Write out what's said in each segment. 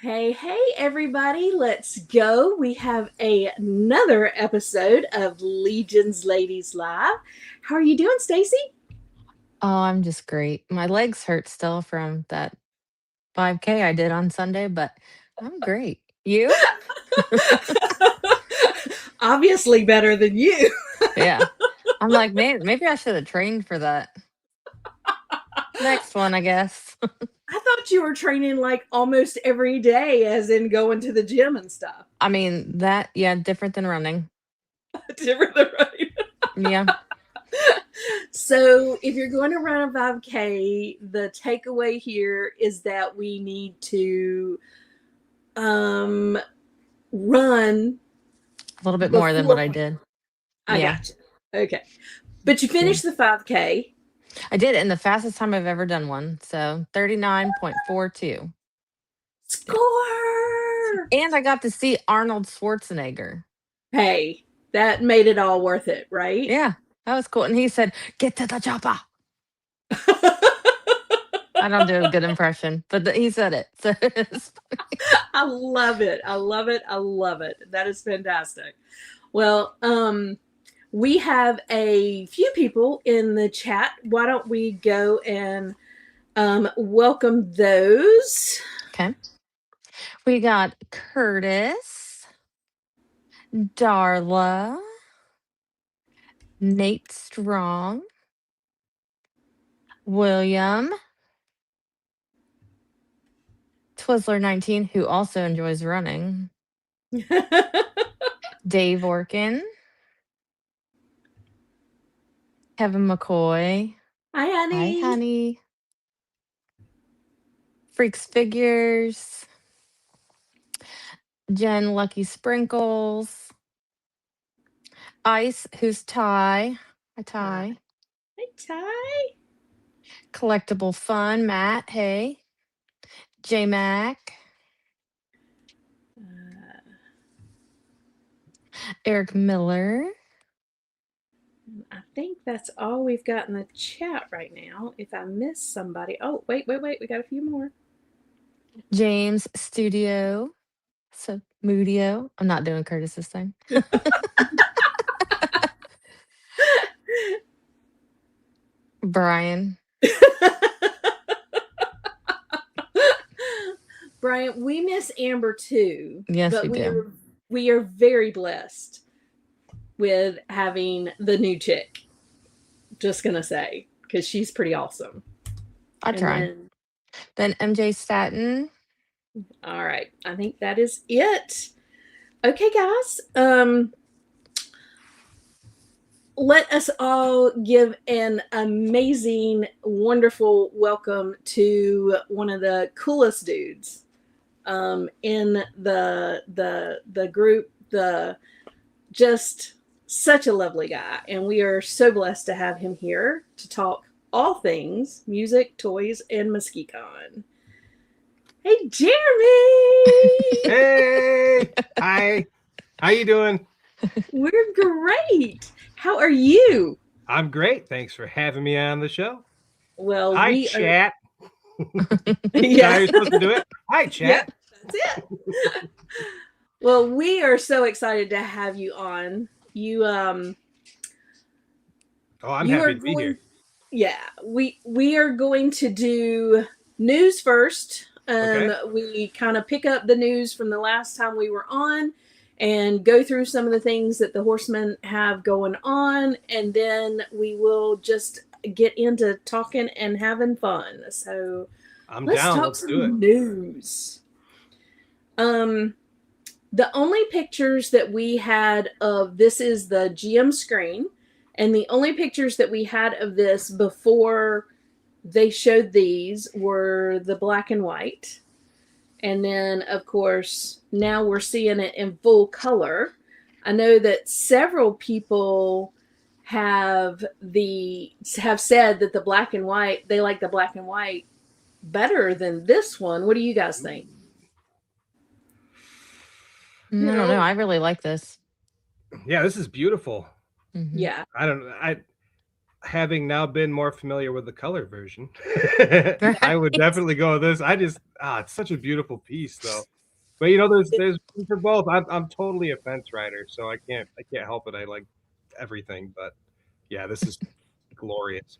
Hey, everybody, let's go. We have another episode of Legion's Ladies Live. How are you doing, Stacy? Oh, I'm just great. My legs hurt still from that 5K I did on Sunday, but I'm great. You? Obviously better than you. Yeah. I'm like, man, maybe I should have trained for that. Next one, I guess. I thought you were training like almost every day, as in going to the gym and stuff. I mean, yeah, different than running. Different than right. Yeah. So, if you're going to run a 5K, the takeaway here is that we need to um, run A little bit more than what before. I did. I Yeah. got you. Okay. But you Yeah. finished the 5K. I did it in the fastest time I've ever done one. So 39.42. Yeah. Score! And I got to see Arnold Schwarzenegger. Hey, that made it all worth it, right? Yeah. That was cool. And he said, "Get to the chopper." I don't do a good impression, but he said it. So it's I love it. I love it. I love it. That is fantastic. Well, we have a few people in the chat. Why don't we go and welcome those? okay. We got Curtis, Darla, Nate Strong, William, Twizzler19, who also enjoys running, Dave Orkin, Kevin McCoy, Hi, hi, honey. honey, Freaks Figures, Jen Lucky Sprinkles, Ice, who's Ty, hi, Hi, Ty, Ty. Collectible Fun, Matt, hey, J Mac, Uh, Eric Miller, I think that's all we've got in the chat right now. If I miss somebody, oh, wait. We got a few more. James Studio, so Moodio. I'm not doing Curtis's thing. Brian. Brian, we miss Amber too, Yes, we but do. we are very blessed with having the new chick. Just gonna say, because she's pretty awesome. I And try. then, Then MJ Staten. all right, I think that is it. Okay, guys. Let us all give an amazing, wonderful welcome to one of the coolest dudes in the group. The just such a lovely guy, and we are so blessed to have him here to talk all things music, toys, and MuskeCon. Hey, Jeremy! Hey, hi. How you doing? We're great. How are you? I'm great. Thanks for having me on the show. Well, Hi, we are. chat. Is that how Yeah, you're supposed to do it? Hi, yep, chat. that's it. Well, we are so excited to have you on. Oh, I'm You are happy to be going. here. Yeah, we are going to do news first. Okay. We kind of pick up the news from the last time we were on and go through some of the things that the horsemen have going on, and then we will just get into talking and having fun. So I'm let's down. talk Let's do it. some news. Um, the only pictures that we had of this is the GM screen, and the only pictures that we had of this before they showed these were the black and white. And then, of course, now we're seeing it in full color. I know that several people have said that the black and white, they like the black and white better than this one. What do you guys think? I You don't know. know, I really like this. Yeah, this is beautiful. Hmm. yeah. I don't know. I having now been more familiar with the color version, I would Right. definitely go with this. It's such a beautiful piece, though. But you know, there's room for both. I'm totally a fence rider, so I can't help it. I like everything, but yeah, this is glorious.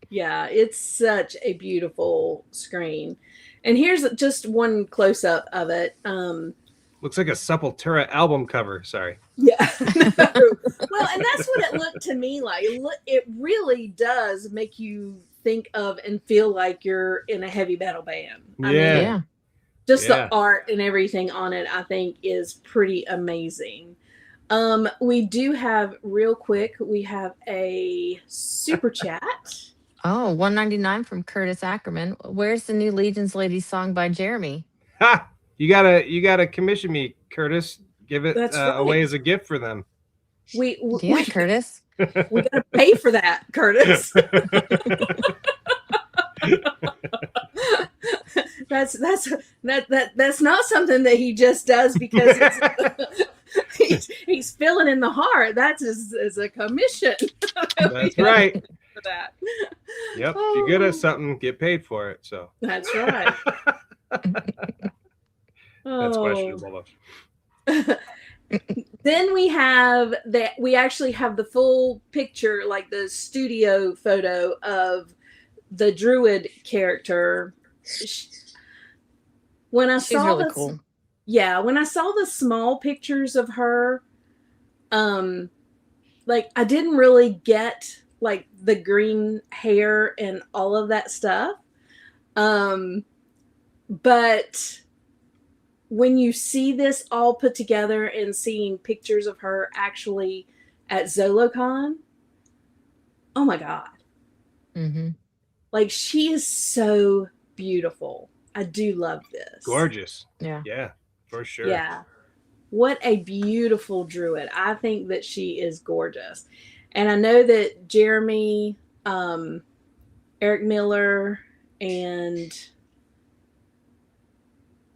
Yeah, it's such a beautiful screen. And here's just one close up of it. Looks like a Sepultura album cover. Sorry. Yeah. No. Well, and that's what it looked to me like. It really does make you think of and feel like you're in a heavy metal band. I mean, Yeah. just Yeah. the art and everything on it, I think, is pretty amazing. We do have real quick, we have a super chat. Oh, 199 from Curtis Ackerman. Where's the new Legion's Lady song by Jeremy? Ha! You gotta commission me, Curtis. Give it That's away right. as a gift for them. Yeah, Curtis. We gotta pay for that, Curtis. That's not something that he just does because he's filling in the heart. That's as a commission. That's right. For that. Yep. If you're good at something, get paid for it. So That's right. that's questionable. Then we have that. We actually have the full picture, like the studio photo of the druid character. When I She's saw really this, cool. yeah, when I saw the small pictures of her, like I didn't really get like the green hair and all of that stuff. But when you see this all put together and seeing pictures of her actually at ZoloCon, oh my God. Mm-hmm. Like she is so beautiful. I do love this. Gorgeous. Yeah. Yeah, for sure. Yeah. What a beautiful druid. I think that she is gorgeous. And I know that Jeremy, Eric Miller, and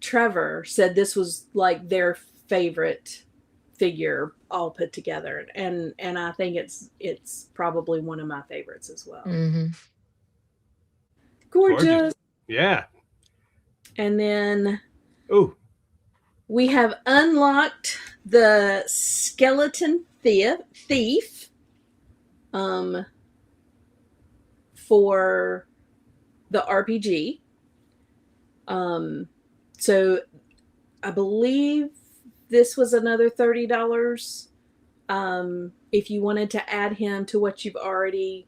Trevor said this was like their favorite figure all put together. And I think it's probably one of my favorites as well. Mm-hmm. Gorgeous. Yeah. And then we have unlocked the skeleton thief for the RPG. So I believe this was another $30 if you wanted to add him to what you've already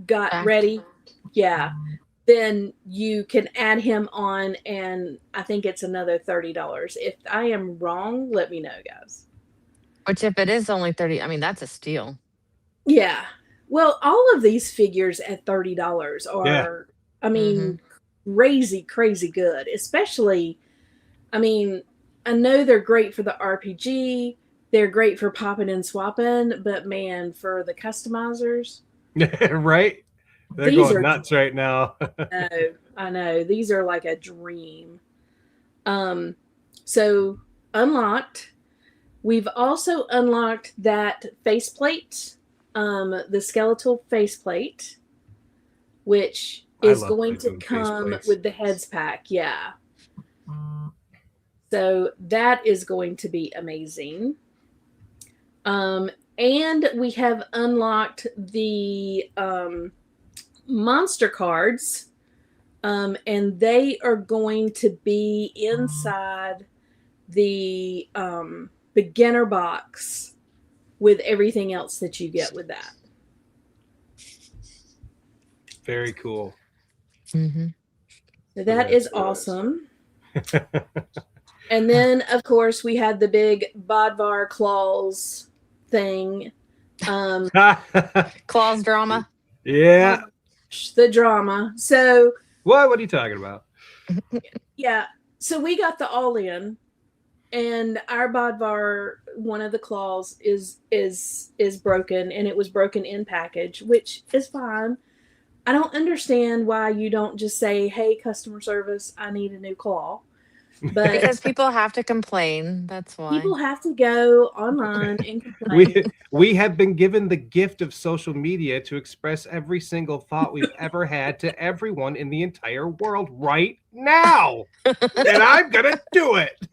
got Back. ready. Yeah. Then you can add him on, and I think it's another $30. If I am wrong, let me know, guys. Which, if it is only 30, I mean, that's a steal. Yeah. Well, all of these figures at $30 are, I mean, crazy good. Especially, I mean, I know they're great for the RPG. They're great for popping and swapping, but man, for the customizers. Right? They're going nuts right now. I know. These are like a dream. So unlocked. We've also unlocked that faceplate, the skeletal faceplate, which is going to come with the heads pack. Yeah. So that is going to be amazing. And we have unlocked the monster cards, and they are going to be inside the beginner box with everything else that you get with that. Very cool. Mm-hmm. So that is awesome. And then, of course, we had the big Bodvar claws thing. Claws drama. Yeah. The drama. So what are you talking about? Yeah. So we got the all-in, and our Bodvar, one of the claws is broken, and it was broken in package, which is fine. I don't understand why you don't just say, "Hey, customer service, I need a new claw." But Because people have to complain. That's why. people have to go online and complain. We have been given the gift of social media to express every single thought we've ever had to everyone in the entire world right now. And I'm going to do it.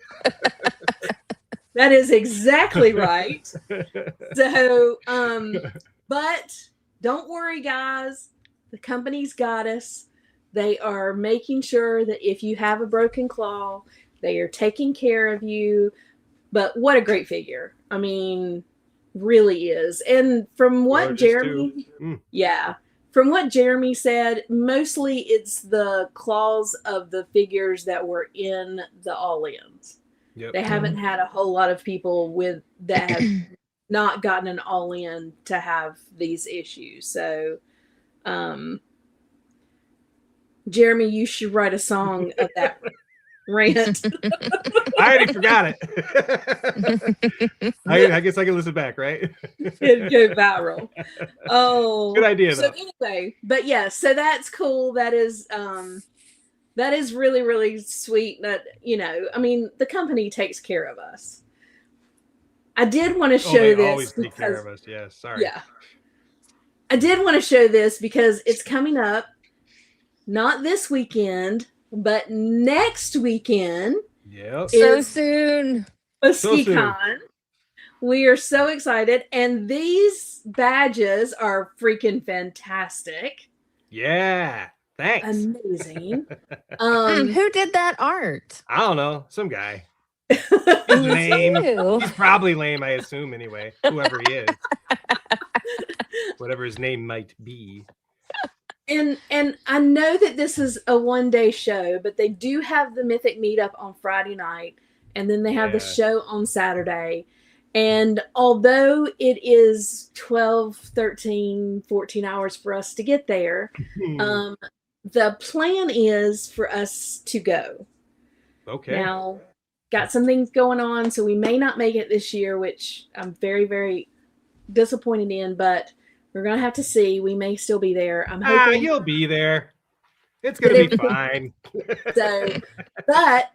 That is exactly right. So, but don't worry, guys. The company's got us. They are making sure that if you have a broken claw, they are taking care of you. But what a great figure. I mean, really is. And from what Gorgeous, Jeremy, yeah, from what Jeremy said, mostly it's the claws of the figures that were in the all-ins. Yep. They haven't had a whole lot of people with that have not gotten an all-in to have these issues. So, Jeremy, you should write a song of that rant. I already forgot it. I guess I can listen back, right? It'd go viral. Oh, good idea. So though. Anyway, but yeah, so that's cool. That is really, really sweet. That I mean, the company takes care of us. I did want to show they this. Always take care of us. Yeah, sorry. Yeah, I did want to show this because it's coming up. Not this weekend, but next weekend. Yep. So soon. MuskeCon. We are so excited. And these badges are freaking fantastic. Yeah. Thanks. Amazing. Who did that art? I don't know. Some guy. It was lame. you. He's probably lame, I assume, anyway. Whoever he is. Whatever his name might be. And I know that this is a one-day show, but they do have the Mythic meetup on Friday night, and then they have the show on Saturday. And although it is 12, 13, 14 hours for us to get there, the plan is for us to go. Okay. Now, got some things going on, so we may not make it this year, which I'm very, very disappointed in, but we're going to have to see. We may still be there. I'm hoping. You'll be there. It's going to be fine. But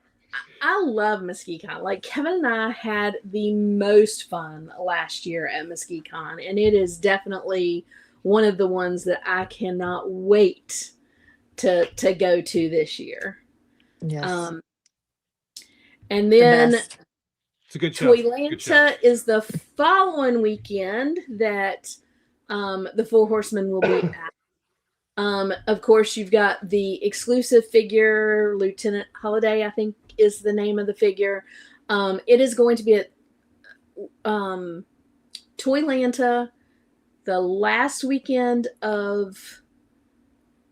I love MuskeCon. Like, Kevin and I had the most fun last year at MuskeCon, and it is definitely one of the ones that I cannot wait to go to this year. Yes. And then it's a good show. Toylanta is the following weekend that the Four Horsemen will be at. Of course, you've got the exclusive figure, Lieutenant Holiday, I think is the name of the figure. It is going to be at Toylanta the last weekend of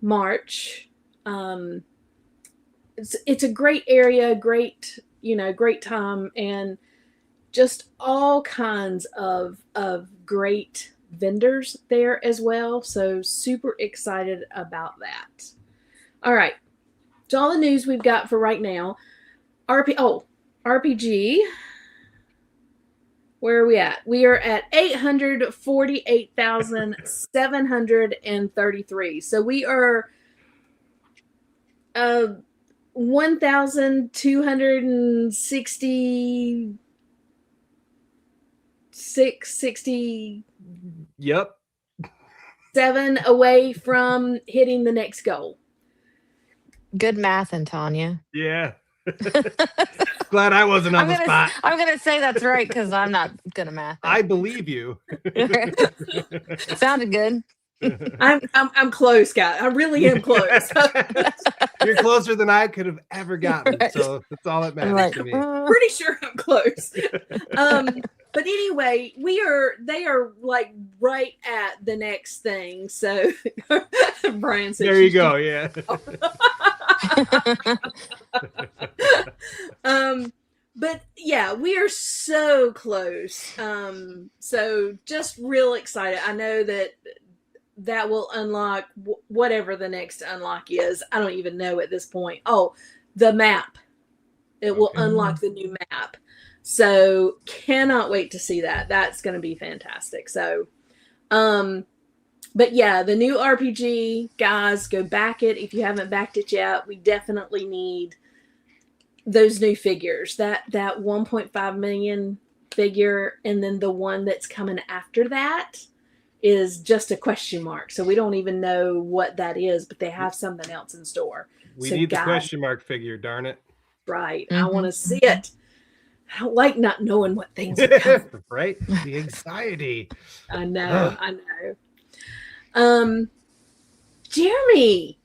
March. It's a great area, great time, and just all kinds of great vendors there as well. So super excited about that. All right. So all the news we've got for right now. RPG. Where are we at? We are at 848,733. So we are 1,260 Yep. 7 away from hitting the next goal. Good math, Tanya. Yeah. Glad I wasn't on the spot. I'm gonna say that's right because I'm not good at math. I believe you. Sounded good. I'm close, guys. I really am close. You're closer than I could have ever gotten. Right. So that's all that matters to me. Pretty sure I'm close. But anyway, they are like right at the next thing. So Brian said, there you go. Yeah. But yeah, we are so close. So just real excited. I know that will unlock whatever the next unlock is. I don't even know at this point. Oh, the map. It will unlock the new map. So cannot wait to see that. That's going to be fantastic. So, but yeah, the new RPG, guys, go back it. If you haven't backed it yet, we definitely need those new figures, that 1.5 million figure, and then the one that's coming after that is just a question mark. So we don't even know what that is, but they have something else in store. We So need the God, question mark figure, darn it. right. I want Mhm. to see it. I don't like not knowing what things are coming. Right? The anxiety. I know. I know. Jeremy,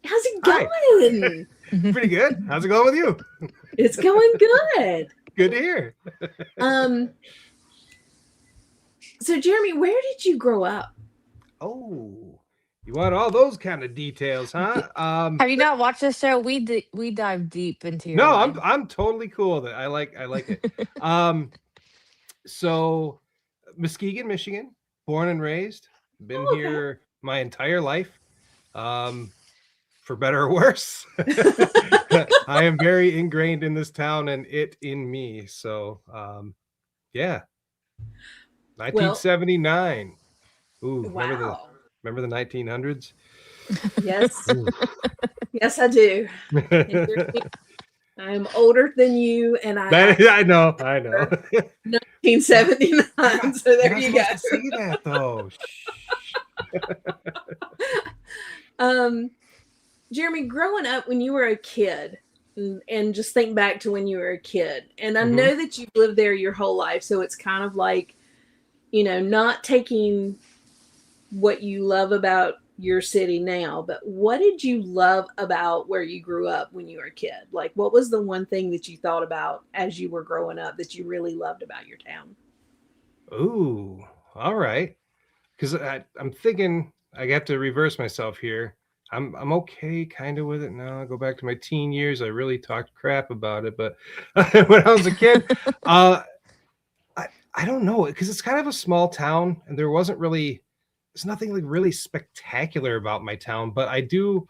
how's it Hi. going? Pretty good. How's it going with you? It's going good. Good to hear. Um, so Jeremy, where did you grow up? Oh, you want all those kind of details, huh? Have you not watched this show? We dive deep into your No, life. I'm totally cool with it. I like it. So Muskegon, Michigan, born and raised, been Oh, okay. here my entire life. For better or worse. I am very ingrained in this town and it in me. So yeah. Well, 1979. Ooh, wow. remember the 1900s? Yes. Yes, I do. And I'm older than you, and I I know. 1979. So You're there not you go. supposed to say that though. Um, Jeremy, growing up when you were a kid, and just think back to when you were a kid, and I Mhm. know that you've lived there your whole life, so it's kind of like, not taking what you love about your city now, but what did you love about where you grew up when you were a kid? Like, what was the one thing that you thought about as you were growing up that you really loved about your town? Ooh, all right. Because I'm thinking I got to reverse myself here. I'm okay kind of with it now. I go back to my teen years. I really talked crap about it, but when I was a kid, uh, I don't know, because it's kind of a small town, and there's nothing like really spectacular about my town, but I do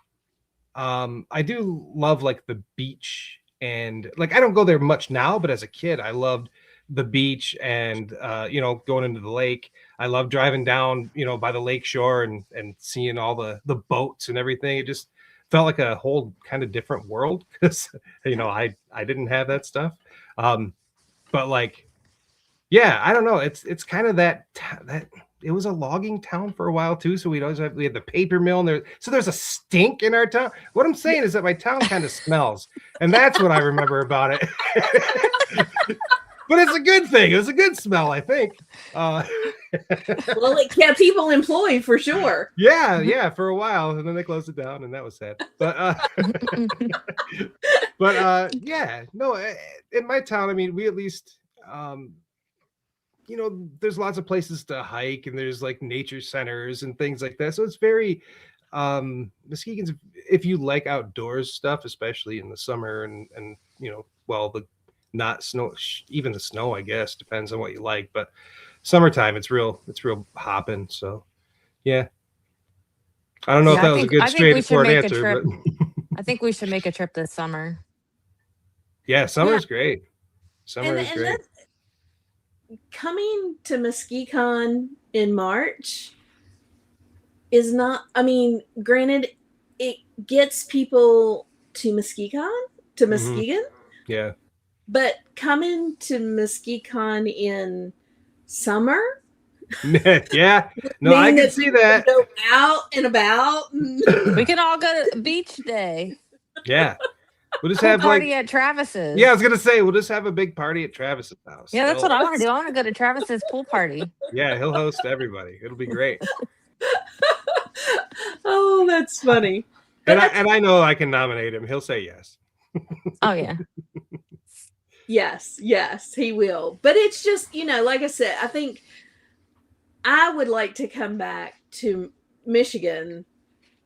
love like the beach, and like I don't go there much now, but as a kid I loved the beach and going into the lake. I love driving down, by the lake shore and seeing all the boats and everything. It just felt like a whole kind of different world because I didn't have that stuff. But like, yeah, I don't know. It's kind of that it was a logging town for a while too. So we had the paper mill, and there's a stink in our town. What I'm saying is that my town kind of smells, and that's what I remember about it. But it's a good thing. It was a good smell, I think. Well, it kept people employed for sure. Yeah, for a while, and then they closed it down, and that was sad. But yeah, no, in my town, I mean, we at least there's lots of places to hike, and there's like nature centers and things like that. So it's very Muskegon's, if you like outdoors stuff, especially in the summer and the not snow, even the snow, I guess, depends on what you like. But summertime, it's real hopping. So yeah, I don't know if Yeah, that was a good I think we should straightforward make a answer, trip. but I think we should make a trip this summer. yeah, Yeah, summer's great. Summer and is great. that's coming to MuskeCon in March is not. I mean, granted, it gets people to Hmm. Muskegon, Yeah. but coming to MuskeCon in summer Yeah. No, I mean can that see people can that. go out and about. We can all go to beach day. Yeah. We'll just Pool have party like, at yeah, I Travis's. was gonna say we'll just have a big party at Travis's house. Yeah, that's what I want to do. I want to go to Travis's pool party. Yeah, he'll host everybody. It'll be great. Oh, that's funny. But And I know I can nominate him. He'll say yes. Oh yeah. yes, he will. But it's just, like I said, I think I would like to come back to Michigan,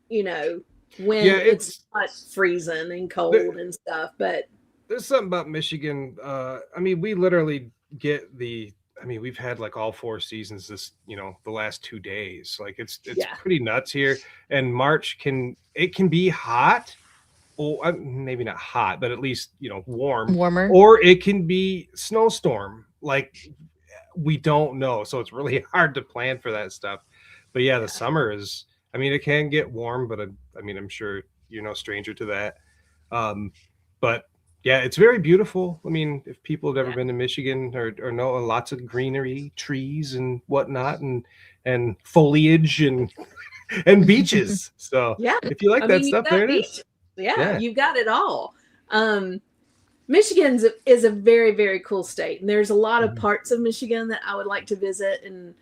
when Yeah, it's not freezing and cold and stuff. But there's something about Michigan. I mean, we literally get we've had like all 4 seasons the last 2 days. Like it's yeah, pretty nuts here. And March can be hot. Or maybe not hot, but at least warm. Warmer. Or it can be snowstorm. Like we don't know, so it's really hard to plan for that stuff. But yeah, the summer is. I mean, it can get warm, but I'm sure you're no stranger to that. But Yeah, it's very beautiful. I mean, if people have ever Yeah. been to Michigan or know lots of greenery, trees and whatnot, and foliage and beaches. So Yeah. if you like I that mean, you've stuff, there got it is. beach. Yeah, Yeah. you've got it all. Um, Michigan's is a very, very cool state, and there's a lot of Mhm. parts of Michigan that I would like to visit and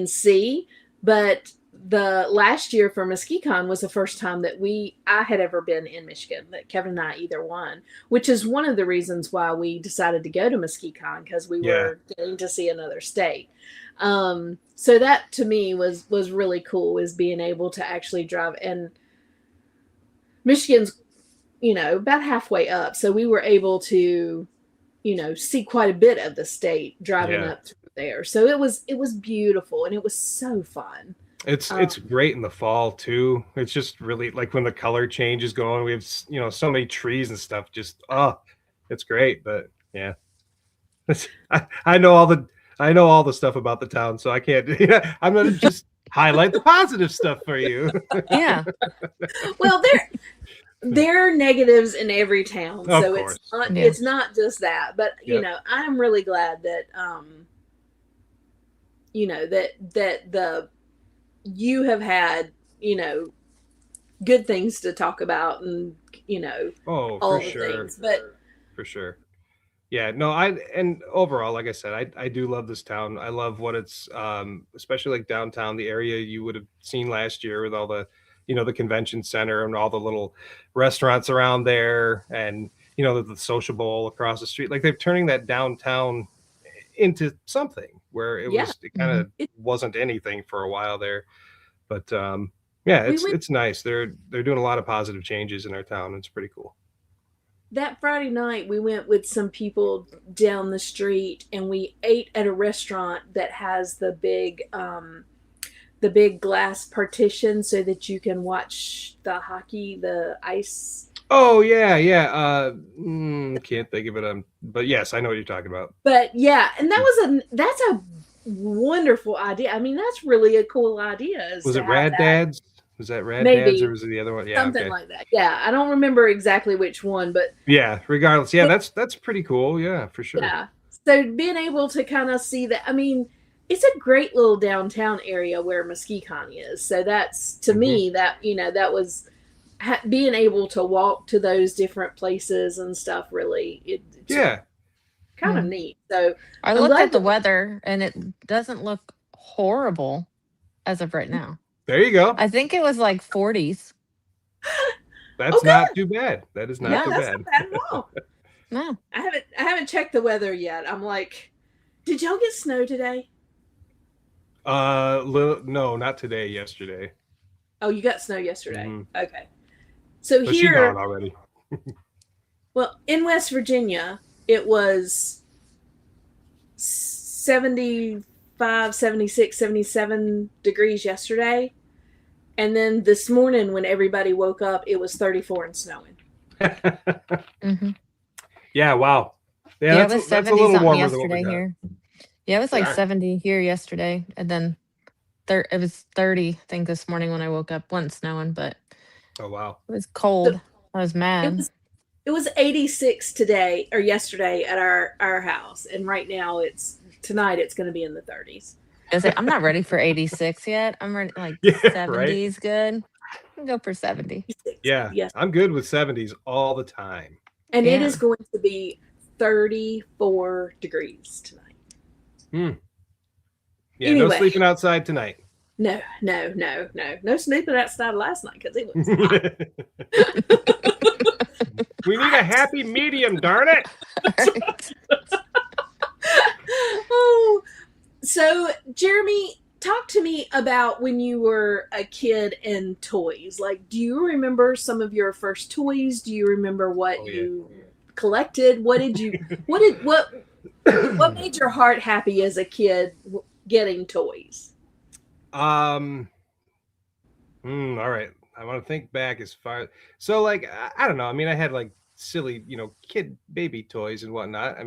see. But the last year for MuskeCon was the first time that I had ever been in Michigan. That Kevin and I either one, which is one of the reasons why we decided to go to MuskeCon because we Yeah. were getting to see another state. So that to me was really cool, is being able to actually drive. And Michigan's about halfway up. So we were able to, see quite a bit of the state driving Yeah. up through there. So it was beautiful and it was so fun. It's great in the fall too. It's just really like when the color change is going. We have so many trees and stuff. Just it's great. But yeah, I know all the stuff about the town, so I can't. I'm gonna just highlight the positive stuff for you. Yeah. Well, there are negatives in every town, Of so it's course. not Yeah. it's not just that. But Yep. I'm really glad that that you have had good things to talk about, and Oh, for all the sure. things. But For sure. Yeah, no, and overall, like I said, I do love this town. I love what it's especially like downtown, the area you would have seen last year with all the, the convention center and all the little restaurants around there and the social bowl across the street. Like they're turning that downtown into something where yeah, it kind Mhm. of it, wasn't anything for a while there. But yeah, we it's went it's nice. They're doing a lot of positive changes in our town. It's pretty cool. that Friday night. We went with some people down the street, and we ate at a restaurant that has the big glass partition so that you can watch the hockey, the ice. Oh yeah, yeah. Can't think of it. But yes, I know what you're talking about. But yeah, and that's a wonderful idea. I mean, that's really a cool idea, is Was to it have Rad that. Dads? Was that Rad Dads or Maybe was it the other one? Yeah, something okay. like that. Yeah, I don't remember exactly which one, but Yeah, regardless. Yeah, but that's pretty cool. Yeah, for sure. yeah. So being able to kind of see that, I mean, it's a great little downtown area where MuskeCon is. So that's, to Hmm. me, that that was being able to walk to those different places and stuff. Really, it's Yeah. kind of Mhm. neat. So I I'm looked glad at the that weather and it doesn't look horrible as of right now. There you go. I think it was like 40s. That's oh, not good. too bad. That is not Yeah, too No, that's bad. not bad at all. no. I haven't checked the weather yet. I'm like, did y'all get snow today? No, not today. Yesterday. Oh, you got snow yesterday. Hmm. Okay. So But she here, gone already. well, in West Virginia, it was 75, 76, 77 degrees yesterday. And then this morning, when everybody woke up, it was 34 and snowing. Hmm. Yeah. Wow. Yeah, Yeah, it was that's a 70 little something warmer than what we yesterday got. here. Yeah, it was like Sure. 70 here yesterday. And then it was 30, I think, this morning when I woke up. Wasn't snowing, but Oh wow. it was So cold. I was it mad. was it was 86 today or yesterday at our house, and right now tonight it's going to be in the 30s. I'm not ready for 86 yet. I'm ready, like Yeah. Right. 70s good. I'll go for 70. 86, Yeah. yes, I'm good with 70s all the time. and it is Yeah. going to be 34 degrees tonight. Hmm. Yeah. No Anyway, sleeping outside tonight. no snooping outside last night because it was hot. We need a happy medium, darn it. Right. Oh, so Jeremy, talk to me about when you were a kid and toys. Like, do you remember some of your first toys? Do you remember what Oh yeah. you collected? What made your heart happy as a kid getting toys? All right. I want to think back as far. So like I don't know. I mean, I had like silly, kid baby toys and whatnot.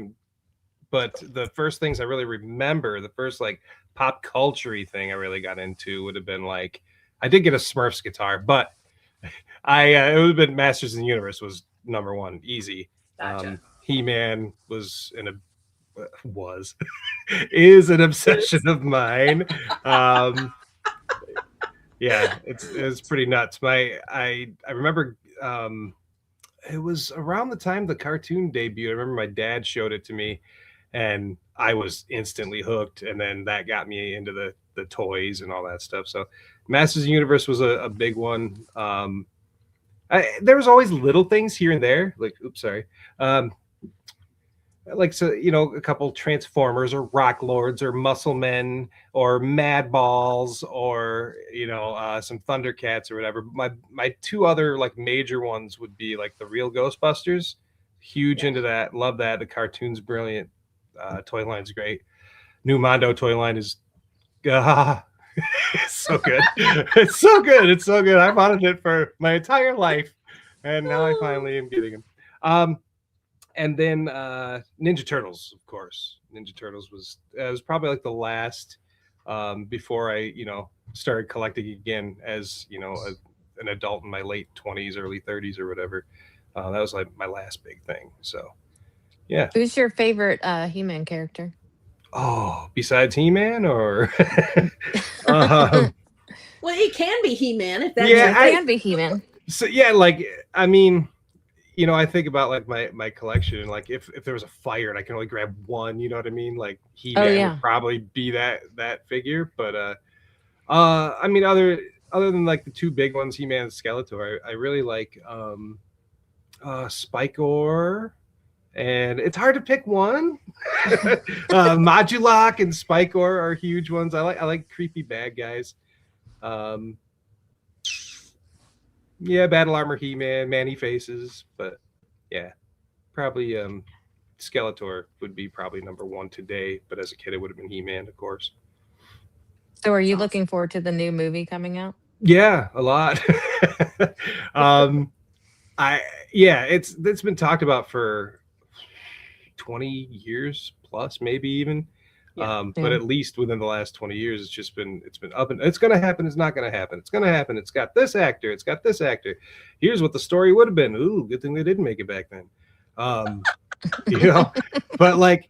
But the first things I really remember, the first like pop culture thing I really got into would have been like I did get a Smurfs guitar, but it would have been Masters of the Universe was number one, easy. Gotcha. He-Man was is an obsession of mine. Um, yeah, it's pretty nuts. I remember it was around the time the cartoon debuted. I remember my dad showed it to me, and I was instantly hooked. And then that got me into the toys and all that stuff. So, Masters of the Universe was a big one. There was always little things here and there, like oops, sorry. Um, like so a couple Transformers or Rock Lords or Muscle Men or Mad Balls or some Thundercats or whatever. My two other like major ones would be like the real Ghostbusters. Huge Yeah. into that. Love that. The cartoon's brilliant. Toy line's great. New Mondo toy line is it's so good. It's so good. It's so good. I've wanted it for my entire life, and now I finally am getting him. And then Ninja Turtles, of course. Ninja Turtles was probably like the last before I started collecting again as an adult in my late 20s, early 30s, or whatever. That was like my last big thing. So yeah. Who's your favorite He-Man character? Oh, besides He-Man or um, Well, it can be He-Man if that's Yeah, Yeah, your it favorite. can be He-Man. so yeah, like I mean, I think about like my collection, and like if there was a fire and I can only grab one, you know what I mean? Like Oh He-Man yeah. would probably be that figure, but I mean other than like the two big ones, He-Man and Skeletor, I really like Spikor, and it's hard to pick one. Modulok and Spikor are huge ones. I like creepy bad guys. Um, yeah, Battle Armor He-Man, Manny Faces, but yeah, probably Skeletor would be probably number one today, but as a kid it would have been He-Man, of course. So are That's you awesome. looking forward to the new movie coming out? Yeah, a lot. um I yeah, it's been talked about for 20 years plus, maybe even. Yeah. But Yeah. at least within the last 20 years, it's been up, and it's gonna happen, it's not gonna happen, it's gonna happen, it's got this actor, it's got this actor. Here's what the story would have been. Ooh, good thing they didn't make it back then. Um, you know, but like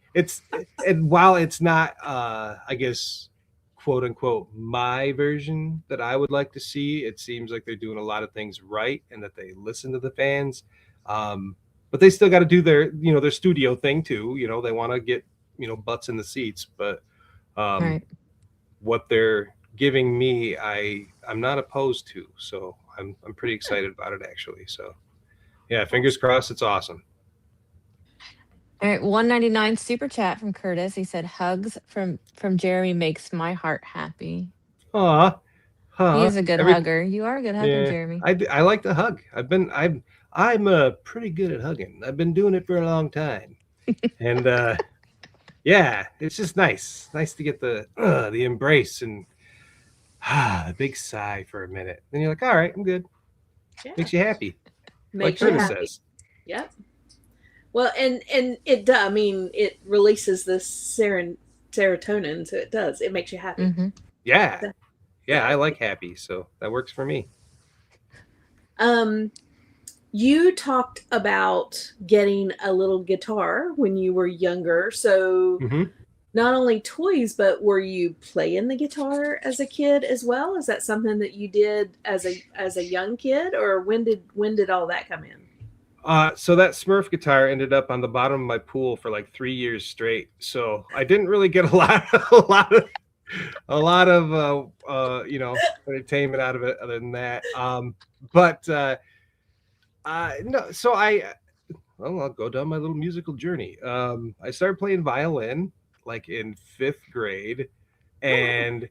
and while it's not I guess quote unquote my version that I would like to see, it seems like they're doing a lot of things right and that they listen to the fans. But they still got to do their studio thing too. They want to get butts in the seats, but um Right. what they're giving me, I'm not opposed to, so I'm pretty excited about it actually. So yeah, fingers crossed, it's awesome. All right, 199 super chat from Curtis. He said hugs from Jeremy makes my heart happy. Aw, He huh. is a good Every hugger. You are a good hugger, Yeah, Jeremy. I like to hug. I'm pretty good at hugging. I've been doing it for a long time, and yeah, it's just nice to get the embrace and a big sigh for a minute. Then you're like, all right, I'm good. Yeah. Makes you happy, like Makes you Curtis happy. says. Yep. Well, and it does. I mean, it releases this serotonin, so it does. It makes you happy. Hmm. Yeah, yeah, Yeah. I like happy, so that works for me. Um, you talked about getting a little guitar when you were younger. So Hmm. not only toys, but were you playing the guitar as a kid as well? Is that something that you did as a young kid, or when did all that come in? So that Smurf guitar ended up on the bottom of my pool for like 3 years straight. So I didn't really get a lot of entertainment out of it other than that. But no, so I'll go down my little musical journey. I started playing violin like in 5th grade, and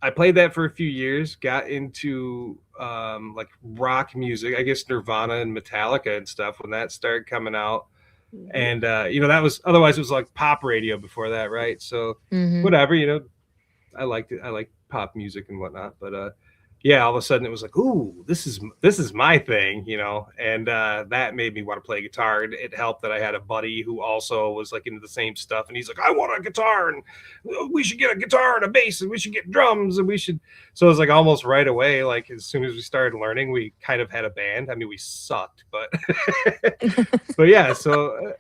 I played that for a few years. Got into like rock music, I guess Nirvana and Metallica and stuff when that started coming out. Mm-hmm. And that was, otherwise it was like pop radio before that, right? So Hmm. whatever, I liked it. I like pop music and whatnot. But yeah, all of a sudden it was like, ooh, this is my thing, and that made me want to play guitar. It helped that I had a buddy who also was like into the same stuff, and he's like, I want a guitar, and we should get a guitar and a bass, and we should get drums, and we should. So it was like almost right away, like as soon as we started learning, we kind of had a band. I mean, we sucked, but but yeah. So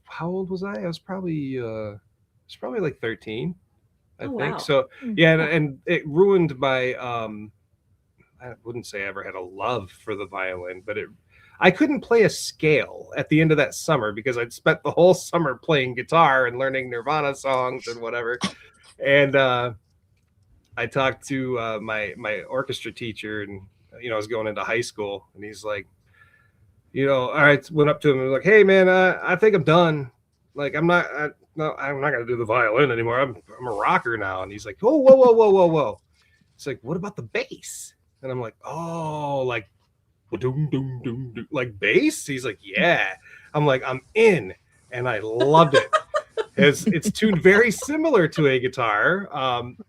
how old was I? I was probably like 13, I Oh think. wow. So yeah, and it ruined my I wouldn't say I ever had a love for the violin, but I couldn't play a scale at the end of that summer because I'd spent the whole summer playing guitar and learning Nirvana songs and whatever. And I talked to my orchestra teacher, and I was going into high school, and he's like, all right, went up to him and was like, hey man, I think I'm done. Like no, I'm not gonna do the violin anymore. I'm a rocker now. And he's like, oh, whoa, whoa, whoa, whoa, whoa. It's like, what about the bass? And I'm like, oh, like, doom, doom, doom, doom, like bass? He's like, yeah. I'm like, I'm in. And I loved it. It's tuned very similar to a guitar.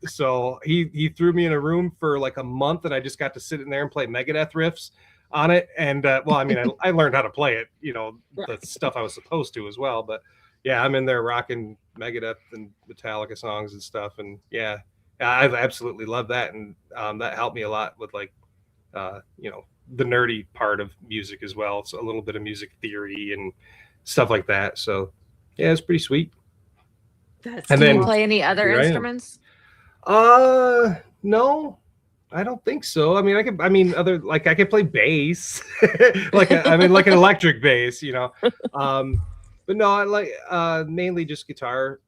So he threw me in a room for like a month, and I just got to sit in there and play Megadeth riffs on it. And well, I mean, I learned how to play it, the stuff I was supposed to as well. But yeah, I'm in there rocking Megadeth and Metallica songs and stuff. And yeah, I absolutely love that. And that helped me a lot with like, the nerdy part of music as well. It's a little bit of music theory and stuff like that. So yeah, it's pretty sweet. That's Do you play any other instruments? No, I don't think so. I mean, I could play bass, like an electric bass, but no, I like mainly just guitar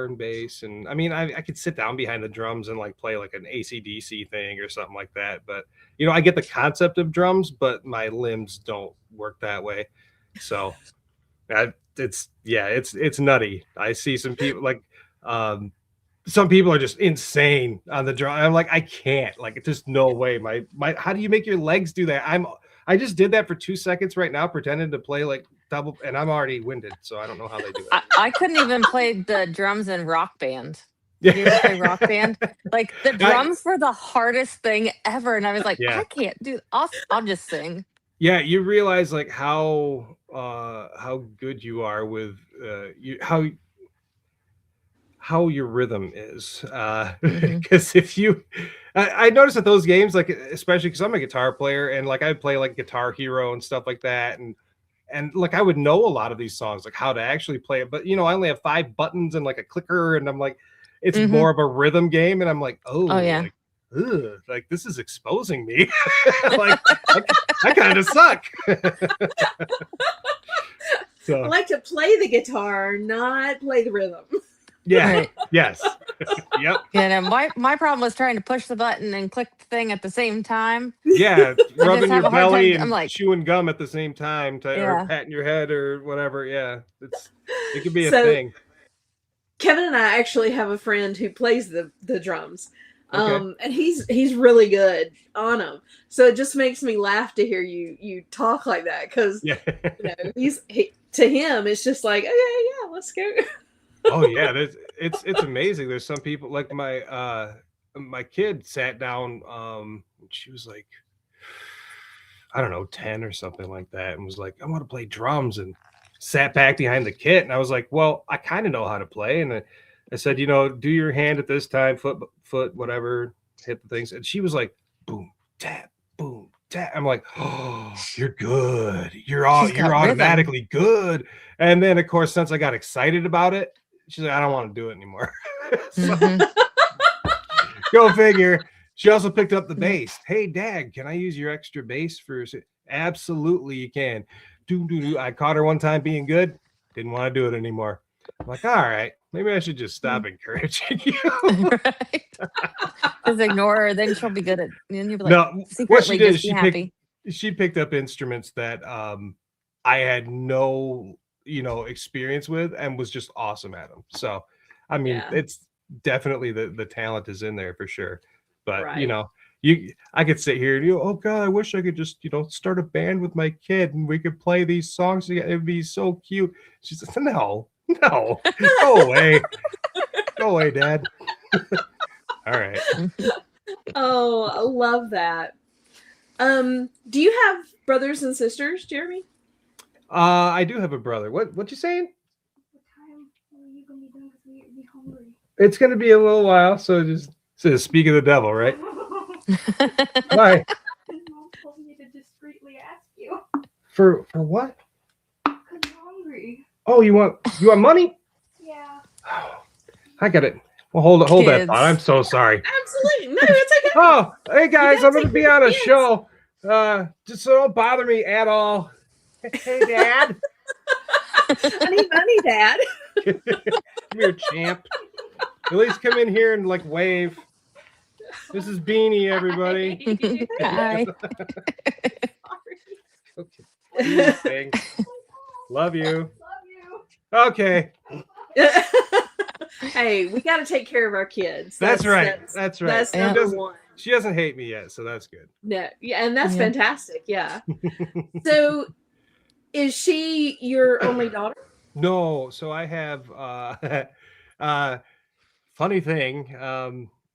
and bass. And I mean, I could sit down behind the drums and like play like an AC/DC thing or something like that. But I get the concept of drums, but my limbs don't work that way. So it's nutty. I see some people like some people are just insane on the drum. I'm like, I can't. Like, there's no way. My how do you make your legs do that? I just did that for 2 seconds right now, pretending to play like double, and I'm already winded, so I don't know how they do it. I couldn't even play the drums in Rock Band. You ever play Rock Band? Like the drums were the hardest thing ever, and I was like, I can't do. I'll just sing. Yeah, you realize like how good you are with how your rhythm is, because if you I noticed at those games, like especially because I'm a guitar player, and like I play like Guitar Hero and stuff like that, and like I would know a lot of these songs, like how to actually play it, but I only have 5 buttons and like a clicker, and I'm like, it's more of a rhythm game, and I'm like, oh yeah, like, ugh, like this is exposing me. Like I kind of suck. So I like to play the guitar, not play the rhythm. Yeah. Right. Yes. Yep. Yeah. No, my problem was trying to push the button and click the thing at the same time. Yeah, rubbing your belly and like, chewing gum at the same time, or patting your head or whatever. Yeah, it could be a thing. Kevin and I actually have a friend who plays the drums, and he's really good on them. So it just makes me laugh to hear you talk like that, because to him it's just like, okay, yeah, let's go. Oh yeah, it's amazing. There's some people like my kid sat down. She was like, I don't know, 10 or something like that, and was like, I want to play drums, and sat back behind the kit. And I was like, well, I kind of know how to play. And I said, do your hand at this time, foot, whatever, hit the things. And she was like, boom, tap, boom, tap. I'm like, oh, you're good. You're automatically good. And then of course, since I got excited about it, she's like, I don't want to do it anymore. So, go figure. She also picked up the bass. Hey, Dad, can I use your extra bass for? Absolutely, you can. I caught her one time being good. Didn't want to do it anymore. I'm like, all right, maybe I should just stop encouraging you. Right. Just ignore her. Then she'll be good at. And you'll be like, no, what she did is she picked up instruments that I had no experience with, and was just awesome at them. So I mean, it's definitely the talent is in there for sure. But I could sit here and oh God, I wish I could just start a band with my kid and we could play these songs together. It'd be so cute. She says, no, go away, Dad. All right. Oh, I love that. Do you have brothers and sisters, Jeremy? I do have a brother. What you saying? What time are you gonna be done? Because we're hungry. It's gonna be a little while, so just speak of the devil, right? Why? Mom told me to discreetly ask you. For what? Because I'm hungry. Oh, you want money? Yeah. I got it. Well, hold that Kids. thought. I'm so sorry. Absolutely. No, it's okay. Oh, hey guys, gotta I'm gonna take be care on of a kids. show. Just so don't bother me at all. Hey, Dad. I need money, Dad. Come here, champ. At least come in here and like wave. This is Beanie, everybody. Hi. Okay. Thing. Love you. Love you. Okay. Hey, we got to take care of our kids. That's right. That's right. That's She number doesn't- one. She doesn't hate me yet, so that's good. No, yeah, and that's Yeah. fantastic. Yeah. So, is she your only daughter? No, so I have funny thing.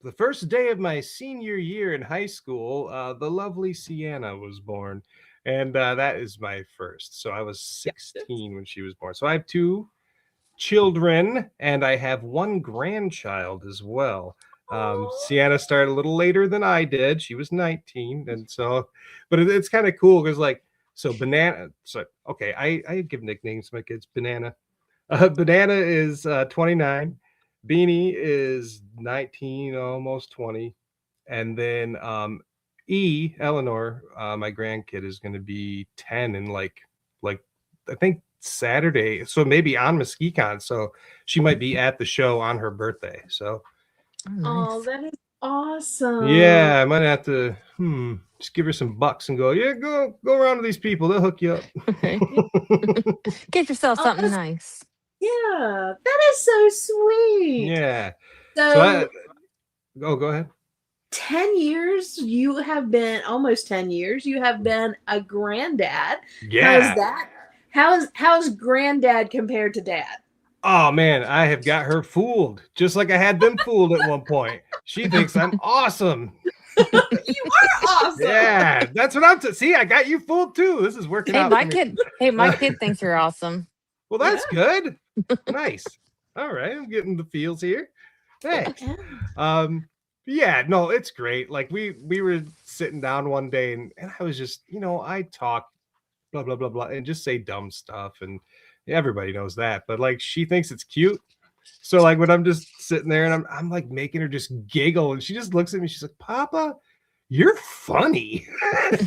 The first day of my senior year in high school, the lovely Sienna was born. And that is my first. So I was 16 when she was born. So I have 2 children and I have 1 grandchild as well. Sienna started a little later than I did. She was 19. And so, but it's kind of cool because like, so Banana, so okay, I give nicknames to my kids. Banana. Banana is 29. Beanie is 19, almost 20. And then Eleanor, my grandkid, is going to be 10 in like I think Saturday. So maybe on MuskeCon. So she might be at the show on her birthday. So Oh, that is awesome. yeah, I might have to just give her some bucks and go, yeah, go around to these people. They'll hook you up. Get yourself Oh, something that's- nice. Yeah, that is so sweet. Yeah. So, Go ahead. 10 years you have been, almost 10 years you have been a granddad. Yeah. How's that? How's granddad compared to dad? Oh man, I have got her fooled, just like I had them fooled at one point. She thinks I'm awesome. You are awesome. Yeah, that's what I'm. See, I got you fooled too. This is working Hey, out. my for me. kid. Hey, my kid thinks you're awesome. Well, that's good. Nice. All right, I'm getting the feels here. Thanks. Yeah, no, it's great. Like we were sitting down one day and I was just, I talk blah blah blah blah and just say dumb stuff and everybody knows that. But like she thinks it's cute. So like when I'm just sitting there and I'm like making her just giggle and she just looks at me, she's like, Papa, you're funny.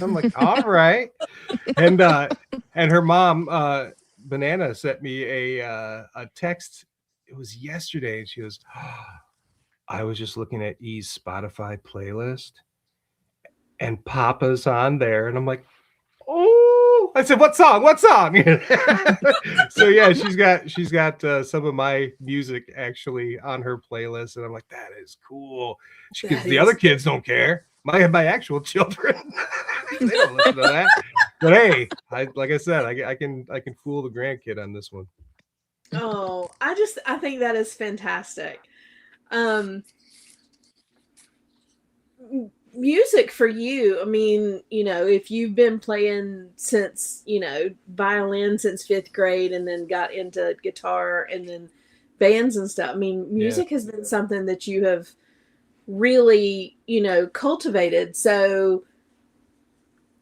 I'm like, all right. And her mom, Banana, sent me a text. It was yesterday, and she goes, I was just looking at E's Spotify playlist, and Papa's on there, and I'm like, oh! I said, what song? What song? So yeah, she's got some of my music actually on her playlist, and I'm like, that is cool. Because the other kids don't care. My actual children, they don't listen to that. But hey, like I said, I can fool the grandkid on this one. Oh, I think that is fantastic. Music for you, I mean, if you've been playing since, violin since 5th grade and then got into guitar and then bands and stuff. I mean, music has been something that you have really, cultivated. So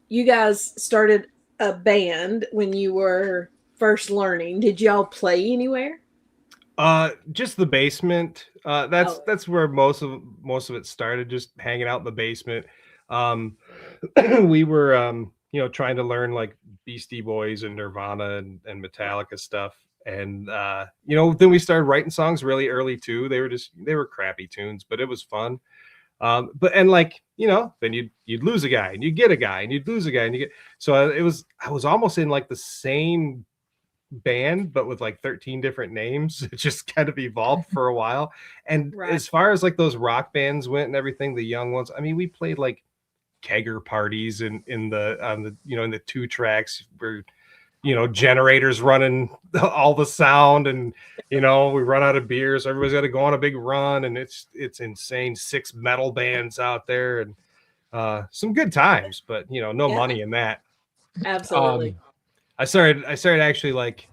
you guys started a band when you were first learning. Did y'all play anywhere? Just the basement. That's where most of it started, just hanging out in the basement. We were trying to learn like Beastie Boys and Nirvana and Metallica stuff. And then we started writing songs really early too. They were crappy tunes, but it was fun. Then you'd lose a guy and you'd get a guy and you'd lose a guy and you get, so I was almost in like the same band but with like 13 different names. It just kind of evolved for a while. And as far as like those rock bands went and everything, the young ones, I mean, we played like kegger parties in the 2 tracks where generators running all the sound, and we run out of beer, so everybody's got to go on a big run, and it's insane. 6 metal bands out there, and some good times, but no money in that. Absolutely. I started actually like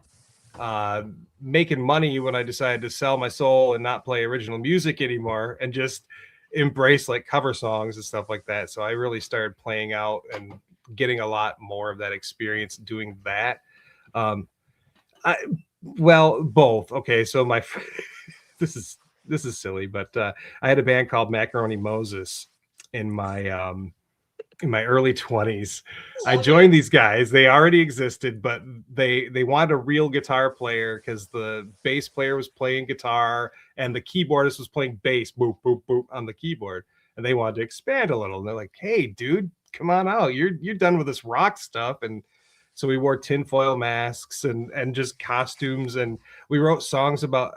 making money when I decided to sell my soul and not play original music anymore, and just embrace like cover songs and stuff like that. So I really started playing out and getting a lot more of that experience doing that. Well, both. Okay, so this is silly, but I had a band called Macaroni Moses in my early 20s. I joined these guys. They already existed, but they wanted a real guitar player because the bass player was playing guitar and the keyboardist was playing bass, boop, boop, boop, on the keyboard. And they wanted to expand a little. And they're like, hey, dude, come on out. You're done with this rock stuff. And so we wore tinfoil masks and just costumes. And we wrote songs about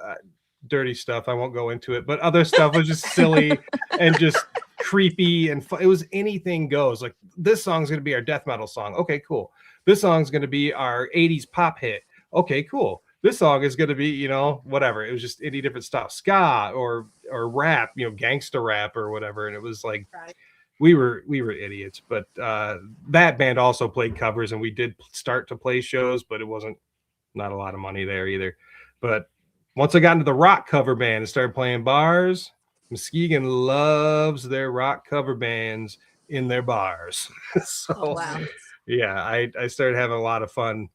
dirty stuff. I won't go into it, but other stuff was just silly and just creepy, and it was anything goes. Like, this song's going to be our death metal song. Okay, cool. This song's going to be our 80s pop hit. Okay, cool. This song is going to be, whatever. It was just any different stuff, ska or rap, gangster rap or whatever. And it was like, we were idiots. But that band also played covers, and we did start to play shows, but it wasn't not a lot of money there either. But once I got into the rock cover band and started playing bars, Muskegon loves their rock cover bands in their bars. So, yeah, I started having a lot of fun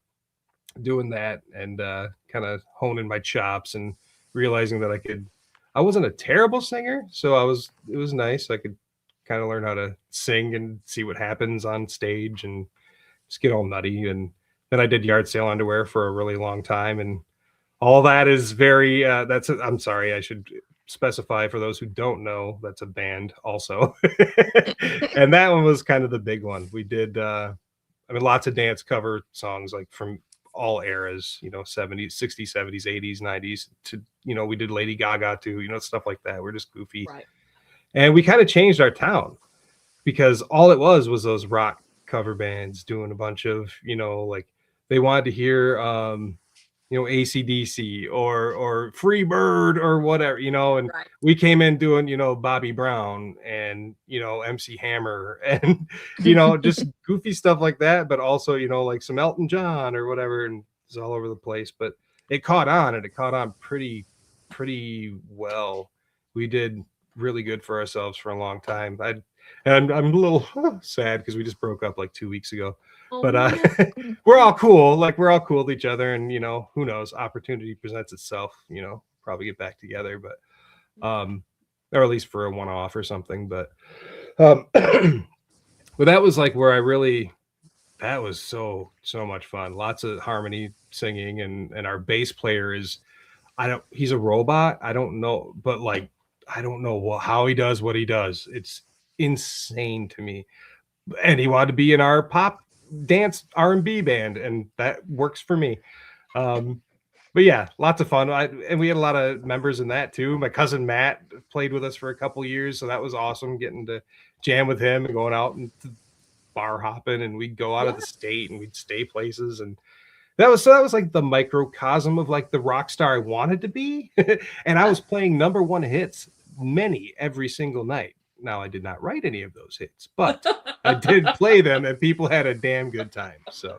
doing that, and kind of honing my chops and realizing that I wasn't a terrible singer. So it was nice. I could kind of learn how to sing and see what happens on stage and just get all nutty. And then I did Yard Sale Underwear for a really long time. And all that is very, I'm sorry, I should specify for those who don't know, that's a band also. And that one was kind of the big one. We did lots of dance cover songs, like from all eras, 70s, 60s, 70s, 80s, 90s to we did Lady Gaga too, stuff like that. We're just goofy, right? And we kind of changed our town because all it was those rock cover bands doing a bunch of like they wanted to hear AC/DC or Free Bird or whatever, and we came in doing, Bobby Brown and, MC Hammer and, just goofy stuff like that. But also, like some Elton John or whatever. And it's all over the place, but it caught on, and it caught on pretty well. We did really good for ourselves for a long time. And I'm a little sad because we just broke up like 2 weeks ago. But we're all cool. Like, we're all cool with each other, and who knows, opportunity presents itself, probably get back together, but or at least for a one-off or something. But but that was like where that was so much fun. Lots of harmony singing, and our bass player he's a robot. I don't know, but like I don't know how he does what he does. It's insane to me. And he wanted to be in our pop dance R&B band, and that works for me. But yeah, lots of fun. And we had a lot of members in that too. My cousin Matt played with us for a couple years, so that was awesome, getting to jam with him and going out and bar hopping, and we'd go out of the state and we'd stay places, and that was like the microcosm of like the rock star I wanted to be. And I was playing number one hits every single night. Now, I did not write any of those hits, but I did play them, and people had a damn good time. So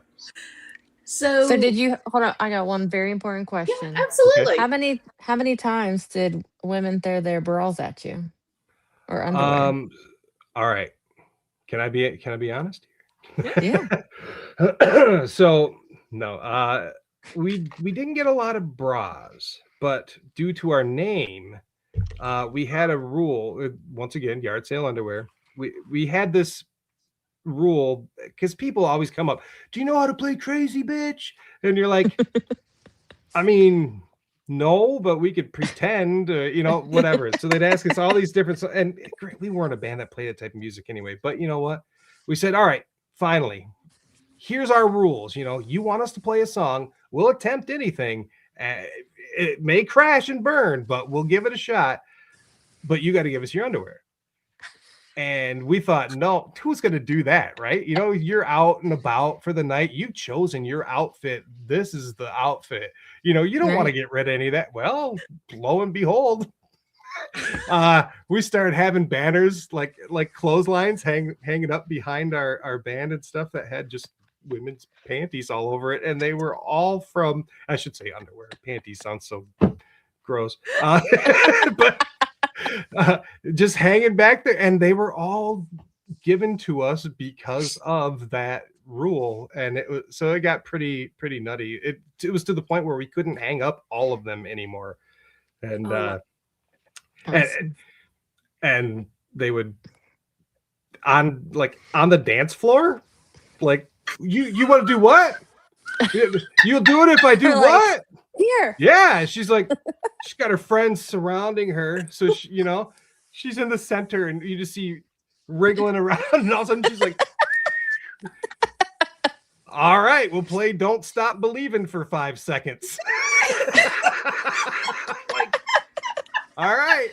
did you hold on? I got one very important question. Yeah, absolutely. Okay. How many times did women throw their bras at you or underwear? All right. Can I be honest here? Yeah. So no, we didn't get a lot of bras, but due to our name, we had a rule. Once again, Yard Sale Underwear. We had this rule because people always come up, do you know how to play Crazy Bitch? And you're like, I mean, no, but we could pretend, whatever. So they'd ask us all these different, and we weren't a band that played that type of music anyway. But you know what? We said, all right, finally, here's our rules. You want us to play a song, we'll attempt anything. It may crash and burn, but we'll give it a shot. But you got to give us your underwear. And we thought, no, who's going to do that, right? You know, you're out and about for the night. You've chosen your outfit. This is the outfit. You know, you don't want to get rid of any of that. Well, lo and behold, we started having banners like clotheslines hanging up behind our band and stuff that had just women's panties all over it. And they were all from, I should say underwear. Panties sounds so gross. But just hanging back there, and they were all given to us because of that rule. And it got pretty nutty. It was to the point where we couldn't hang up all of them anymore. And and they would on the dance floor, like, you want to do what? You'll do it if I do what? Here. Yeah, she's like, she's got her friends surrounding her, so she, you know, she's in the center, and you just see wriggling around, and all of a sudden she's like, all right, we'll play Don't Stop Believing for 5 seconds. Like, all right.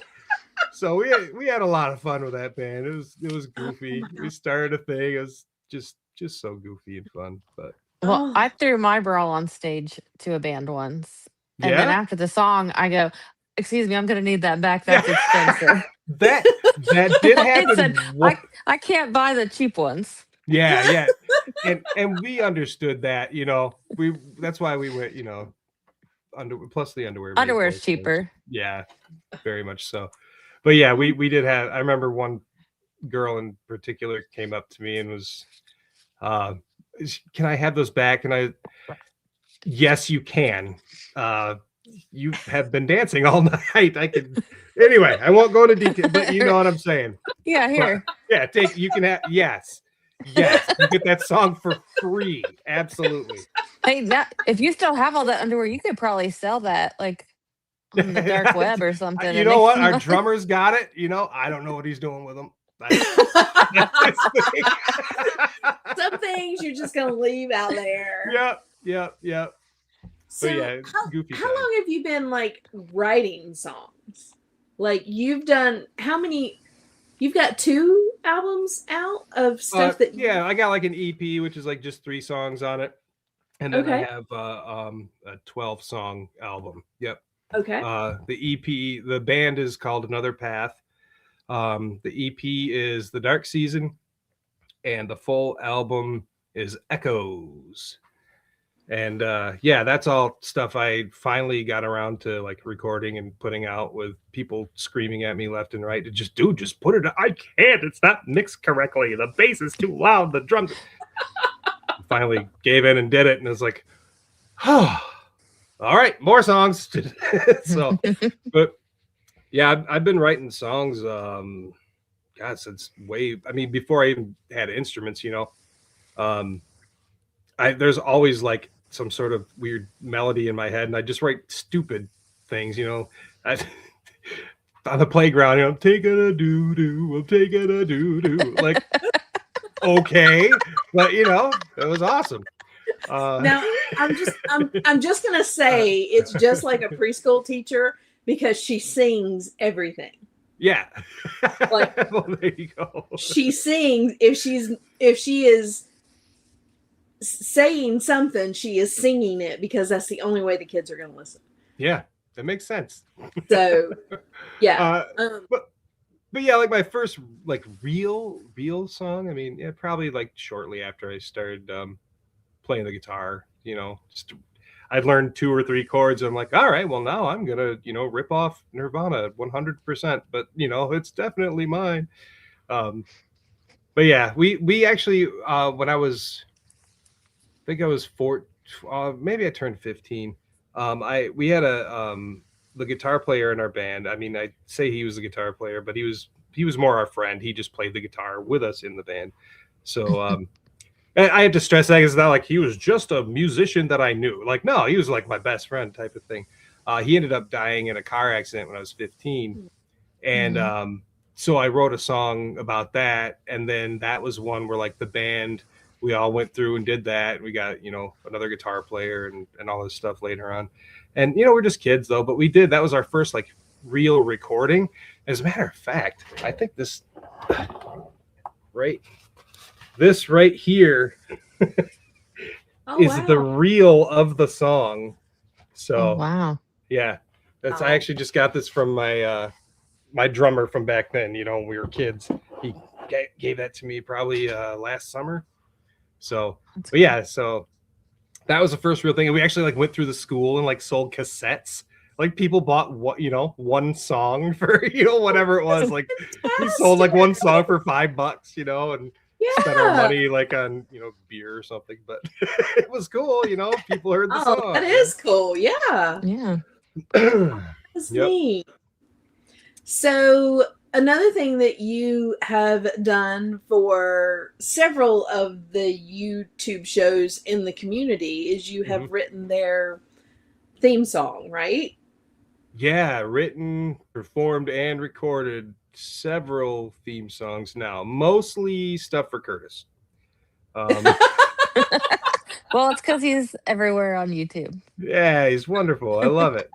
So we had a lot of fun with that band. It was goofy. We started a thing. It was just so goofy and fun. But well, I threw my bra on stage to a band once, and then after the song, I go, "Excuse me, I'm going to need that back. That's expensive." that did happen. Said, I can't buy the cheap ones. Yeah, and we understood that. You know, that's why we went. You know, plus the underwear. Underwear is cheaper. Yeah, very much so. But yeah, we did have. I remember one girl in particular came up to me and was, "Can I have those back?" And yes, you can. You have been dancing all night. I could. Anyway, I won't go into detail, but you know what I'm saying. Yeah, here. But, yeah, you can have. Yes, you get that song for free. Absolutely. Hey, if you still have all that underwear, you could probably sell that like on the dark web or something. You know what? Our drummer's got it. You know, I don't know what he's doing with them. Some things you're just gonna leave out there. Yep. So yeah, how long have you been like writing songs? Like you've done how many? You've got 2 albums out of stuff that. Yeah, I got like an EP, which is like just 3 songs on it, and then I have a 12-song album. Yep. Okay. The EP, the band is called Another Path. The EP is The Dark Season, and the full album is Echoes. And that's all stuff I finally got around to like recording and putting out, with people screaming at me left and right to just put it. I can't. It's not mixed correctly. The bass is too loud. The drums. Finally gave in and did it, and it was like, oh, all right, more songs. So, but yeah, I've been writing songs, since before I even had instruments, you know. There's always like some sort of weird melody in my head, and I just write stupid things, you know. On the playground, you know, I'm taking a doo-doo, like, okay, but you know, it was awesome. Now I'm just gonna say it's just like a preschool teacher, because she sings everything. Yeah. Like, well, there you go. She sings if she is saying something, she is singing it, because that's the only way the kids are going to listen. Yeah, that makes sense. So, yeah. But yeah, like my first like real song. I mean, yeah, probably like shortly after I started playing the guitar. You know, I'd learned 2 or 3 chords. And I'm like, all right, well now I'm gonna, you know, rip off Nirvana 100%. But you know, it's definitely mine. But yeah, we actually when I think I was 4, maybe I turned 15. We had the guitar player in our band. I mean, I say he was the guitar player, but he was more our friend. He just played the guitar with us in the band. So and I had to stress that, it's not like he was just a musician that I knew. Like, no, he was like my best friend type of thing. He ended up dying in a car accident when I was 15. And so I wrote a song about that. And then that was one where like the band, we all went through and did that. We got, you know, another guitar player and all this stuff later on. And, you know, we're just kids though, but that was our first like real recording. As a matter of fact, I think This right here is wow. the reel of the song. So wow. yeah, I actually just got this from my my drummer from back then. You know, when we were kids. He gave that to me probably last summer. So, but yeah, so that was the first real thing. And we actually like went through the school and like sold cassettes. Like people bought one song for whatever it was. Like we sold like one song for $5, and spent our money like on beer or something. But it was cool, people heard the song. That is cool. Yeah. That's neat. So another thing that you have done for several of the YouTube shows in the community is you have written their theme song, right? Yeah, written, performed, and recorded several theme songs now. Mostly stuff for Curtis. Well, it's because he's everywhere on YouTube. Yeah, he's wonderful. I love it.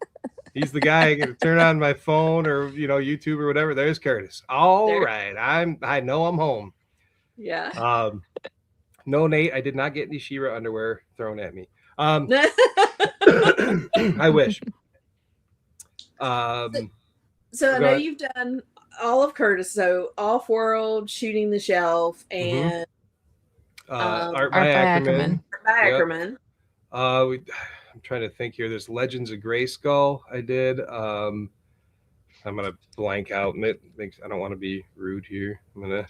He's the guy I can turn on my phone or YouTube or whatever. There's Curtis. All right, I know I'm home. Yeah. No, Nate, I did not get any She-Ra underwear thrown at me. I wish. So I know you've done all of Curtis, so Off World, Shooting the Shelf, and Art by Ackerman. Ackerman. I'm trying to think here. There's Legends of Grayskull I did. I'm gonna blank out, and it makes I don't want to be rude here. I'm gonna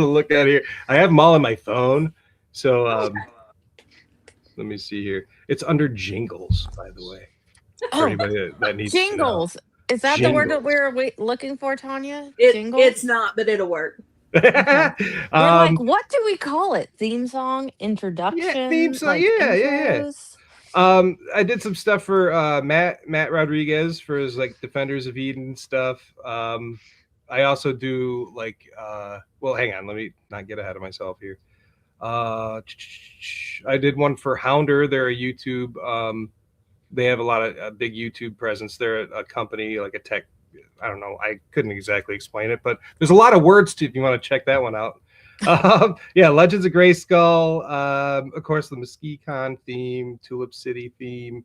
look at here. I have them all on my phone, so let me see here. It's under Jingles, by the way. For anybody that needs Jingles. Is that the word that we're looking for, Tanya? Jingles? It's not, but it'll work. We're like, what do we call it? Theme song, introduction, theme song. like intros? I did some stuff for Matt Rodriguez for his like Defenders of Eden stuff. I also do like well, hang on, let me not get ahead of myself here. I did one for Hounder. They're a YouTube. They have a lot of big YouTube presence. They're a company, like a tech. I don't know. I couldn't exactly explain it, but there's a lot of words to if you want to check that one out. Yeah, Legends of Grayskull. Of course, the MuskeCon theme, Tulip City theme.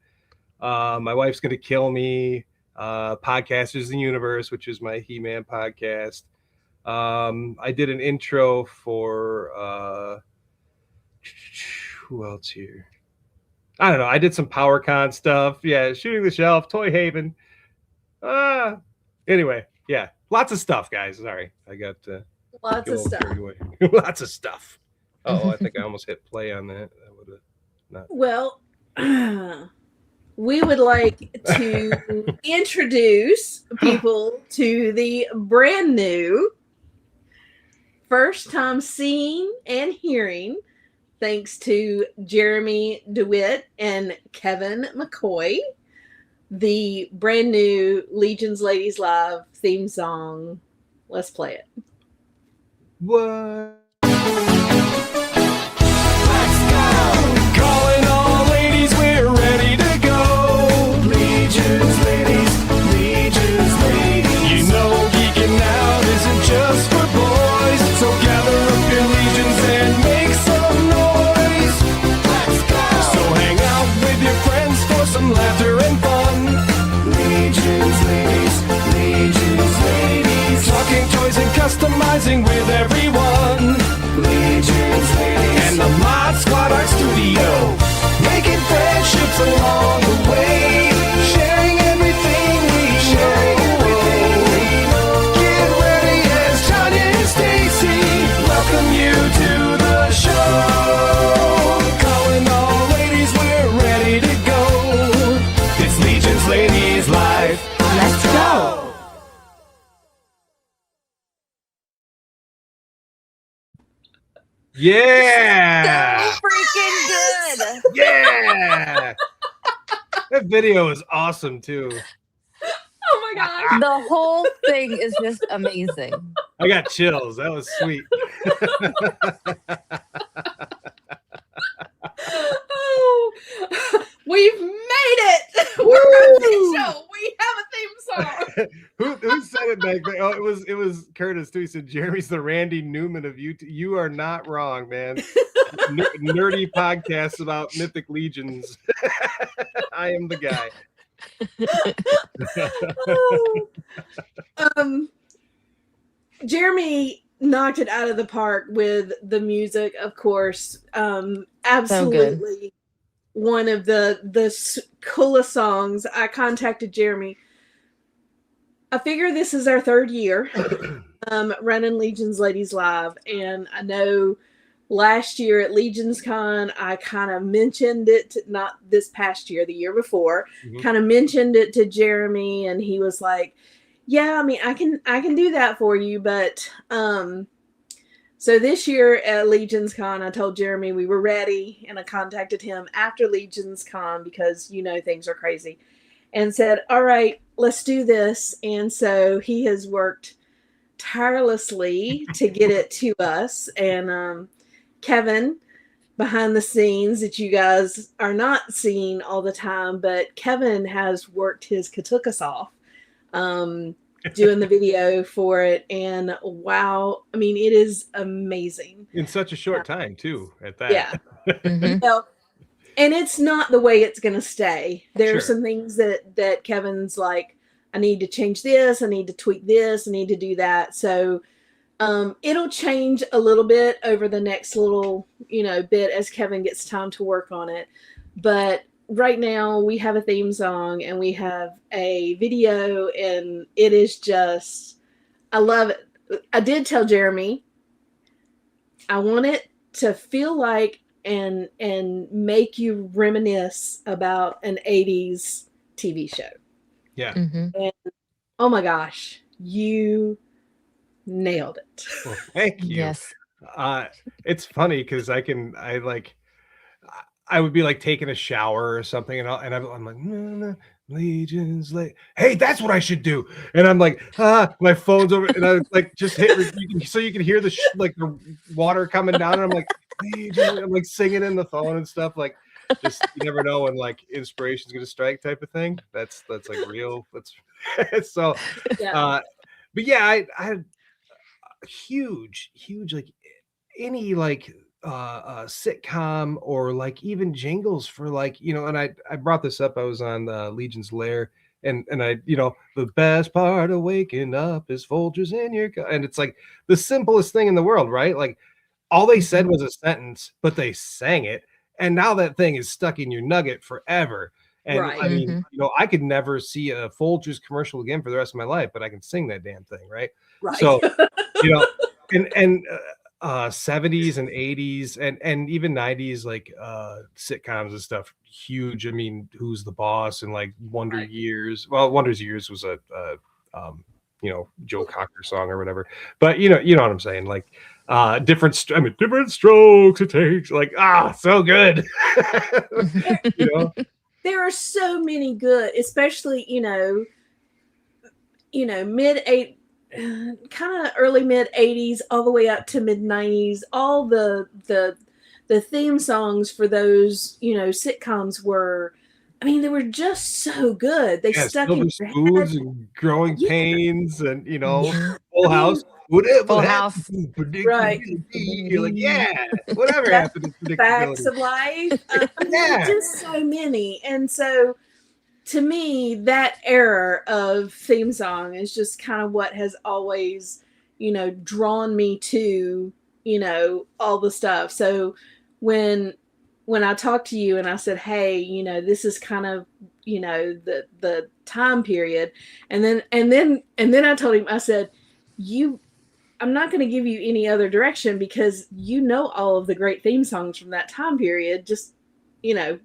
My Wife's Gonna Kill Me. Podcasters in the Universe, which is my He-Man podcast. I did an intro for who else here? I don't know. I did some PowerCon stuff. Yeah, Shooting the Shelf, Toy Haven. Anyway, yeah, lots of stuff, guys. Sorry, I got lots of stuff. Lots of stuff. Oh, I think I almost hit play on that. That would have not. Well, we would like to introduce people to the brand new, first time seeing and hearing, thanks to Jeremy DeWitt and Kevin McCoy, the brand new Legion's Ladies Live theme song. Let's play it. What? Let's go! Calling all ladies, we're ready to go. Legion's ladies, Legion's ladies. You know geeking out isn't just for boys, so gather up your legions and make some noise. Let's go! So hang out with your friends for some laughter and fun. Legion's ladies, Legion's ladies. Talking toys and customizing with everyone. Legion's ladies. And the Mod Squad Art Studio. Making friendships along the way. Sharing everything we know. Get ready as Tanya and Stacy welcome you to the show. Calling all ladies, we're ready to go. It's Legion's Ladies Live. Let's go! Yeah! So freaking good. Yeah! That video is awesome too. Oh my gosh. The whole thing is just amazing. I got chills. That was sweet. Oh, we've made it. We're on the show. We have a theme song. Who said it was Curtis too. He said Jeremy's the Randy Newman of you. You are not wrong, man. Nerdy podcasts about mythic legions. I am the guy. Jeremy knocked it out of the park with the music, of course. Absolutely one of the coolest songs. I contacted Jeremy. I figure this is our third year running Legions Ladies Live, and I know last year at Legions Con, I kind of mentioned it, not this past year, the year before, kind of mentioned it to Jeremy, and he was like, yeah, I mean, I can do that for you, but so this year at Legions Con, I told Jeremy we were ready, and I contacted him after Legions Con because, you know, things are crazy, and said, all right, let's do this. And so he has worked tirelessly to get it to us. And Kevin, behind the scenes that you guys are not seeing all the time, but Kevin has worked his katukas off doing the video for it. And wow, I mean, it is amazing. In such a short time, too, at that. Yeah. Well, and it's not the way it's going to stay. There are some things that Kevin's like, I need to change this. I need to tweak this. I need to do that. So it'll change a little bit over the next little, bit as Kevin gets time to work on it. But right now we have a theme song and we have a video, and it is just, I love it. I did tell Jeremy, I want it to feel like and make you reminisce about an 80s TV show. Yeah. And oh my gosh, you nailed it. Well, thank you. Yes. It's funny because I would be like taking a shower or something, and I'm like, no, Legions, hey, that's what I should do. And I'm like, my phone's over, and I like just hit so you can hear the the water coming down, and I'm like, Legions, I'm like singing in the phone and stuff. Like, just you never know when like inspiration's gonna strike, type of thing. That's like real. That's so. Yeah. But yeah, I had huge like any like sitcom or like even jingles for like, and I brought this up. I was on Legion's Lair, and I, the best part of waking up is Folgers in your and it's like the simplest thing in the world, right? Like all they said was a sentence, but they sang it, and now that thing is stuck in your nugget forever. And I mean, I could never see a Folgers commercial again for the rest of my life, but I can sing that damn thing, right? So, and 70s and 80s and even 90s, like sitcoms and stuff, huge. I mean, Who's the Boss and like Wonder Years. Well, Wonder's Years was a Joe Cocker song or whatever. But you know what I'm saying? Like different strokes it takes. Like so good. There are so many good, especially kind of early mid 80s all the way up to mid 90s. All the theme songs for those sitcoms were, I mean, they were just so good. They stuck in your head. And Growing Pains and Full House. Full House. Right. You're like, yeah, whatever happened to Facts of Life. Just so many. And so to me, that era of theme song is just kind of what has always, drawn me to, all the stuff. So when I talked to you and I said, hey, this is kind of, the time period. And then I told him, I said, I'm not going to give you any other direction because all of the great theme songs from that time period, just,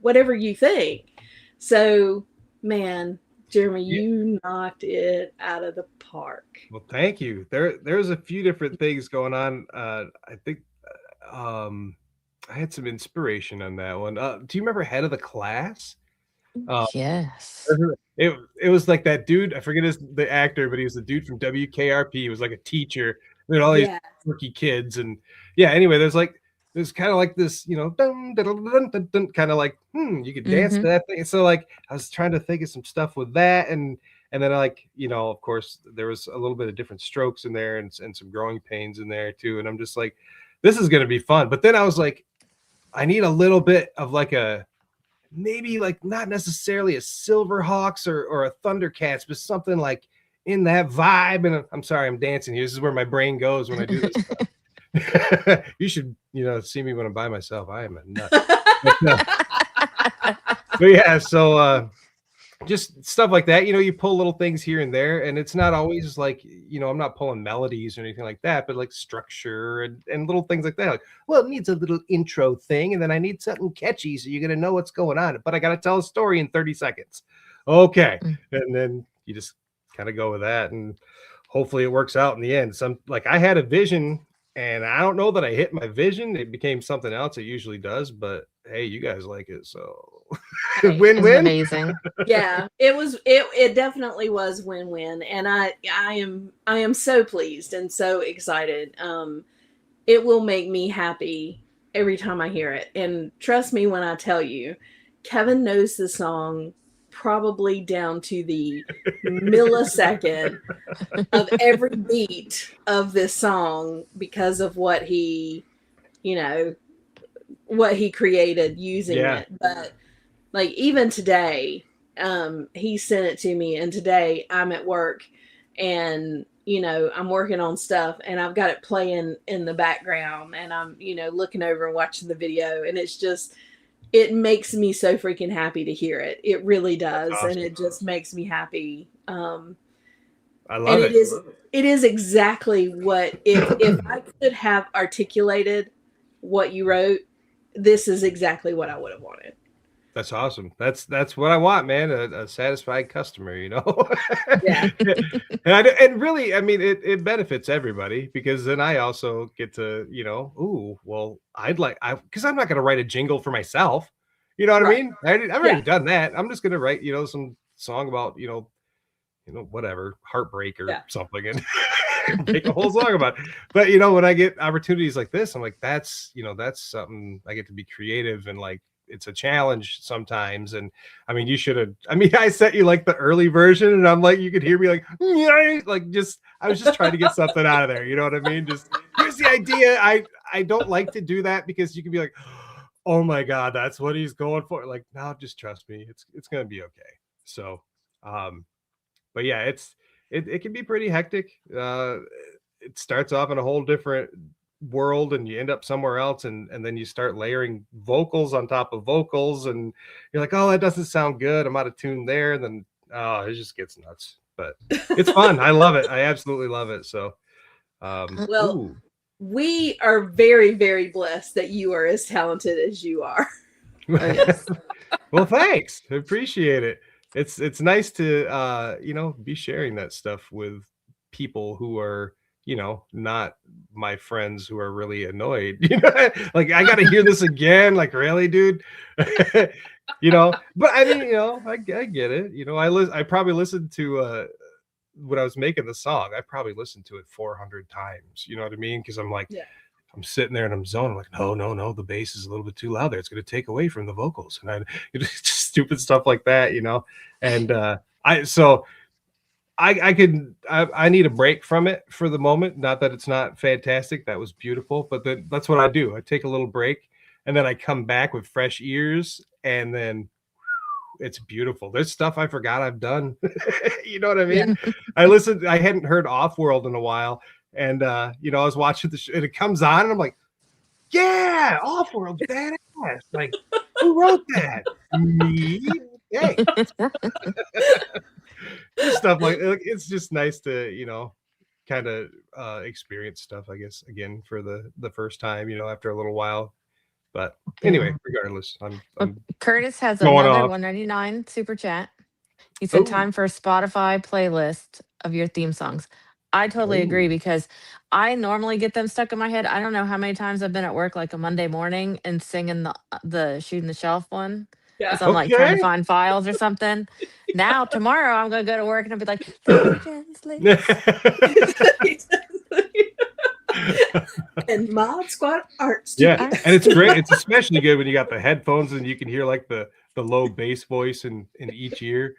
whatever you think. So, man, Jeremy, you knocked it out of the park. Well, thank you. There's a few different things going on. I think I had some inspiration on that one. Do you remember Head of the Class? Yes. It was like that dude. I forget the actor, but he was the dude from WKRP. He was like a teacher. There were all these quirky kids, and anyway, there's kind of like this, dun, dun, dun, dun, kind of like, you could dance to that thing. So like, I was trying to think of some stuff with that, and And then like, of course there was a little bit of different strokes in there and some growing pains in there too. And I'm just like, this is going to be fun. But then I was like, I need a little bit of like maybe like not necessarily a Silverhawks or a Thundercats, but something like in that vibe. And I'm sorry, I'm dancing here. This is where my brain goes when I do this stuff. You should, see me when I'm by myself. I am a nut. But yeah, so just stuff like that. You pull little things here and there, and it's not always like, I'm not pulling melodies or anything like that, but like structure and little things like that. Like, well, it needs a little intro thing, and then I need something catchy so you're gonna know what's going on. But I gotta tell a story in 30 seconds. Okay. And then you just kind of go with that, and hopefully it works out in the end. I had a vision, and I don't know that I hit my vision. It became something else. It usually does, but hey, you guys like it, so win-win. Amazing. Yeah, it definitely was win-win, and I am so pleased and so excited. It will make me happy every time I hear it, and trust me when I tell you, Kevin knows the song probably down to the millisecond of every beat of this song because of what he created using it. But like even today, he sent it to me, and today I'm at work and I'm working on stuff and I've got it playing in the background, and I'm looking over and watching the video, and it makes me so freaking happy to hear it. It really does. Awesome. And it just makes me happy. I love it. It is exactly what, if I could have articulated what you wrote, this is exactly what I would have wanted. That's awesome. That's what I want, man. A satisfied customer, Yeah. and really, I mean, it benefits everybody, because then I also get to, because I'm not going to write a jingle for myself. You know what I mean? I've already done that. I'm just going to write, some song about, whatever, heartbreak or something, and make a whole song about it. But, when I get opportunities like this, I'm like, that's something I get to be creative, and like, it's a challenge sometimes. And I mean, I sent you like the early version, and I'm like, you could hear me like I was just trying to get something out of there. You know what I mean? Just here's the idea. I don't like to do that, because you can be like, oh my God, that's what he's going for. Like, no, just trust me. It's going to be okay. So, but yeah, it can be pretty hectic. It starts off in a whole different world, and you end up somewhere else, and then you start layering vocals on top of vocals, and you're like, oh, that doesn't sound good, I'm out of tune there, and then it just gets nuts. But it's fun. I love it. I absolutely love it. So we are very, very blessed that you are as talented as you are. Well, thanks. I appreciate it. It's nice to be sharing that stuff with people who are not my friends who are really annoyed. Like, I got to hear this again. Like, really, dude? But I mean, I get it. I probably listened to when I was making the song, I probably listened to it 400 times. You know what I mean? Because I'm like, I'm sitting there and I'm zoning. I'm like, no, the bass is a little bit too loud there. It's going to take away from the vocals, and just stupid stuff like that, And I need a break from it for the moment. Not that it's not fantastic. That was beautiful, but that's what I do. I take a little break, and then I come back with fresh ears, and then it's beautiful. There's stuff I forgot I've done. You know what I mean? Yeah. I hadn't heard Off-World in a while, and I was watching the show, and it comes on, and I'm like, yeah, Off-World's badass. Like, who wrote that? Me? Hey. Stuff like it's just nice to kind of experience stuff, I guess, again for the first time, after a little while. But anyway, regardless, I'm Curtis has another $1.99 super chat. He said, time for a Spotify playlist of your theme songs. I totally agree, because I normally get them stuck in my head. I don't know how many times I've been at work like a Monday morning and singing the Shooting the Shelf one. Because I'm like trying to find files or something. Now, tomorrow, I'm going to go to work and I'll be like, and Mod Squad Art Studio. Yeah, and it's great. It's especially good when you got the headphones and you can hear like the low bass voice in each ear.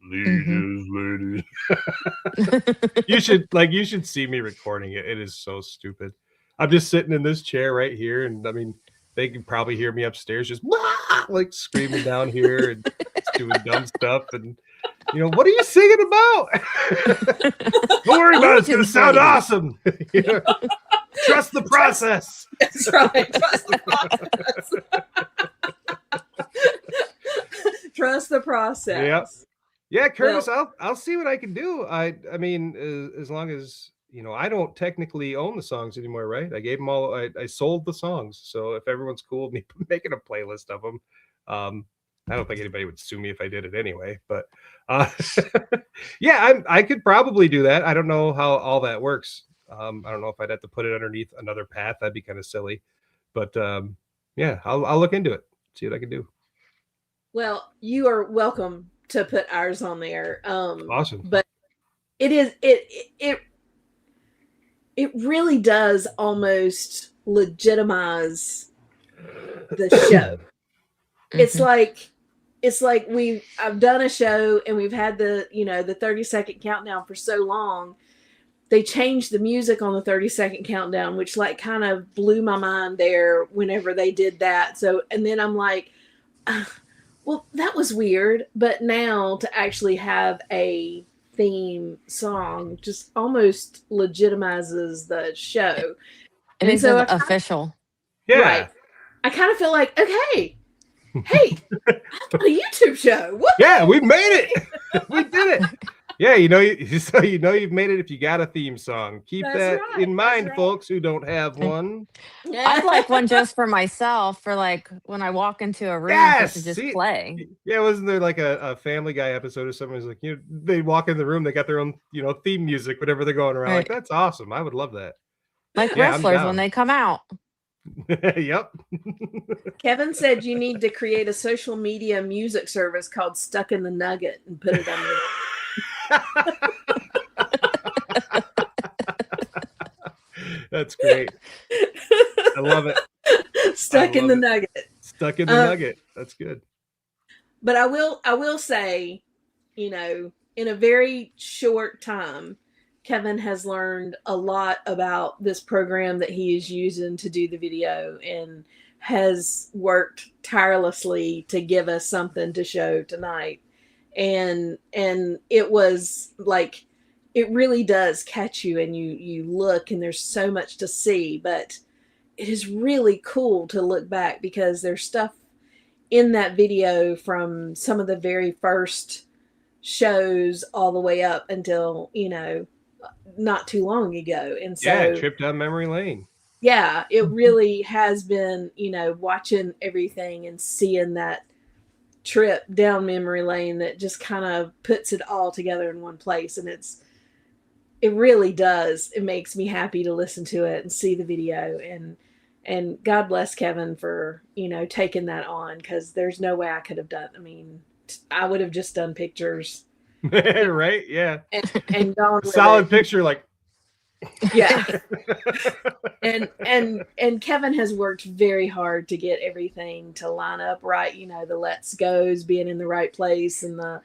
Legions, ladies. You should see me recording it. It is so stupid. I'm just sitting in this chair right here, and I mean, they can probably hear me upstairs just like screaming down here and doing dumb stuff. And what are you singing about? Don't worry about it. It's gonna sound awesome. Trust the process. That's right. Trust the process. Trust the process. Yep. Yeah, Curtis, I'll see what I can do. I mean, as long as I don't technically own the songs anymore, right? I gave them all. I sold the songs, so if everyone's cool with me making a playlist of them, I don't think anybody would sue me if I did it anyway. But yeah, I could probably do that. I don't know how all that works. I don't know if I'd have to put it underneath another path. That'd be kind of silly. But yeah, I'll look into it. See what I can do. Well, you are welcome to put ours on there. Awesome. But it really does almost legitimize the show. It's like I've done a show and we've had the 30-second countdown for so long. They changed the music on the 30-second countdown, which kind of blew my mind there whenever they did that. So, and then I'm like, well, that was weird. But now to actually have a theme song just almost legitimizes the show. It makes it official. Yeah. Right. I kind of feel like, okay, hey, I've got a YouTube show. What? Yeah, we made it. We did it. Yeah, you've made it if you got a theme song. Keep that in mind, folks who don't have one. I'd like one just for myself, for when I walk into a room to just play. Yeah, wasn't there like a Family Guy episode or something? It was like, they walk in the room, they got their own, theme music, whatever they're going around. Right. Like, that's awesome. I would love that. Like wrestlers when they come out. Yep. Kevin said you need to create a social media music service called Stuck in the Nugget and put it on there. That's great. I love it. Stuck in the Nugget. Stuck in the Nugget. That's good. But I will say, in a very short time, Kevin has learned a lot about this program that he is using to do the video and has worked tirelessly to give us something to show tonight. And it was like, it really does catch you and you look and there's so much to see, but it is really cool to look back because there's stuff in that video from some of the very first shows all the way up until, not too long ago. And so trip down memory lane. Yeah, it really has been, watching everything and seeing that trip down memory lane that just kind of puts it all together in one place. And it really does. It makes me happy to listen to it and see the video, and God bless Kevin for, taking that on, because there's no way I could have done. I mean, I would have just done pictures. Right. Yeah. And gone with solid picture. Like, yeah. and Kevin has worked very hard to get everything to line up right. The let's goes being in the right place and the,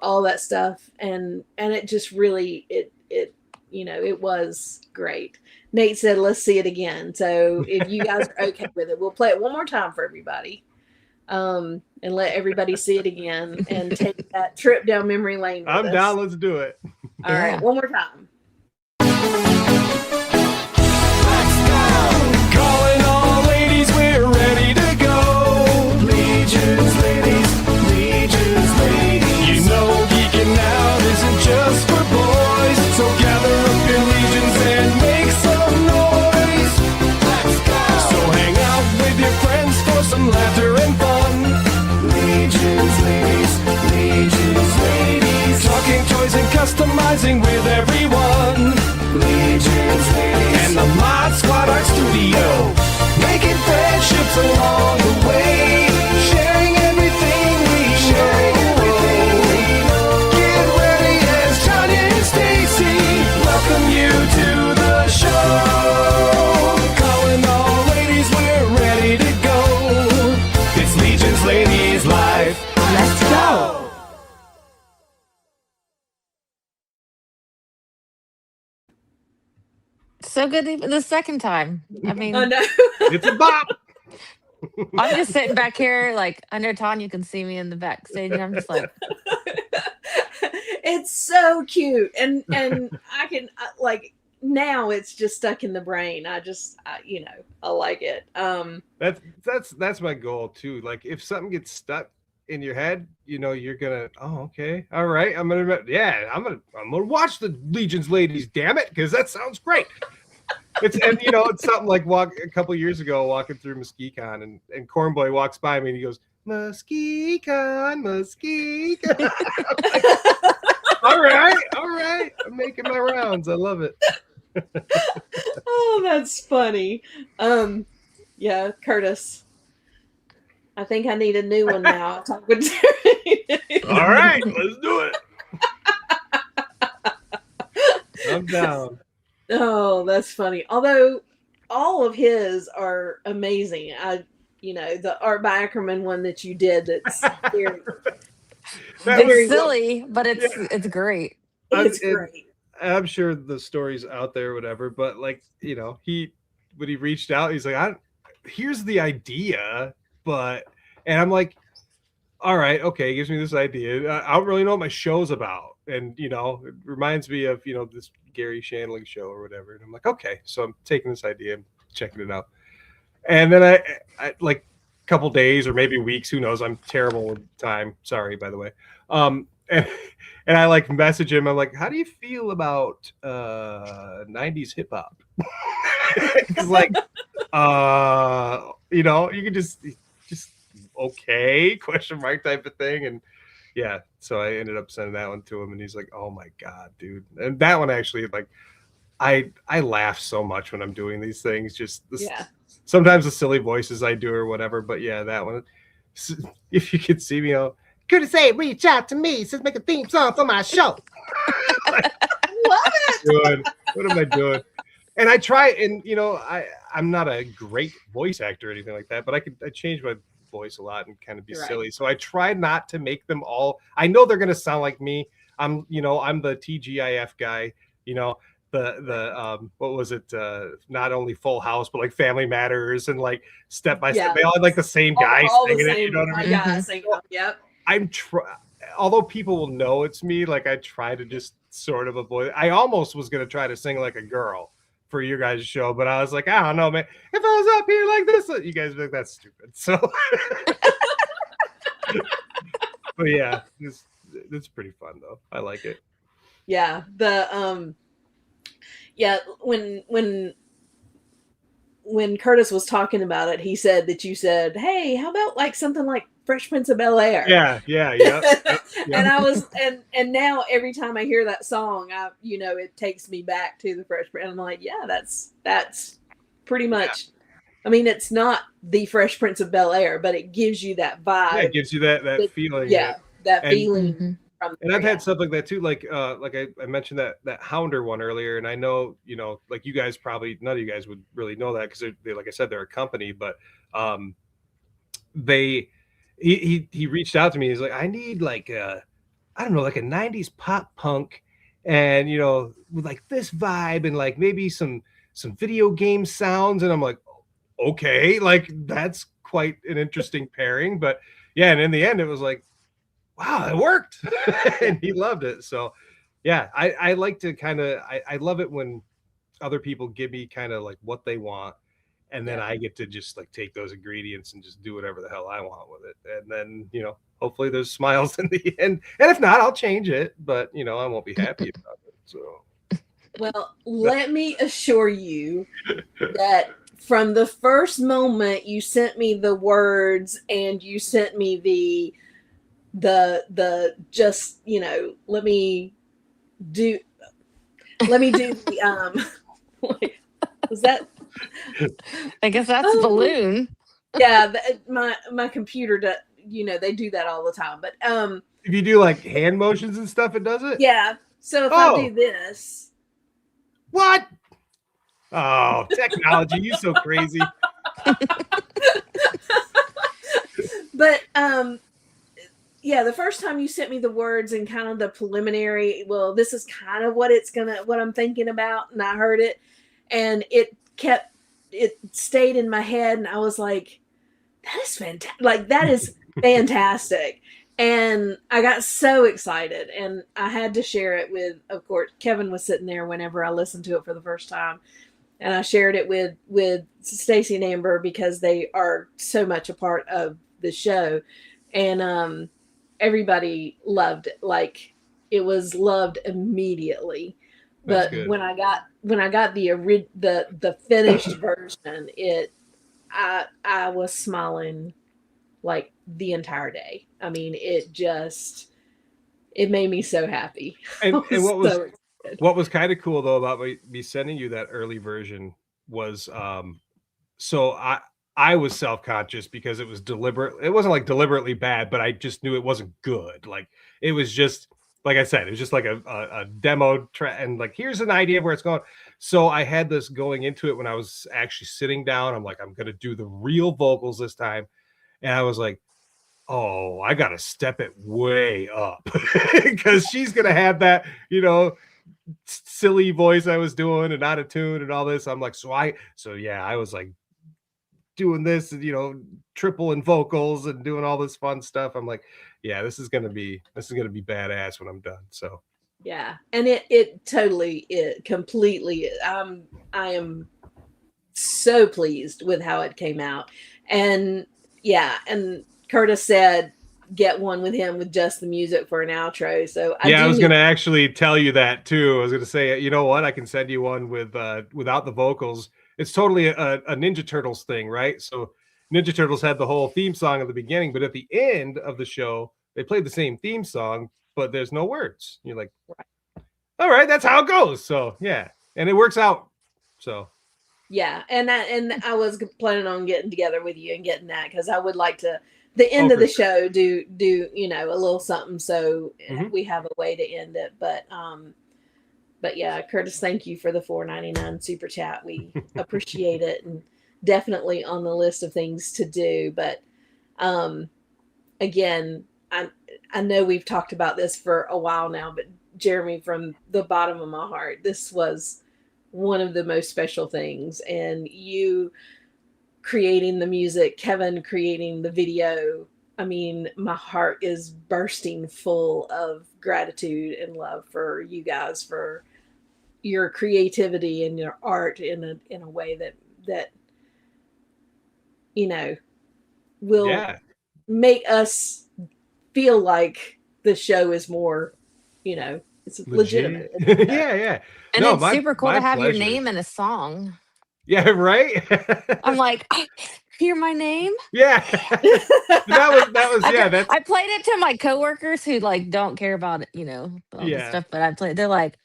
all that stuff. And it just really, it was great. Nate said, let's see it again. So if you guys are okay with it, we'll play it one more time for everybody. And let everybody see it again and take that trip down memory lane with us. Down. Let's do it. All right. One more time. Calling all ladies, we're ready to go. Legions, ladies, legions, ladies. Geeking out isn't just for boys. So gather up your legions and make some noise. Let's go. So hang out with your friends for some laughter and fun. Legions, ladies, legions, ladies. Talking toys and customizing with everyone. Legions, ladies, and the Mod Squad Art Studio, making friendships along the way, sharing everything we know. Get ready as Johnny and Stacy welcome you to the show. Calling all ladies, we're ready to go. It's Legions Ladies Live. Let's go. So good even the second time. I mean, Oh no. It's a bop. I'm just sitting back here, like, I know Tanya can see me in the backstage, and I'm just like, It's so cute, and I can like now it's just stuck in the brain. I like it. That's my goal too. Like if something gets stuck in your head, you're gonna, oh, okay, all right, I'm gonna watch the Legion's Ladies, damn it, because that sounds great. It's something like a couple years ago walking through MuskeCon, and Cornboy walks by me and he goes, MuskeCon. All right, I'm making my rounds. I love it. Oh, that's funny. Yeah, Curtis. I think I need a new one now. All right, let's do it. I'm down. Oh, that's funny. Although all of his are amazing. The Art by Ackerman one that you did, that's very, it's silly, but it's great. It's great. I'm sure the story's out there, whatever, but like, when he reached out, he's like, here's the idea, and I'm like, all right, okay, he gives me this idea. I don't really know what my show's about. And, it reminds me of, this Gary Shandling show or whatever. And I'm like, okay, so I'm taking this idea and checking it out. And then I like a couple days or maybe weeks, who knows, I'm terrible with time. Sorry, by the way. And I like message him. I'm like, how do you feel about 90s hip hop? It's like, you can just okay, question mark type of thing. And yeah, so I ended up sending that one to him, and he's like, oh my God, dude. And that one actually, like, I laugh so much when I'm doing these things. Sometimes the silly voices I do or whatever, but yeah, that one, if you could see me, could have said, reach out to me, says make a theme song for my show. Love it. What am I doing? And I try, and I'm not a great voice actor or anything like that, but I change my voice a lot and kind of be silly. So I try not to make them all. I know they're gonna sound like me. I'm the TGIF guy. The what was it? Not only Full House, but like Family Matters and like Step by Step. They all had like the same guy singing it. You know what I mean? Yeah, singing. Yep. Although people will know it's me, like I try to just sort of avoid. I almost was gonna try to sing like a girl for your guys' show, but I was like, I don't know, man. If I was up here like this, you guys would be like, that's stupid. So, but yeah, it's pretty fun though. I like it. Yeah, when Curtis was talking about it, he said that you said, "Hey, how about like something like Fresh Prince of Bel-Air?" Yeah. And I was, and now every time I hear that song, it takes me back to the Fresh Prince. And I'm like, yeah, that's pretty much. Yeah. I mean, it's not the Fresh Prince of Bel-Air, but it gives you that vibe. Yeah, it gives you that feeling. Yeah, that feeling. Mm-hmm. And I've had stuff like that too. Like I mentioned that Hounder one earlier, and I know, like you guys probably, none of you guys would really know that because they, like I said, they're a company, but he reached out to me. He's like, I need like I don't know, like a 90s pop punk, and with like this vibe and like maybe some video game sounds. And I'm like, okay, like that's quite an interesting pairing. But yeah, and in the end it was like, wow, it worked. And he loved it. So yeah, I like to kind of, I love it when other people give me kind of like what they want. And then I get to just like take those ingredients and just do whatever the hell I want with it. And then, hopefully there's smiles in the end. And if not, I'll change it. But, I won't be happy about it. So. Well, let me assure you that from the first moment you sent me the words and you sent me the just, let me do the like, was that, I guess that's balloon. Yeah, my computer does, they do that all the time. But if you do like hand motions and stuff, it does it? Yeah. So if I do this. What? Oh, technology, you so crazy. But yeah, the first time you sent me the words and kind of the preliminary, well, this is kind of what I'm thinking about, and I heard it. and it stayed in my head, and I was like, that is fantastic. Like, that is fantastic. And I got so excited, and I had to share it with, of course, Kevin was sitting there whenever I listened to it for the first time. And I shared it with Stacy and Amber because they are so much a part of the show. And everybody loved it. Like, it was loved immediately. That's But good. when I got the finished version, I was smiling like the entire day. I mean, it made me so happy. And So what was kind of cool though about me sending you that early version was so I was self-conscious because it was deliberate. It wasn't like deliberately bad, but I just knew it wasn't good. Like, it was just, like I said, it was just like a demo and like, here's an idea of where it's going. So I had this going into it when I was actually sitting down. I'm like, I'm gonna do the real vocals this time. And I was like, oh, I gotta step it way up because she's gonna have that, silly voice I was doing and out of tune and all this. I'm like, so yeah, I was like doing this, triple in vocals and doing all this fun stuff. I'm like, yeah, this is gonna be badass when I'm done. So yeah, and it totally, it completely, I am so pleased with how it came out. And yeah, and Curtis said get one with him with just the music for an outro. So I was gonna actually tell you that too. I was gonna say, you know what, I can send you one with without the vocals. It's totally a Ninja Turtles thing, right? So Ninja Turtles had the whole theme song at the beginning, but at the end of the show, they played the same theme song, but there's no words. You're like, all right, that's how it goes. So yeah, and it works out. So yeah, and I was planning on getting together with you and getting that, because I would like to, the end of the show, do a little something, so we have a way to end it. But yeah, Curtis, thank you for the $4.99 super chat. We appreciate it, and definitely on the list of things to do. But again, I know we've talked about this for a while now, but Jeremy, from the bottom of my heart, this was one of the most special things. And you creating the music, Kevin creating the video, I mean, my heart is bursting full of gratitude and love for you guys, for your creativity and your art in a way that will make us feel like the show is more, it's legitimate. Yeah. And it's super cool to have your name in a song. Yeah, right. I'm like, hear my name. Yeah. that was yeah. I played it to my coworkers who like don't care about it, all this stuff. But I played. They're like,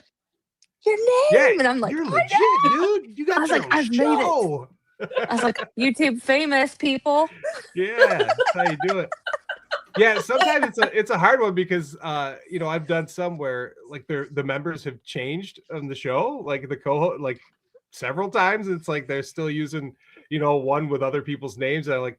your name, and I'm like, you're legit, dude. You got I've made it. I was like, YouTube famous people. Yeah, that's how you do it. Yeah, sometimes it's a hard one because I've done some where like the members have changed on the show, like the co-host, like several times. It's like they're still using one with other people's names. I like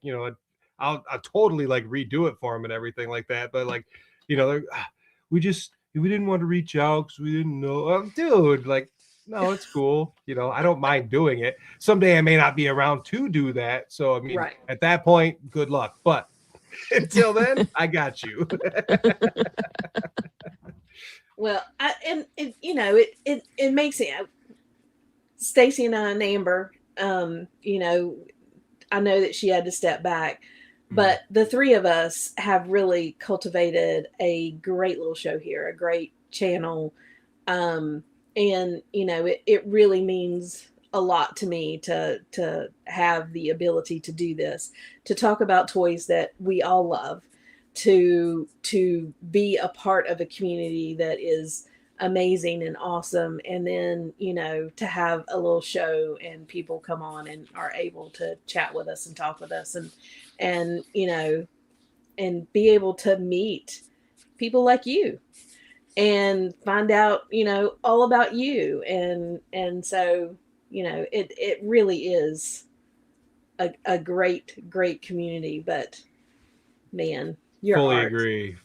I'll totally like redo it for them and everything like that. But like we didn't want to reach out because we didn't know. Dude, like, no, it's cool. I don't mind doing it. Someday I may not be around to do that. So I mean, at that point, good luck. But until then, I got you. Well, it makes it. Stacy and I and Amber, I know that she had to step back, but the three of us have really cultivated a great little show here, a great channel. And it really means a lot to me to have the ability to do this, to talk about toys that we all love, to be a part of a community that is amazing and awesome, and then to have a little show and people come on and are able to chat with us and talk with us, and be able to meet people like you and find out all about you, and so it really is a great community. But man, your fully art agree.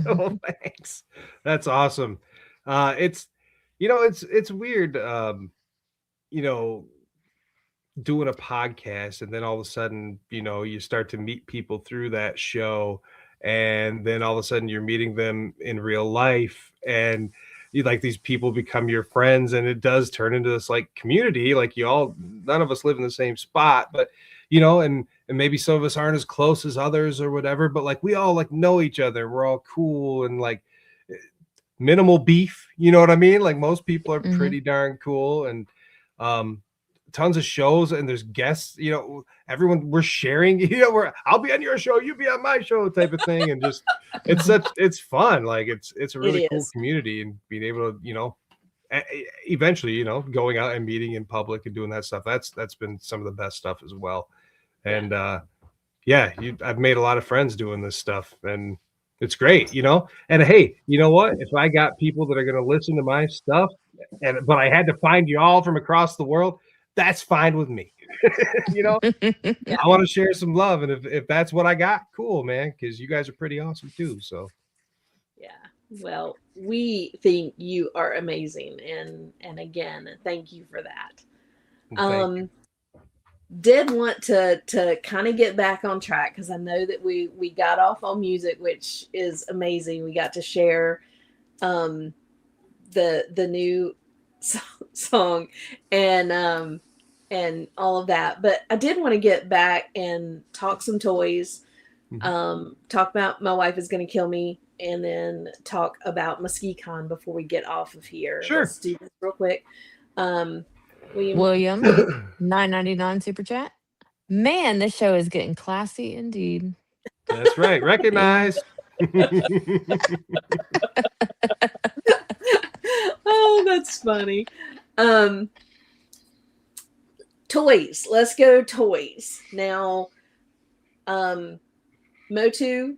Oh, thanks. That's awesome. It's weird. doing a podcast, and then all of a sudden, you start to meet people through that show, and then all of a sudden you're meeting them in real life, and like these people become your friends, and it does turn into this like community. Like none of us live in the same spot, but and maybe some of us aren't as close as others or whatever, but like we all like know each other. We're all cool and like minimal beef. You know what I mean? Like most people are pretty darn cool, and tons of shows, and there's guests, everyone, we're sharing, I'll be on your show, you be on my show type of thing. And just, it's fun. Like it's a really cool community, and being able to, eventually, going out and meeting in public and doing that stuff. That's been some of the best stuff as well. And I've made a lot of friends doing this stuff, and it's great, and hey, you know what, if I got people that are going to listen to my stuff, but I had to find you all from across the world, that's fine with me. I want to share some love, and if that's what I got, cool, man, because you guys are pretty awesome too. So well, we think you are amazing, and again, thank you for that. Did want to kind of get back on track, because I know that we got off on music, which is amazing. We got to share the new song and all of that, but I did want to get back and talk some toys, talk about My Wife Is Gonna Kill Me, and then talk about MuskeCon before we get off of here. Sure. Let's do this real quick. William, $9.99 super chat. Man, this show is getting classy indeed. That's right. Recognize. Oh, that's funny. Toys. Let's go toys. Now, Motu,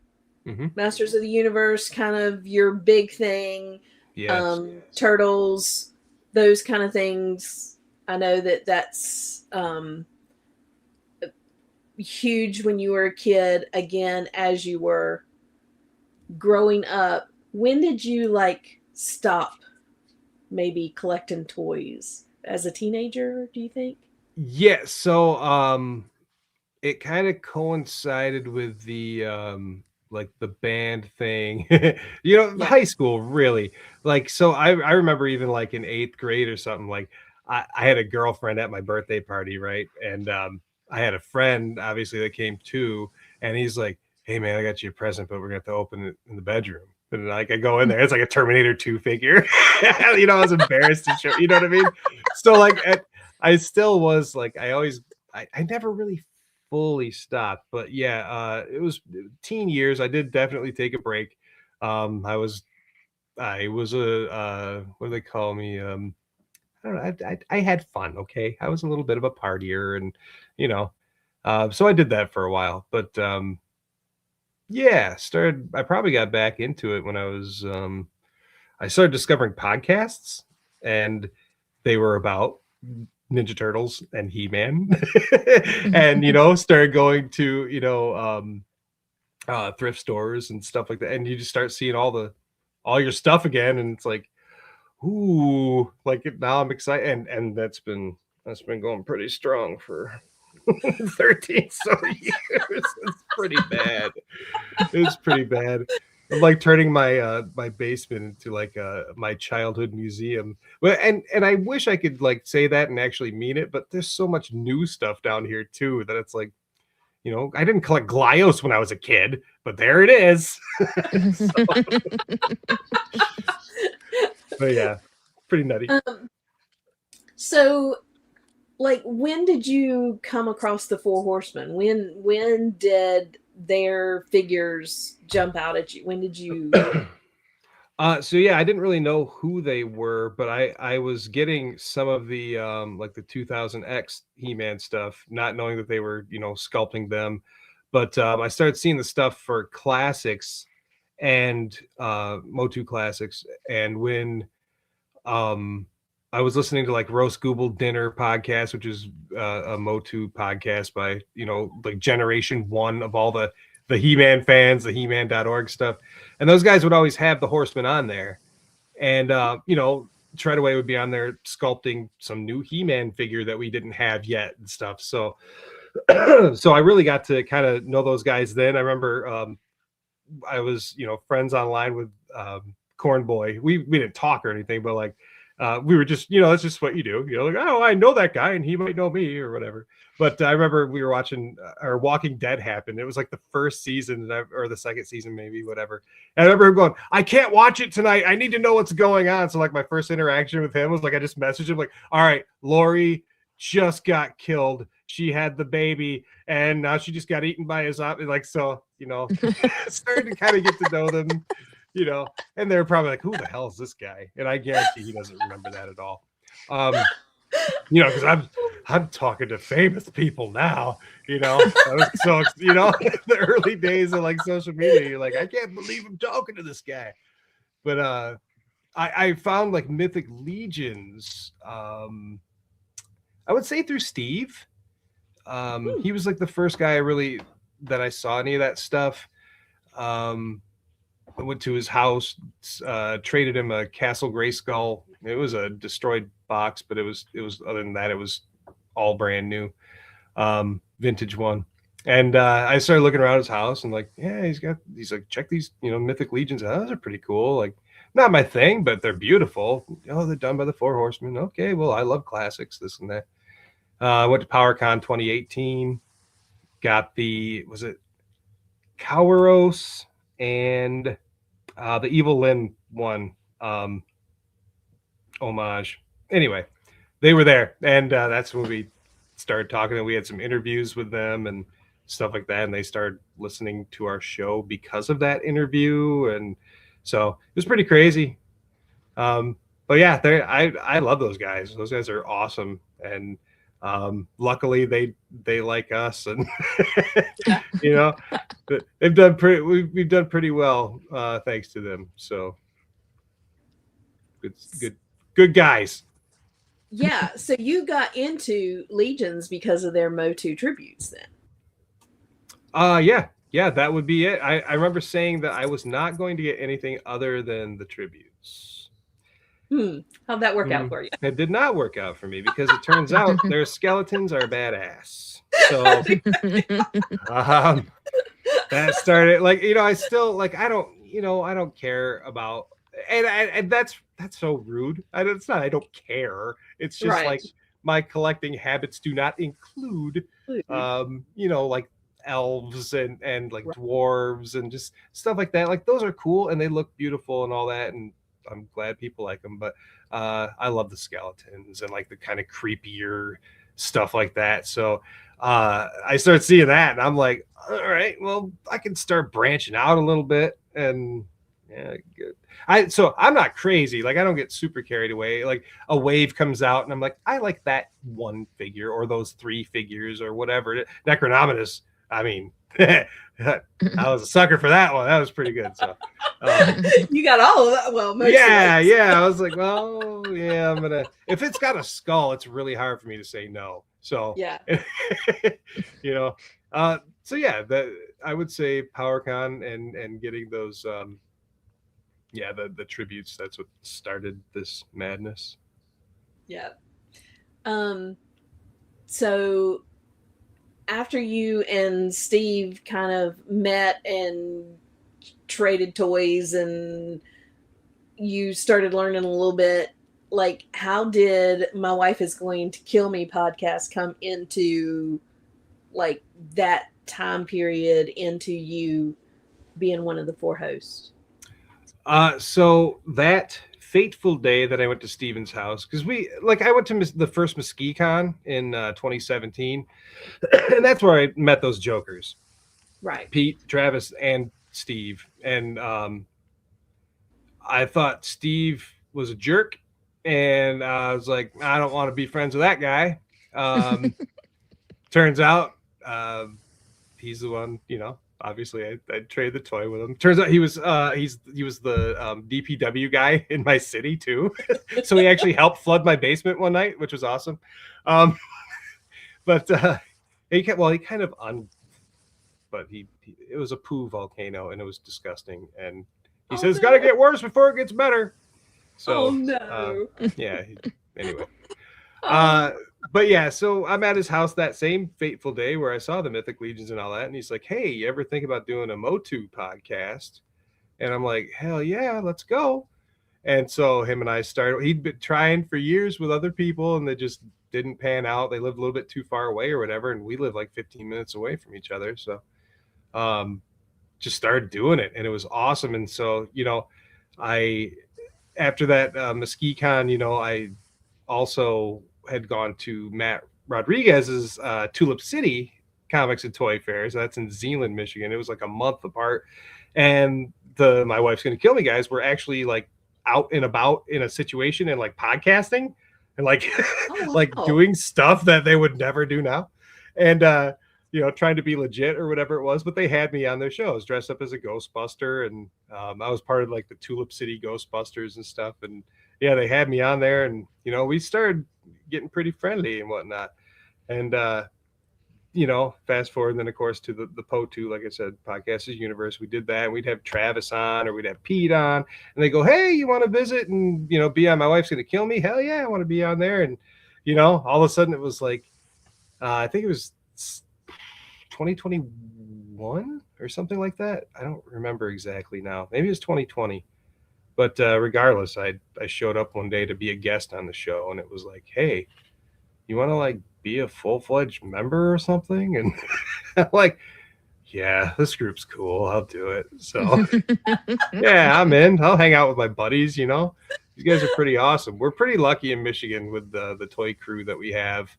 Masters of the Universe, kind of your big thing. Yes. Turtles, those kind of things. I know that's huge when you were a kid. Again, as you were growing up, when did you like stop maybe collecting toys? As a teenager, do you think? Yeah, so it kind of coincided with the like the band thing. High school, really. Like, so I remember even like in 8th grade or something, like I had a girlfriend at my birthday party, right? And I had a friend obviously that came too, and he's like, "Hey man, I got you a present, but we're gonna have to open it in the bedroom." And like I go in there, it's like a Terminator 2 figure. I was embarrassed to show, you know what I mean? So like I still was like, I never really fully stopped, but it was teen years. I did definitely take a break. I was a what do they call me? I don't know. I had fun. Okay. I was a little bit of a partier, and so I did that for a while, but I probably got back into it when I started discovering podcasts, and they were about Ninja Turtles and He-Man, and started going to thrift stores and stuff like that, and you just start seeing all your stuff again, and it's like, ooh, like now I'm excited, and that's been going pretty strong for 13 so years. It's pretty bad. It's pretty bad. I'm like turning my my basement into like my childhood museum. But and I wish I could like say that and actually mean it, but there's so much new stuff down here too that it's like, I didn't collect Glyos when I was a kid, but there it is. But yeah, pretty nutty. So like, when did you come across the Four Horsemen? When did their figures jump out at you? When did you? So yeah, I didn't really know who they were, but I was getting some of the like the 2000X He-Man stuff, not knowing that they were sculpting them. But I started seeing the stuff for classics and Motu classics, and when I was listening to like Roast Google Dinner podcast, which is a Motu podcast by like generation one of all the He-Man fans, the He-Man.org stuff, and those guys would always have the Horsemen on there, and Treadaway would be on there sculpting some new He-Man figure that we didn't have yet and stuff. So, so I really got to kind of know those guys then. I remember I was, friends online with Corn Boy. We didn't talk or anything, but like we were just, that's just what you do. Like, oh, I know that guy and he might know me or whatever. But I remember we were watching or Walking Dead happen. It was like the first season or the second season, maybe, whatever. And I remember him going, I can't watch it tonight. I need to know what's going on. So like my first interaction with him was like, I just messaged him like, all right, Lori just got killed. She had the baby and now she just got eaten by a zombie. Like, so, started to kind of get to know them, and they're probably like, who the hell is this guy? And I guarantee he doesn't remember that at all. Because I'm talking to famous people now, so, the early days of like social media, you're like, I can't believe I'm talking to this guy. But I found like Mythic Legions, I would say through Steve. He was like the first guy that I saw any of that stuff. I went to his house, traded him a Castle Grayskull. It was a destroyed box, but it was other than that, it was all brand new, vintage one. And I started looking around his house and like, yeah, he's like, check these, Mythic Legions. Oh, those are pretty cool. Like, not my thing, but they're beautiful. Oh, they're done by the Four Horsemen. Okay, well, I love classics, this and that. I went to PowerCon 2018. Got was it Kauros and the Evil Lyn one homage. Anyway, they were there, and that's when we started talking, and we had some interviews with them and stuff like that, and they started listening to our show because of that interview, and so it was pretty crazy. But yeah, I love those guys. Those guys are awesome, and luckily they like us, and they've done we've done pretty well thanks to them. So good guys. Yeah, so you got into Legions because of their Motu tributes then. Yeah, that would be it. I remember saying that I was not going to get anything other than the tributes. How'd that work out for you? It did not work out for me because it turns out their skeletons are badass. So that started like, I still like, I don't care about, and that's so rude. It's not, I don't care. It's just right. Like my collecting habits do not include, like elves and like dwarves and just stuff like that. Like those are cool and they look beautiful and all that. And I'm glad people like them, but I love the skeletons and like the kind of creepier stuff like that. So I started seeing that and I'm like, all right, well, I can start branching out a little bit. And yeah, good. So I'm not crazy. Like I don't get super carried away. Like a wave comes out and I'm like, I like that one figure or those 3 figures or whatever. Necronominus, I mean, I was a sucker for that one. That was pretty good. So you got all of that. Well, most yeah. I was like, well, yeah, I'm gonna. If it's got a skull, it's really hard for me to say no. So yeah, so yeah, I would say PowerCon and getting those, the tributes. That's what started this madness. Yeah. So after you and Steve kind of met and traded toys and you started learning a little bit, like how did My Wife Is Going to Kill Me podcast come into like that time period into you being one of the 4 hosts? So that fateful day that I went to Steven's house, because I went to the first MuskeCon in 2017, and that's where I met those jokers, right? Pete, Travis, and Steve. And I thought Steve was a jerk, and I was like, I don't want to be friends with that guy. Turns out he's the one, obviously I traded the toy with him. Turns out he was the DPW guy in my city too. So he actually helped flood my basement one night, which was awesome. But it was a poo volcano and it was disgusting. And he said, it's got to get worse before it gets better. So, Oh no. yeah. Anyway, Oh, but yeah, so I'm at his house that same fateful day where I saw the Mythic Legions and all that, and he's like, "Hey, you ever think about doing a Motu podcast?" And I'm like, "Hell yeah, let's go!" And so him and I started. He'd been trying for years with other people, and they just didn't pan out. They lived a little bit too far away or whatever, and we live like 15 minutes away from each other. So, just started doing it, and it was awesome. And so, I after that MuskeCon, I also had gone to Matt Rodriguez's Tulip City Comics and Toy Fairs. That's in Zeeland, Michigan. It was like a month apart, and the My Wife's Gonna Kill Me guys were actually like out and about in a situation and like podcasting and like like wow. doing stuff that they would never do now, and trying to be legit or whatever it was. But they had me on their shows dressed up as a Ghostbuster, and I was part of like the Tulip City Ghostbusters and stuff. And yeah, they had me on there, and we started getting pretty friendly and whatnot. And fast forward, and then of course to the PO2, like I said, Podcasters Universe. We did that, and we'd have Travis on, or we'd have Pete on, and they go, "Hey, you want to visit and be on My Wife's Gonna Kill Me?" Hell yeah, I want to be on there. And all of a sudden it was like, I think it was 2021 or something like that. I don't remember exactly now. Maybe it was 2020. But regardless, I showed up one day to be a guest on the show, and it was like, "Hey, you want to like be a full-fledged member or something?" And I'm like, "Yeah, this group's cool. I'll do it." So yeah, I'm in. I'll hang out with my buddies. You guys are pretty awesome. We're pretty lucky in Michigan with the toy crew that we have.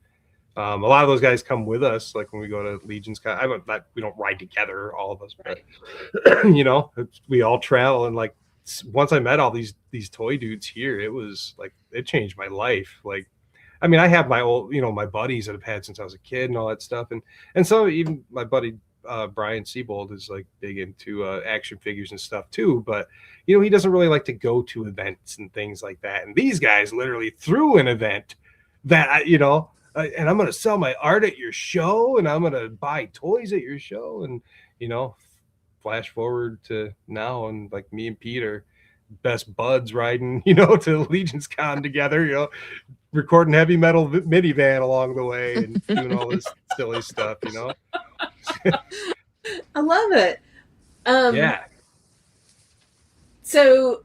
A lot of those guys come with us, like when we go to Legion's Con. We don't ride together, all of us, but we all travel. And like once I met all these toy dudes here, it was like it changed my life. Like, I mean, I have my old, my buddies that I've had since I was a kid and all that stuff, and so even my buddy Brian Siebold is like big into action figures and stuff too. But he doesn't really like to go to events and things like that. And these guys literally threw an event that and I'm going to sell my art at your show, and I'm going to buy toys at your show. And, flash forward to now, and like me and Pete are best buds riding, to Legion's Con together, recording heavy metal minivan along the way and doing all this silly stuff, I love it. Yeah. So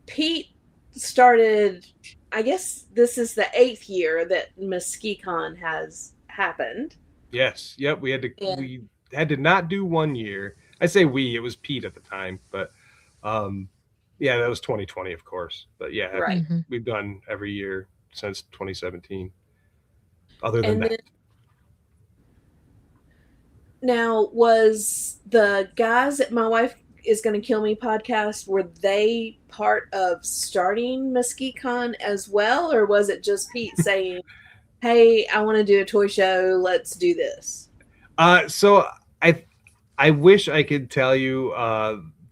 Pete started, I guess this is the 8th year that MuskeCon has happened. Yes. Yep. We had to not do 1 year. I say it was Pete at the time, but yeah, that was 2020, of course. But yeah, right. We've done every year since 2017. Other than that. Now, was the guys at My Wife Is Gonna Kill Me podcast, were they part of starting MuskeCon as well, or was it just Pete saying, "Hey, I want to do a toy show, let's do this"? So I wish I could tell you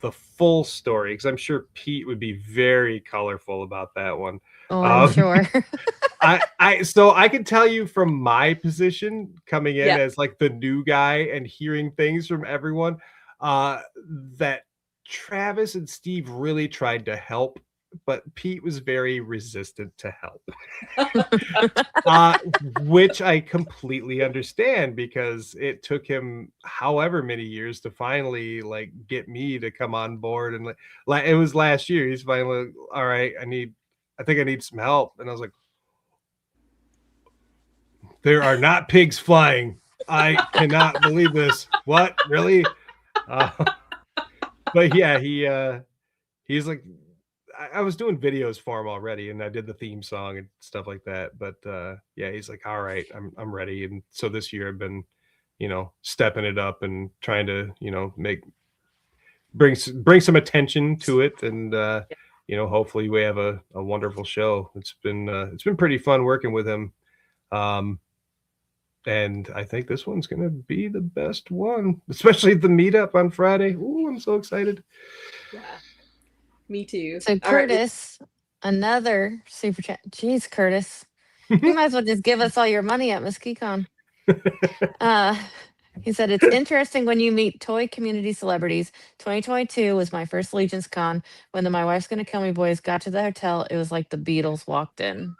the full story, because I'm sure Pete would be very colorful about that one. Oh, I'm sure. So I can tell you from my position coming in as like the new guy and hearing things from everyone, that Travis and Steve really tried to help, but Pete was very resistant to help. Which I completely understand, because it took him however many years to finally like get me to come on board. And like it was last year, he's finally, all right, I think I need some help. And I was like, there are not pigs flying. I cannot believe this. What? Really? But yeah, he's like, I was doing videos for him already, and I did the theme song and stuff like that. But yeah, he's like, all right, I'm ready. And so this year I've been, stepping it up and trying to, bring some attention to it. And hopefully we have a wonderful show. It's been pretty fun working with him. And I think this one's going to be the best one, especially the meetup on Friday. Ooh, I'm so excited. Yeah, me too. So Curtis, another super chat. Jeez, Curtis, you might as well just give us all your money at MuskeCon. He said, it's interesting when you meet toy community celebrities. 2022 was my first Legion's Con. When the My Wife's Gonna Kill Me boys got to the hotel, it was like the Beatles walked in.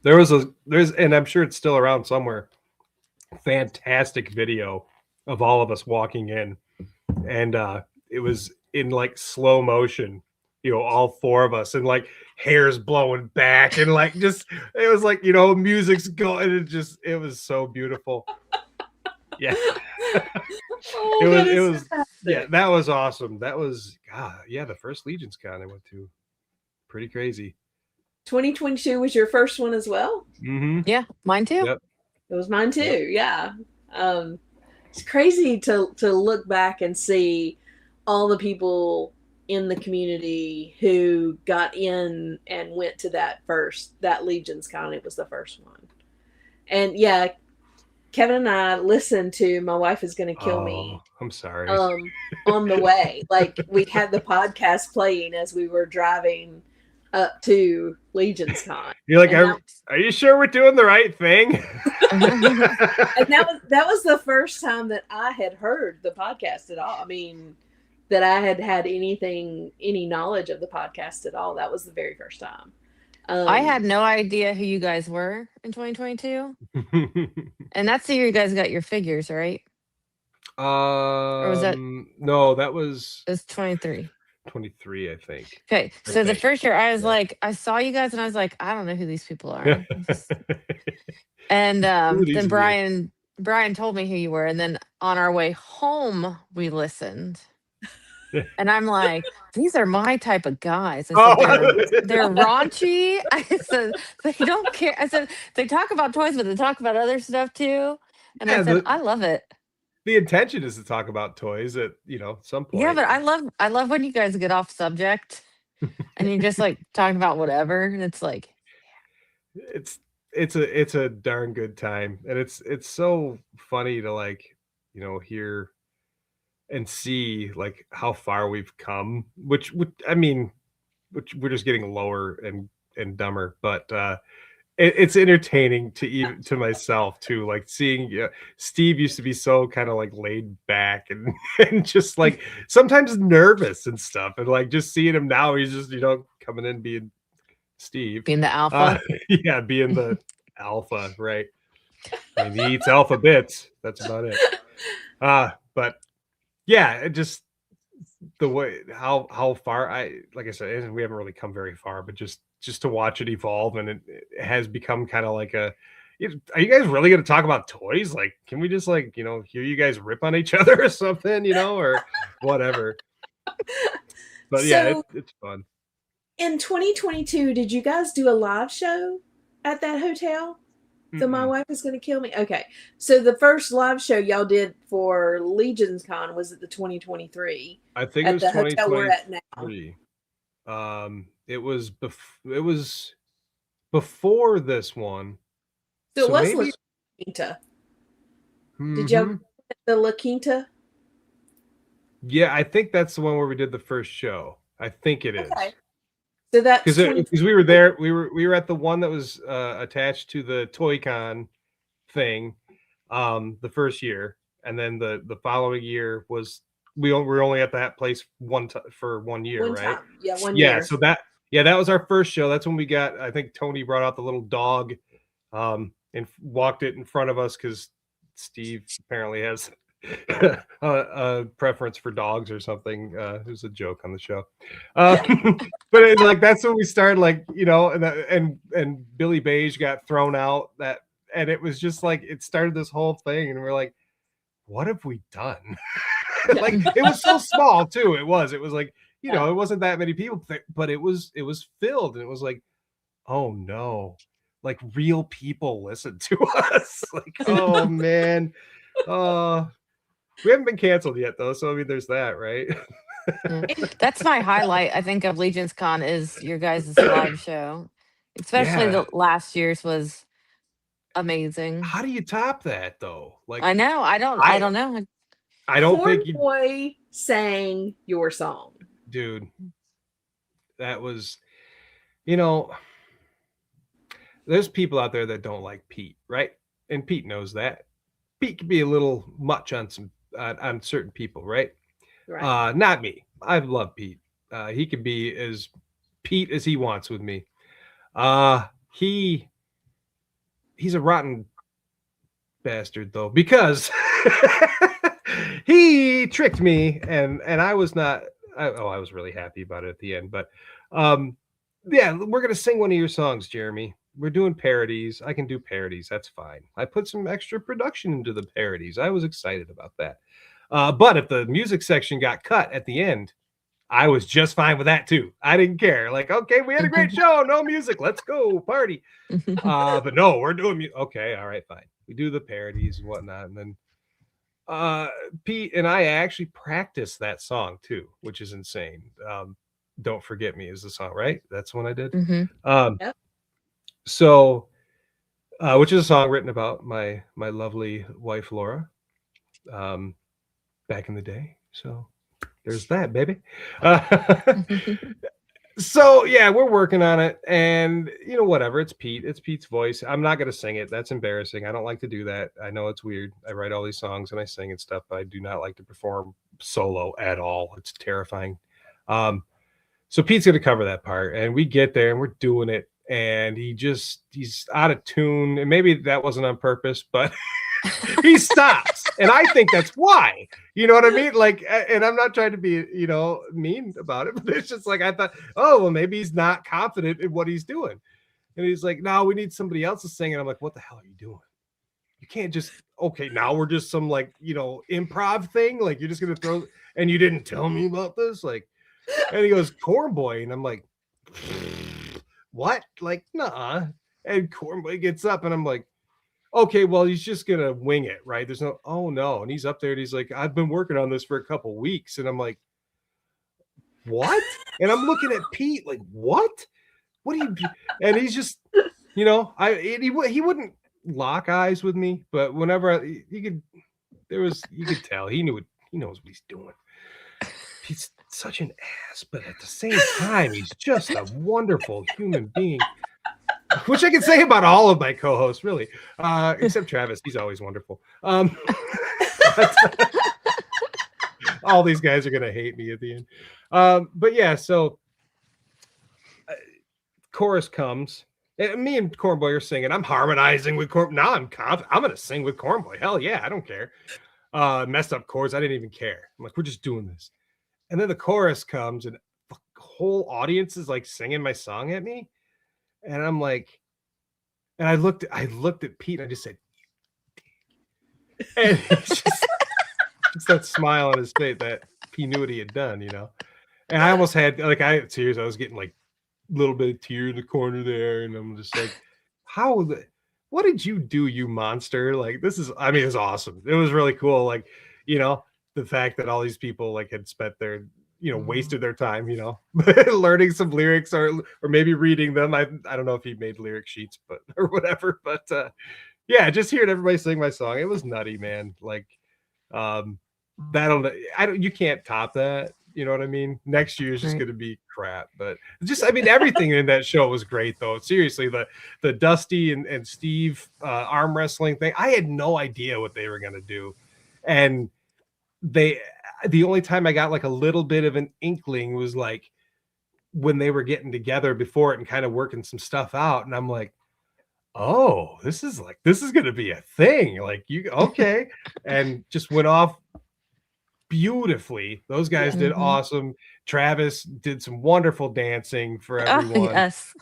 There's, and I'm sure it's still around somewhere, fantastic video of all of us walking in. And it was in like slow motion, all four of us, and like hair's blowing back, and like just it was like music's going, and it was so beautiful. Yeah. it was yeah, that was awesome. That was the first Legion's Con I went to. Pretty crazy. 2022 was your first one as well? Mm-hmm. Yeah, mine too. Yep. It was mine too. Yep. Yeah. It's crazy to look back and see all the people in the community who got in and went to that Legion's Con. It was the first one. And yeah, Kevin and I listened to My Wife Is Gonna Kill Me. I'm sorry. On the way. Like we had the podcast playing as we were driving up to Legion's Con. You're like, are you sure we're doing the right thing? And that was the first time that I had heard the podcast at all. I mean, that I had any knowledge of the podcast at all. That was the very first time. I had no idea who you guys were in 2022. And that's the year you guys got your figures, right? Or was that? No, that was... It was 23. 23, I think. Okay, so the first year I was like, I saw you guys and I was like, I don't know who these people are. And then Brian told me who you were, and then on our way home we listened. And I'm like, these are my type of guys. I said, they're raunchy. I said, they don't care. I said, they talk about toys, but they talk about other stuff too. And I said, I love it. The intention is to talk about toys at some point. Yeah, but I love when you guys get off subject and you're just like talking about whatever, and it's like it's a darn good time, and it's so funny to hear and see like how far we've come, which we're just getting lower and dumber, but it's entertaining to myself too, like seeing Steve used to be so kind of like laid back and just like sometimes nervous and stuff, and like just seeing him now, he's just coming in being Steve, being the alpha. Being the alpha, right? I mean, he eats alpha bits, that's about it. But yeah, it just the way how far like I said, we haven't really come very far, but just to watch it evolve, and it has become kind of like are you guys really going to talk about toys? Like, can we just hear you guys rip on each other or something, or whatever? But yeah, it's fun. In 2022, did you guys do a live show at that hotel? So My Wife Is Gonna Kill Me. Okay, so the first live show y'all did for Legion's Con was at the 2023. I think it was 2023. It was before this one. So it was La Quinta. Did y'all at the La Quinta? Yeah, I think that's the one where we did the first show. I think it is. Okay. So that's because we were there, we were at the one that was attached to the Toy Con thing, the first year, and then the following year was we were only at that place for 1 year, right? Yeah, 1 year. Yeah, so that was our first show. That's when we got. I think Tony brought out the little dog, and walked it in front of us because Steve apparently has a preference for dogs or something. It was a joke on the show, but it's like that's when we started, and Billy Beige got thrown out, and it was just like it started this whole thing, and we're like, what have we done? Like, it was so small too. It was like it wasn't that many people, but it was filled, and it was like, oh no, like real people listen to us. Like, oh man. We haven't been canceled yet, though, so I mean, there's that, right? That's my highlight, I think, of Legion's Con is your guys' live show. Especially the last year's was amazing. How do you top that, though? Like, I know, I don't know. I don't think Boy sang your song, dude. That was, there's people out there that don't like Pete, right? and Pete knows that. Pete can be a little much on on certain people, right? Right. Not me. I love Pete. He can be as Pete as he wants with me. He's a rotten bastard though, because he tricked me, and I was not. I was really happy about it at the end, but yeah, we're gonna sing one of your songs, Jeremy. We're doing parodies. I can do parodies. That's fine. I put some extra production into the parodies. I was excited about that. But if the music section got cut at the end, I was just fine with that too. I didn't care. Like, okay, we had a great show. No music. Let's go party. But no, we're doing okay. All right, fine. We do the parodies and whatnot, and then Pete and I actually practiced that song too, which is insane. Don't Forget Me is the song, right? That's the one I did. Yep. So, which is a song written about my lovely wife Laura, back in the day. So there's that, baby. So yeah, we're working on it, and whatever. It's Pete. It's Pete's voice. I'm not gonna sing it. That's embarrassing. I don't like to do that. I know it's weird. I write all these songs and I sing and stuff, but I do not like to perform solo at all. It's terrifying. So Pete's gonna cover that part, and we get there and we're doing it, and he's out of tune, and maybe that wasn't on purpose, but he stops, and I think that's why. You know what I mean? Like, and I'm not trying to be, mean about it, but it's just like I thought, oh well, maybe he's not confident in what he's doing, and he's like, no, we need somebody else to sing, and I'm like, what the hell are you doing? You can't just now we're just some improv thing, like you're just gonna throw, and you didn't tell me about this, like. And he goes, Corn Boy. And I'm like, what? Like, nah. And Corn Boy gets up and I'm like, okay, well, he's just going to wing it, right? There's no, oh no. And he's up there and he's like, I've been working on this for a couple weeks. And I'm like, what? And I'm looking at Pete like, what? What do you do? And he's just, he wouldn't lock eyes with me, but whenever you could tell he knows what he's doing. He's such an ass, but at the same time, he's just a wonderful human being, which I can say about all of my co-hosts, really, except Travis. He's always wonderful. But, all these guys are gonna hate me at the end. But yeah, so chorus comes, and me and Cornboy are singing. I'm harmonizing with Corn. Now I'm gonna sing with Cornboy. Hell yeah, I don't care. Messed up chords. I didn't even care. I'm like, we're just doing this. And then the chorus comes and the whole audience is like singing my song at me. And I'm like, and I looked at Pete and I just said, and just that smile on his face that he knew what he had done, And I almost had I had tears. I was getting like a little bit of tear in the corner there. And I'm just like, what did you do, you monster? Like, it's awesome. It was really cool. Like, the fact that all these people had spent their, wasted their time, learning some lyrics or maybe reading them. I don't know if he made lyric sheets, or whatever. But yeah, just hearing everybody sing my song, it was nutty, man. Like, you can't top that. You know what I mean? Next year is just going to be crap, but everything in that show was great though. Seriously, the Dusty and Steve arm wrestling thing, I had no idea what they were going to do. And the only time I got a little bit of an inkling was when they were getting together before it and kind of working some stuff out. And I'm like, oh, this is going to be a thing. Okay. And just went off beautifully. Those guys did awesome. Travis did some wonderful dancing for everyone. Yes.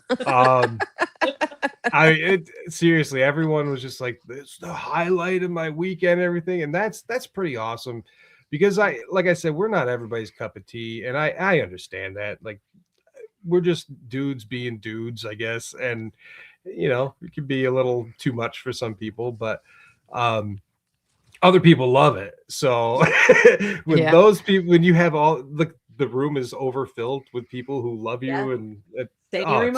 Seriously, everyone was just like, this is the highlight of my weekend, everything. And that's pretty awesome. Because like I said, we're not everybody's cup of tea, and I understand that. We're just dudes being dudes, I guess, and it can be a little too much for some people, but other people love it. So those people, when you have all the room is overfilled with people who love you, and it's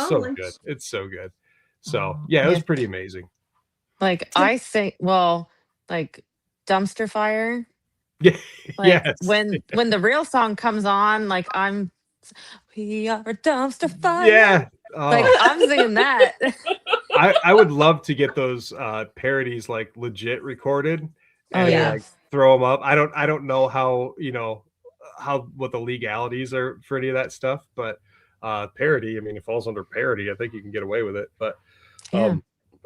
so good. It's so good. So yeah, it was pretty amazing. I say, Dumpster Fire. Yeah. Yes. When the real song comes on, we are a dumpster fire. Yeah. I'm singing that. I would love to get those parodies like legit recorded and yeah. like throw them up. I don't know how, what the legalities are for any of that stuff, but parody, I mean, it falls under parody. I think you can get away with it, but Yeah.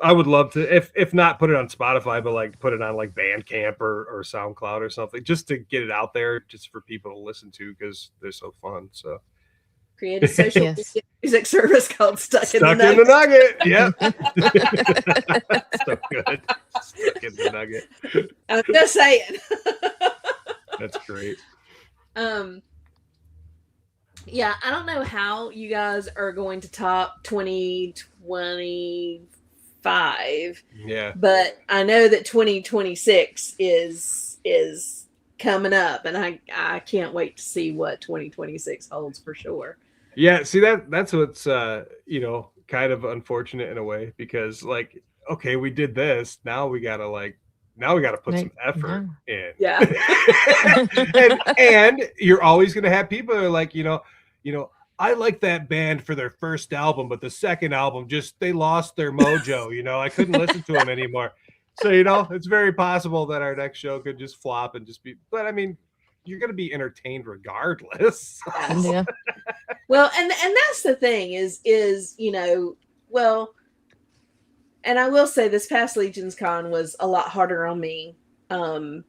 I would love to, if not put it on Spotify, but like put it on like Bandcamp or SoundCloud or something, just to get it out there, just for people to listen to because they're so fun. So Create a social Yes. music service called Stuck in the Stuck Nugget. in the Nugget. Yep. So good. Stuck in the Nugget. I'm just saying. That's great. Yeah, I don't know how you guys are going to top 2025. Yeah. But I know that 2026 is coming up, and I can't wait to see what 2026 holds for sure. Yeah, see that's what's kind of unfortunate in a way, because like, okay, we did this, now we gotta put some effort in. Yeah. and you're always gonna have people who are like, I like that band for their first album, but the second album they lost their mojo, I couldn't listen to them anymore. So, it's very possible that our next show could just flop and just be, but I mean, you're going to be entertained regardless. Yeah. Well, and that's the thing is, well, and I will say this past Legions Con was a lot harder on me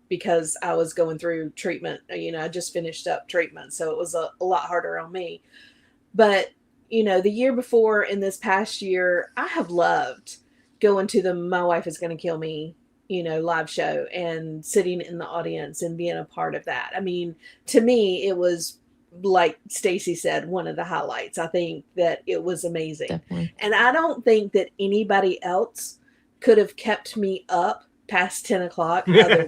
because I was going through treatment. I just finished up treatment, so it was a lot harder on me. But, the year before and this past year, I have loved going to the My Wife Is Gonna Kill Me, live show and sitting in the audience and being a part of that. I mean, to me, it was, like Stacy said, one of the highlights. I think that it was amazing. Definitely. And I don't think that anybody else could have kept me up past 10 o'clock. I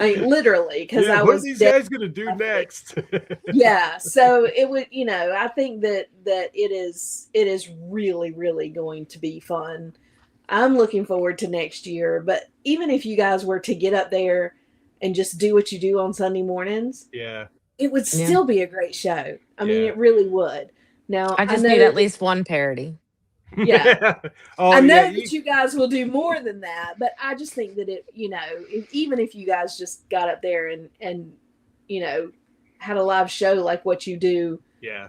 mean, literally, because I was. What are these guys going to do next? Yeah. So it would, I think that it is really, really going to be fun. I'm looking forward to next year. But even if you guys were to get up there and just do what you do on Sunday mornings, yeah, it would still be a great show. I mean, Yeah. it really would. Now, I just know need at least one parody. Yeah. Oh, I know yeah, that you guys will do more than that, but I just think that it, even if you guys just got up there and had a live show like what you do, yeah,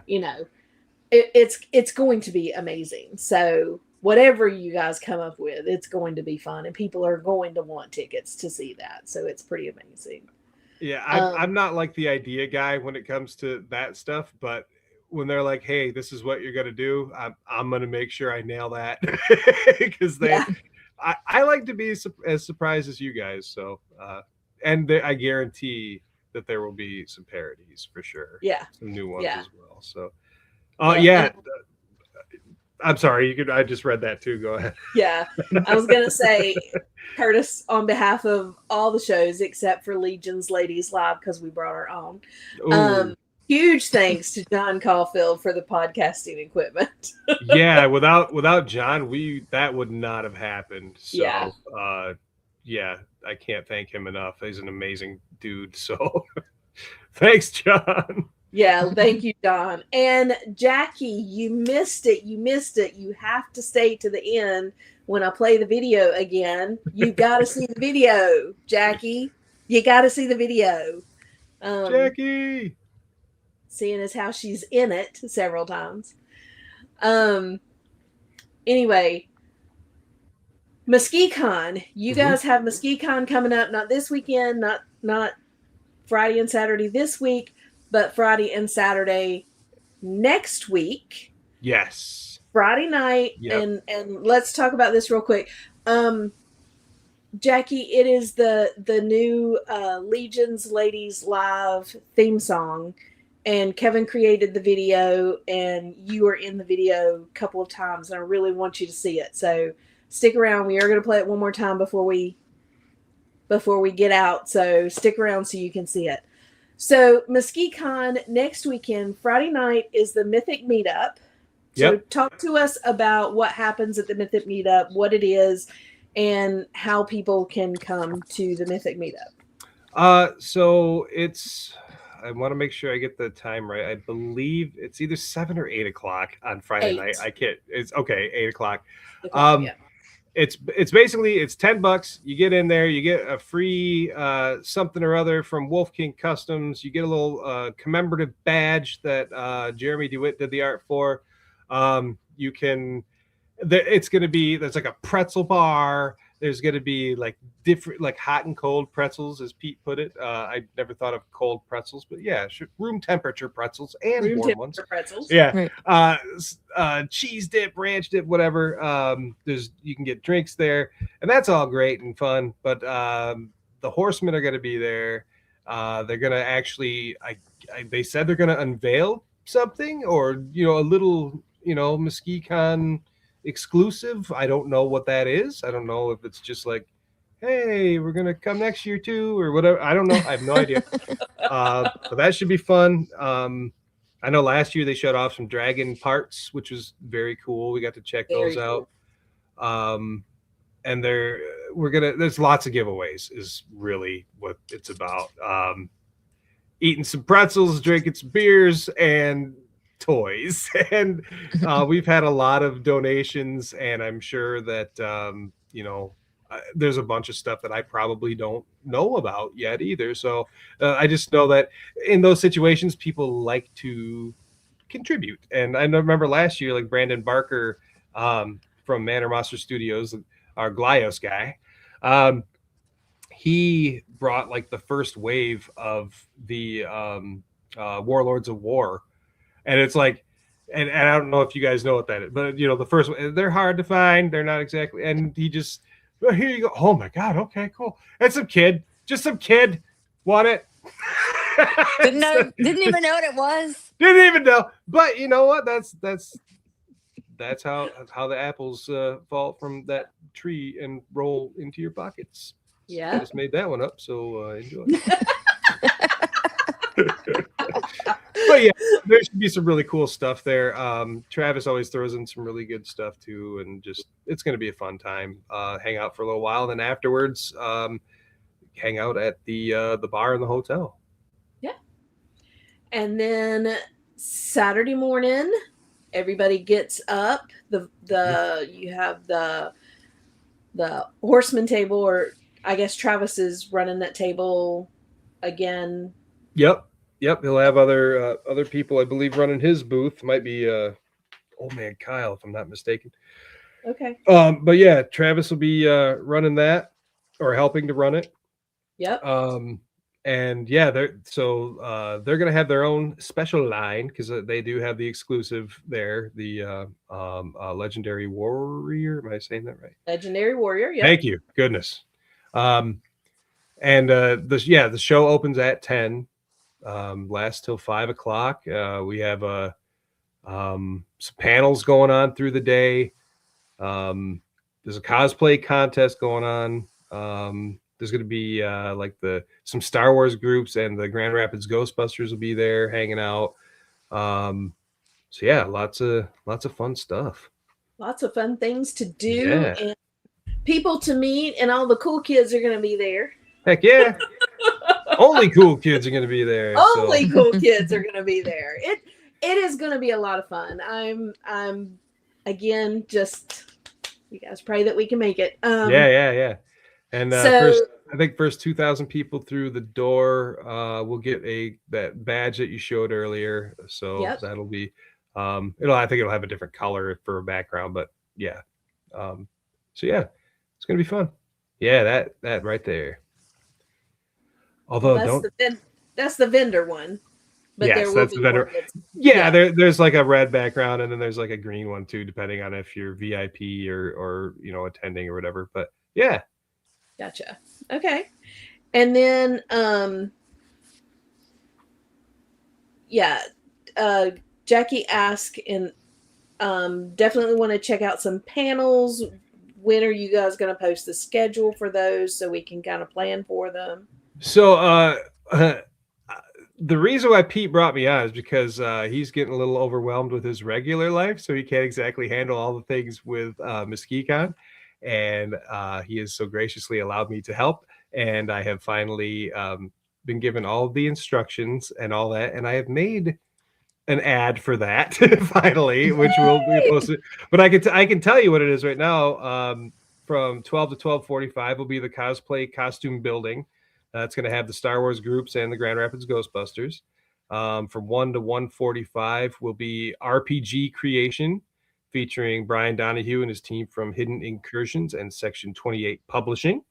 it's going to be amazing. So whatever you guys come up with, it's going to be fun, and people are going to want tickets to see that. So it's pretty amazing. Yeah, I'm not like the idea guy when it comes to that stuff, but when they're like, "Hey, this is what you're gonna do," I'm gonna make sure I nail that because I like to be as surprised as you guys. So, and I guarantee that there will be some parodies for sure. Yeah, some new ones as well. So, Yeah. I'm sorry. I just read that too. Go ahead. Yeah, I was gonna say, Curtis, on behalf of all the shows except for Legion's Ladies Live, because we brought our own. Ooh. Huge thanks to John Caulfield for the podcasting equipment. Yeah, without John, that would not have happened. So, Yeah. I can't thank him enough. He's an amazing dude. So, thanks, John. Yeah, thank you, John. And Jackie, you missed it. You have to stay to the end when I play the video again. You got to see the video, Jackie. You got to see the video. Jackie! Seeing as how she's in it several times. Anyway, MuskeCon. You guys have MuskeCon coming up, not this weekend, not Friday and Saturday this week, but Friday and Saturday next week. Yes. Friday night. Yep. And let's talk about this real quick. Jackie, it is the new Legion's Ladies Live theme song. And Kevin created the video, and you were in the video a couple of times, and I really want you to see it. So stick around. We are going to play it one more time before we get out. So stick around so you can see it. So MuskeCon next weekend, Friday night, is the Mythic Meetup. So talk to us about what happens at the Mythic Meetup, what it is, and how people can come to the Mythic Meetup. So it's I want to make sure I get the time right. I believe it's either 7 or 8 o'clock on Friday night. I can't. It's okay, 8 o'clock. Yeah. It's basically it's $10. You get in there, you get a free something or other from Wolf King Customs. You get a little commemorative badge that Jeremy DeWitt did the art for. You can. It's going to be there's like a pretzel bar. There's going to be like different, like hot and cold pretzels, as Pete put it. I never thought of cold pretzels, but yeah, room temperature pretzels and warm ones. Pretzels. Yeah, cheese dip, ranch dip, whatever. You can get drinks there, and that's all great and fun. But the horsemen are going to be there. They're going to actually, they said they're going to unveil something, or a little, MuskeCon exclusive. I don't know what that is. I don't know if it's just like, hey, we're gonna come next year too, or whatever. I don't know. I have no idea. But that should be fun. I know last year they showed off some dragon parts, which was very cool. We got to check those out. And there's lots of giveaways is really what it's about. Eating some pretzels, drinking some beers, and toys. And we've had a lot of donations, and I'm sure that there's a bunch of stuff that I probably don't know about yet either. So I just know that in those situations people like to contribute. And I remember last year, like Brandon Barker from Manor Monster Studios, our Glyos guy, he brought like the first wave of the Warlords of War. And it's like, and I don't know if you guys know what that is, but the first one, they're hard to find. They're not exactly, and he just, well, here you go. Oh my God. Okay, cool. And some kid want it. Didn't even know what it was. Didn't even know. But you know what? That's how the apples fall from that tree and roll into your pockets. Yeah. I just made that one up. So enjoy. But yeah, there should be some really cool stuff there. Travis always throws in some really good stuff too, and just it's going to be a fun time. Hang out for a little while, then afterwards, hang out at the bar in the hotel. Yeah, and then Saturday morning, everybody gets up. You have the horseman table, or I guess Travis is running that table again. Yep, he'll have other people, I believe, running his booth. Might be old man Kyle, if I'm not mistaken. Okay. But yeah, Travis will be running that, or helping to run it. Yep. And yeah, they're gonna have their own special line, because they do have the exclusive there, the Legendary Warrior. Am I saying that right? Legendary Warrior. Yeah. Thank you. Goodness. And the show opens at 10. Lasts till 5 o'clock. We have some panels going on through the day. There's a cosplay contest going on. There's going to be some Star Wars groups, and the Grand Rapids Ghostbusters will be there hanging out. So yeah, lots of fun stuff. Lots of fun things to do, Yeah. and people to meet, and all the cool kids are going to be there. Heck yeah. Only cool kids are going to be there. Only cool kids are going to be there. It is going to be a lot of fun. I'm again, just you guys pray that we can make it. Yeah. And first 2,000 people through the door will get that badge that you showed earlier. So that'll be I think it'll have a different color for a background, but yeah. So yeah, it's gonna be fun. Yeah, that right there. Although that's the vendor one. But yes, that's the vendor. There's like a red background, and then there's like a green one too, depending on if you're VIP or attending or whatever. But yeah. Gotcha. Okay. And then Jackie asked, and definitely want to check out some panels. When are you guys going to post the schedule for those so we can kind of plan for them? So the reason why Pete brought me on is because he's getting a little overwhelmed with his regular life, so he can't exactly handle all the things with MuskeCon, and he has so graciously allowed me to help. And I have finally been given all of the instructions and all that, and I have made an ad for that finally, which will be posted. But I can tell you what it is right now. From 12 to 12:45 will be the cosplay costume building. It's going to have the Star Wars groups and the Grand Rapids Ghostbusters. From 1 to 1:45 will be RPG creation, featuring Brian Donahue and his team from Hidden Incursions and Section 28 Publishing.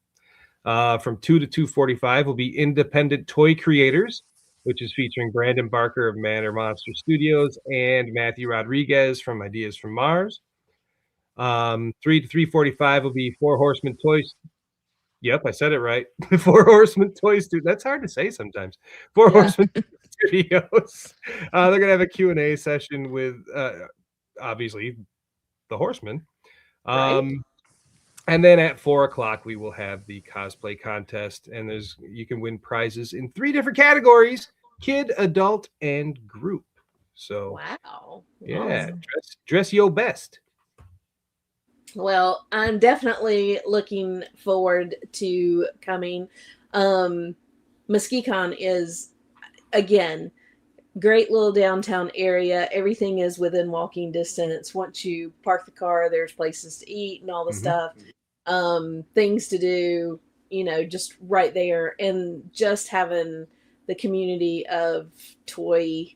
From 2 to 2:45 will be independent toy creators, which is featuring Brandon Barker of Man or Monster Studios and Matthew Rodriguez from Ideas from Mars. 3 to 3:45 will be Four Horsemen Toys. Yep, I said it right. Four Horsemen Toy Studios. That's hard to say sometimes. Four Horsemen Studios. They're going to have a Q&A session with, obviously, the Horsemen. Right. And then at 4:00 we will have the cosplay contest, and you can win prizes in 3 different categories: kid, adult, and group. So Wow. yeah, Awesome. dress your best. Well, I'm definitely looking forward to coming. MuskeCon is, again, great little downtown area. Everything is within walking distance. Once you park the car, there's places to eat and all the stuff. Things to do, just right there. And just having the community of toy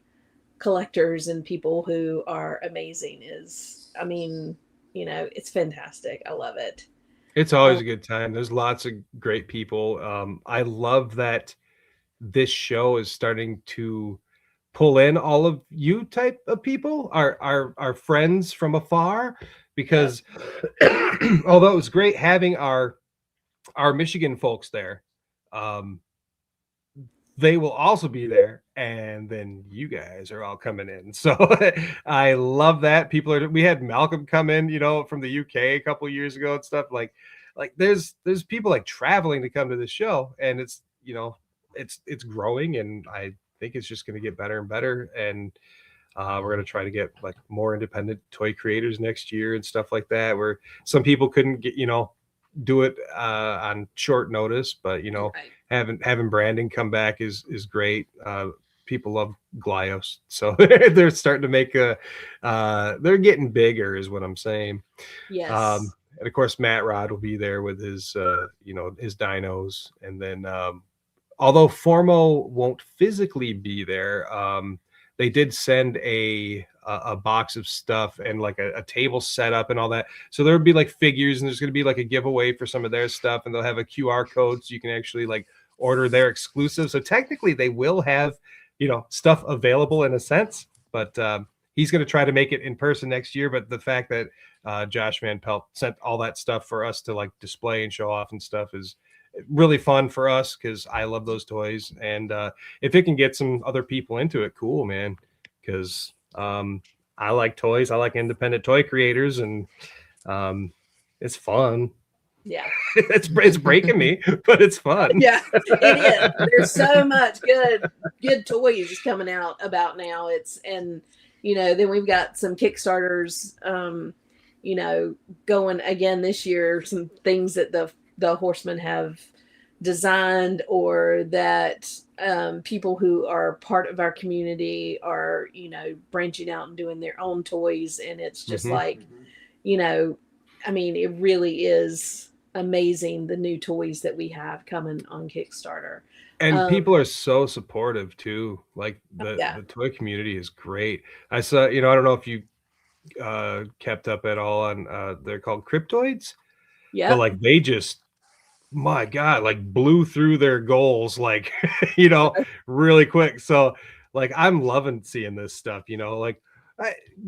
collectors and people who are amazing is, it's fantastic. I love it. It's always a good time. There's lots of great people. I love that this show is starting to pull in all of you type of people, our friends from afar, because although it was great having our Michigan folks there, they will also be there, and then you guys are all coming in. So I love that. We had Malcolm come in, from the UK a couple of years ago and stuff. Like there's people like traveling to come to the show, and it's it's growing, and I think it's just going to get better and better. And we're going to try to get like more independent toy creators next year and stuff like that, where some people couldn't get do it on short notice, but having Brandon come back is great. People love Glios, so they're starting to make they're getting bigger is what I'm saying. Yes. And of course Matt Rod will be there with his his dinos, and then although Formo won't physically be there, they did send a box of stuff and like a table set up and all that. So there would be like figures, and there's going to be like a giveaway for some of their stuff, and they'll have a QR code so you can actually like order their exclusive. So technically they will have, stuff available in a sense, but he's going to try to make it in person next year. But the fact that Josh Van Pelt sent all that stuff for us to like display and show off and stuff is really fun for us, because I love those toys. And if it can get some other people into it, cool, man, because I like toys. I like independent toy creators, and it's fun. Yeah. it's breaking me, but it's fun. Yeah, it is. There's so much good toys coming out about now. Then we've got some Kickstarters, going again this year, some things that the Horsemen have designed, or that people who are part of our community are, branching out and doing their own toys. And it's just it really is amazing, the new toys that we have coming on Kickstarter. And people are so supportive too. Like the toy community is great. I saw, I don't know if you kept up at all on they're called Cryptoids. Yeah. But like they just, my God, like blew through their goals, like, really quick. So like, I'm loving seeing this stuff,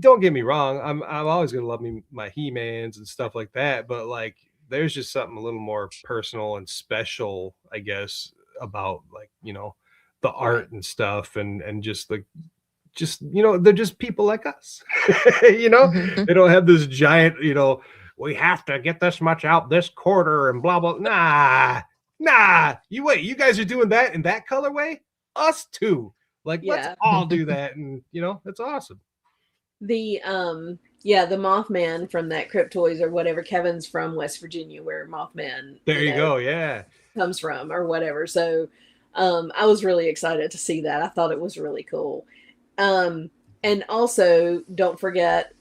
don't get me wrong. I'm always going to love my He-Mans and stuff like that. But like, there's just something a little more personal and special, I guess, about like, the art and stuff, and just they're just people like us, they don't have this giant, we have to get this much out this quarter and blah, blah. Nah. You guys are doing that in that colorway? Us too. Like, let's all do that. And, it's awesome. The Mothman from that Crypt Toys or whatever. Kevin's from West Virginia, where Mothman. There you go. Yeah. Comes from or whatever. So, I was really excited to see that. I thought it was really cool. And also, don't forget,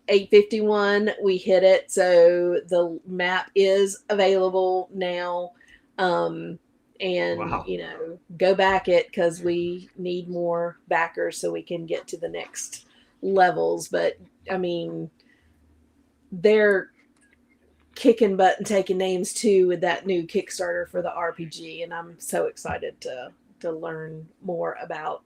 851, we hit it. So the map is available now. And, Wow. go back it because we need more backers so we can get to the next levels. But, I mean, they're kicking butt and taking names too with that new Kickstarter for the RPG. And I'm so excited to learn more about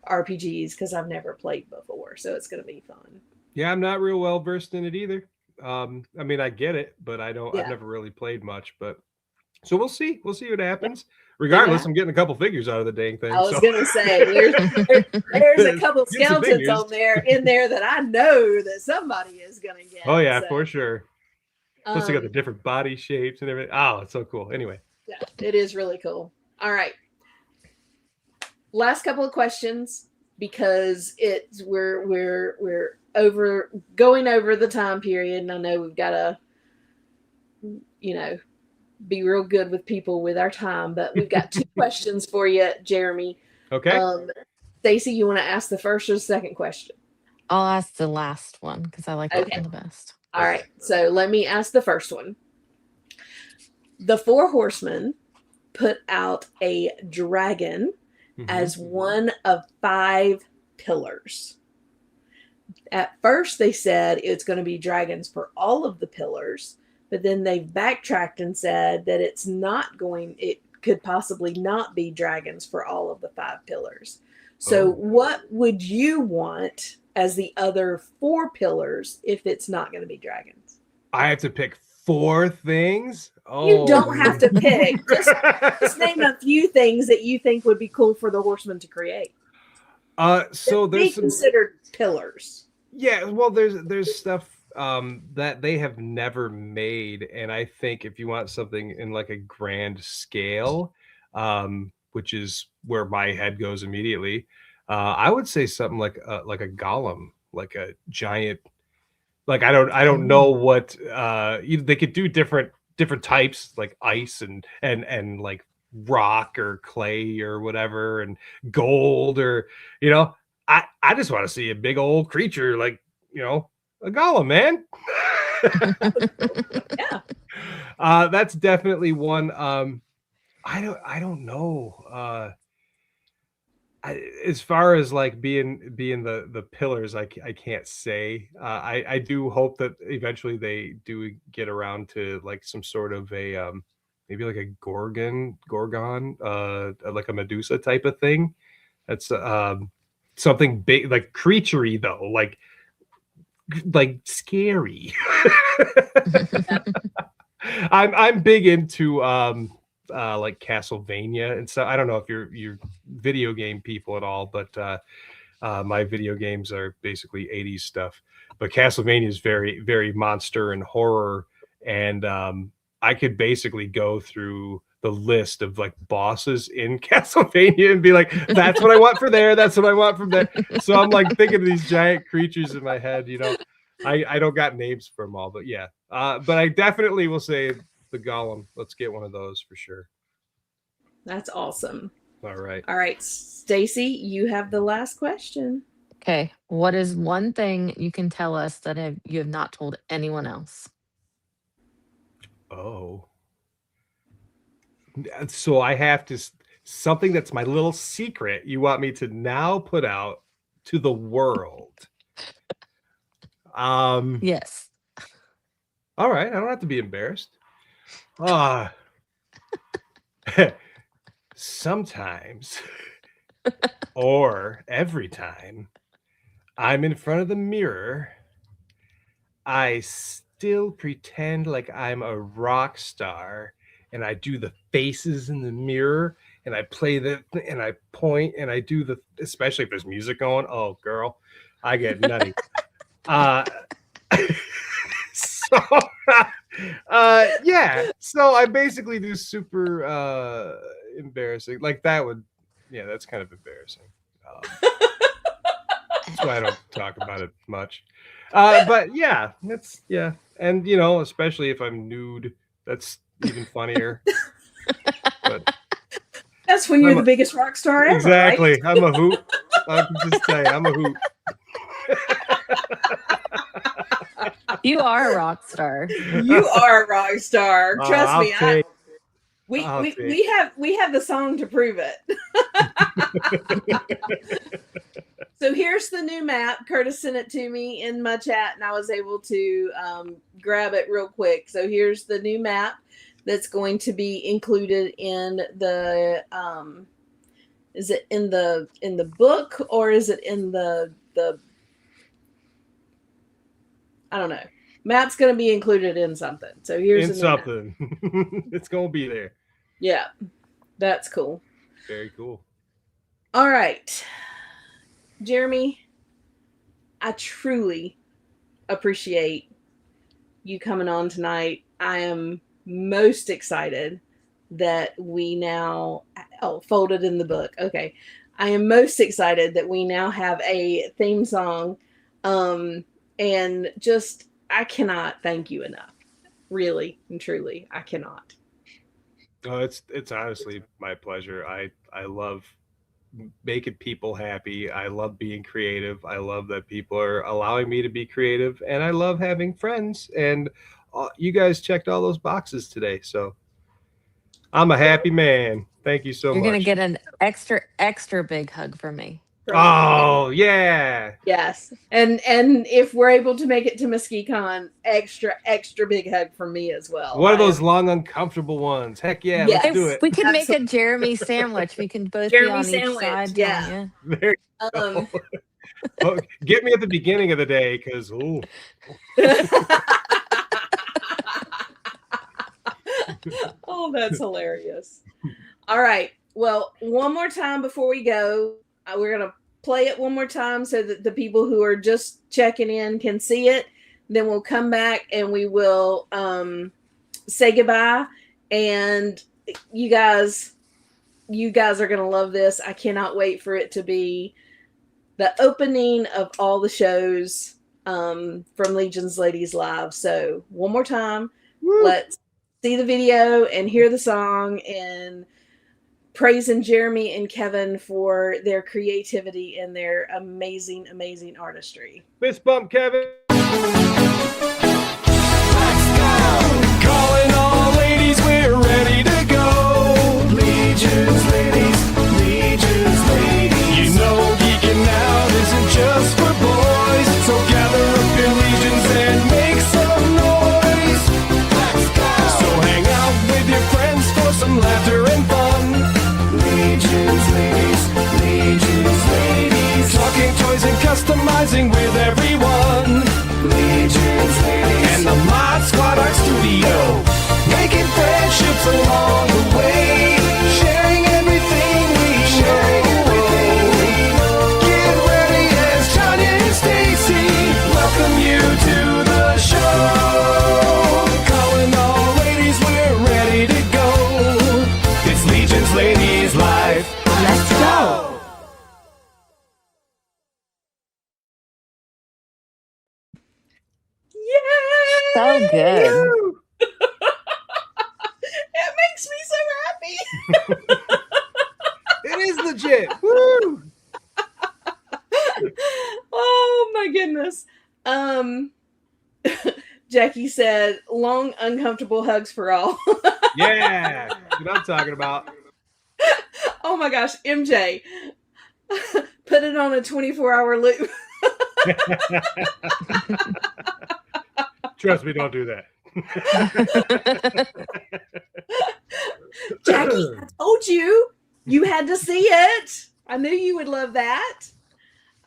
RPGs because I've never played before. So it's going to be fun. Yeah, I'm not real well versed in it either. I mean, I get it, but I've Yeah. never really played much, but so we'll see what happens. Yeah. Regardless, I'm getting a couple figures out of the dang thing. I was gonna say there's a couple skeletons on there that I know that somebody is gonna get. Oh yeah, for sure. Plus they got the different body shapes and everything. Oh, it's so cool. Anyway. Yeah, it is really cool. All right. Last couple of questions because we're going over the time period, and I know we've got to be real good with people with our time, but we've got 2 questions for you, Jeremy. Okay. Stacy, you want to ask the first or the second question? I'll ask the last one because I like that one the best. All right. So let me ask the first one. The 4 horsemen put out a dragon as one of 5 pillars. At first, they said it's going to be dragons for all of the pillars, but then they backtracked and said that it could possibly not be dragons for all of the 5 pillars. So what would you want as the other 4 pillars if it's not going to be dragons? I have to pick 4 things? Oh. You don't have to pick. Just name a few things that you think would be cool for the horsemen to create. So there's considered pillars. Yeah, well, there's stuff that they have never made, and I think if you want something in like a grand scale, which is where my head goes immediately, I would say something like a golem, like a giant. Like I don't know what they could do different types like ice and like rock or clay or whatever and gold or I just want to see a big old creature like a golem, man. Yeah. That's definitely one. I don't know. As far as like being the pillars, I can't say. I do hope that eventually they do get around to like some sort of a maybe like a gorgon, like a Medusa type of thing. That's something big, like creaturey though, like scary. I'm big into like Castlevania and so I don't know if you're video game people at all, but my video games are basically 80s stuff. But Castlevania is very, very monster and horror, and I could basically go through the list of like bosses in Castlevania and be like, that's what I want for there, that's what I want from there. So I'm like thinking of these giant creatures in my head, I don't got names for them all, but yeah. But I definitely will say the golem. Let's get one of those for sure. That's awesome. All right, Stacy, you have the last question. Okay, what is one thing you can tell us that you have not told anyone else? Oh, so I have to something that's my little secret you want me to now put out to the world. Yes. All right, I don't have to be embarrassed. Sometimes or every time I'm in front of the mirror, I still pretend like I'm a rock star and I do the faces in the mirror and I play and I point and I do especially if there's music going. Oh, girl, I get nutty. So yeah, so I basically do super embarrassing like that that's kind of embarrassing. That's why I don't talk about it much. But yeah, and especially if I'm nude, that's even funnier. But That's when you're I'm the biggest rock star ever, exactly. right? I'm a hoot. I can just tell you, I'm a hoot. You are a rock star. You are a rock star. Trust me. We have the song to prove it. So here's the new map. Curtis sent it to me in my chat, and I was able to grab it real quick. So here's the new map that's going to be included in the. Is it in the book, or is it in the? I don't know. Map's going to be included in something. So here's in something. It's gonna be there. Yeah, that's cool. Very cool. All right, Jeremy, I truly appreciate you coming on tonight. I am most excited that we now folded in the book. Okay. I am most excited that we now have a theme song. And just I cannot thank you enough. Really and truly, I cannot. Oh, it's honestly my pleasure. I love making people happy. I love being creative. I love that people are allowing me to be creative, and I love having friends. And you guys checked all those boxes today, so I'm a happy man. Thank you so You're much. gonna get an extra big hug from me. Oh yeah. Yes. And if we're able to make it to MuskeCon, extra big hug from me as well. One of those long, uncomfortable ones. Heck yeah, Yes. let's do it. We can make a Jeremy sandwich. We can both Jeremy be on sandwich, each side. yeah. There you go. Oh, get me at the beginning of the day, because oh, that's hilarious. All right. Well, one more time before we go, we're going to play it one more time so that the people who are just checking in can see it. Then we'll come back and we will say goodbye. And you guys are going to love this. I cannot wait for it to be the opening of all the shows from Legion's Ladies Live. So one more time, let's see the video and hear the song and praising Jeremy and Kevin for their creativity and their amazing, amazing artistry. Fist bump, Kevin. Let's go! Calling all ladies, we're ready to go. Legion's ladies, Legion's ladies. You know geeking out isn't just for boys. So gather up your legions and make some noise. Let's go! So hang out with your friends for some laughter and fun. Legion's ladies, Legion's ladies. Talking toys and customizing with everyone. Legion's ladies. And the Mod Squad Art Studio. Making friendships along the way. Sharing everything we know. Get ready as Tanya and Stacy welcome you to the show. Calling all ladies, we're ready to go. It's Legion's Ladies Live. Let's go! Yay! So good. It makes me so happy. It is legit. Woo! Oh my goodness. Jackie said, long, uncomfortable hugs for all. Yeah, what I'm talking about. Oh my gosh, MJ. Put it on a 24-hour loop. Trust me, don't do that. Jackie, I told you. You had to see it. I knew you would love that.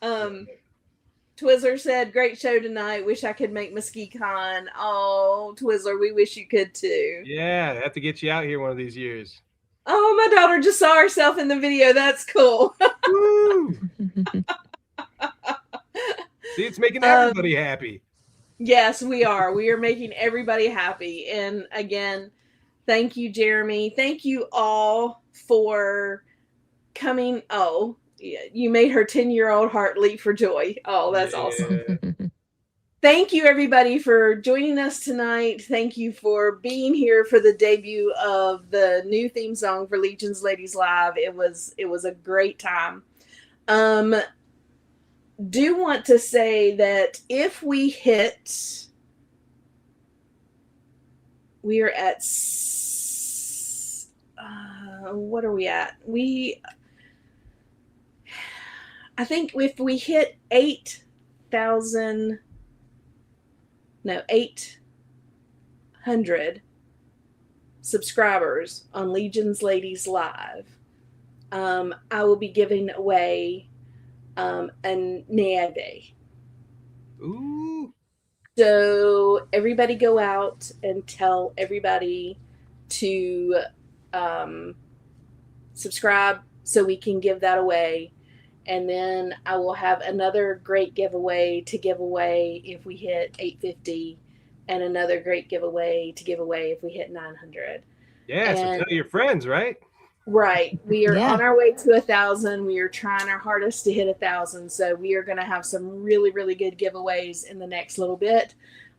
Twizzler said, great show tonight. Wish I could make MuskeCon. Oh, Twizzler, we wish you could too. Yeah, I have to get you out here one of these years. Oh, my daughter just saw herself in the video. That's cool. Woo! See, it's making everybody happy. Yes, we are. We are making everybody happy. And again, thank you, Jeremy. Thank you all for coming. Oh, you made her 10-year-old heart leap for joy. Oh, that's awesome. Thank you, everybody, for joining us tonight. Thank you for being here for the debut of the new theme song for Legion's Ladies Live. It was a great time. Do want to say that if we hit, we are at what are we at? I think if we hit 800 subscribers on Legion's Ladies Live, I will be giving away a nieve. Ooh. So everybody go out and tell everybody to subscribe so we can give that away. And then I will have another great giveaway to give away if we hit 850, and another great giveaway to give away if we hit 900. Yeah, so tell your friends, right? Right. We are on our way to 1,000. We are trying our hardest to hit 1,000. So we are going to have some really, really good giveaways in the next little bit.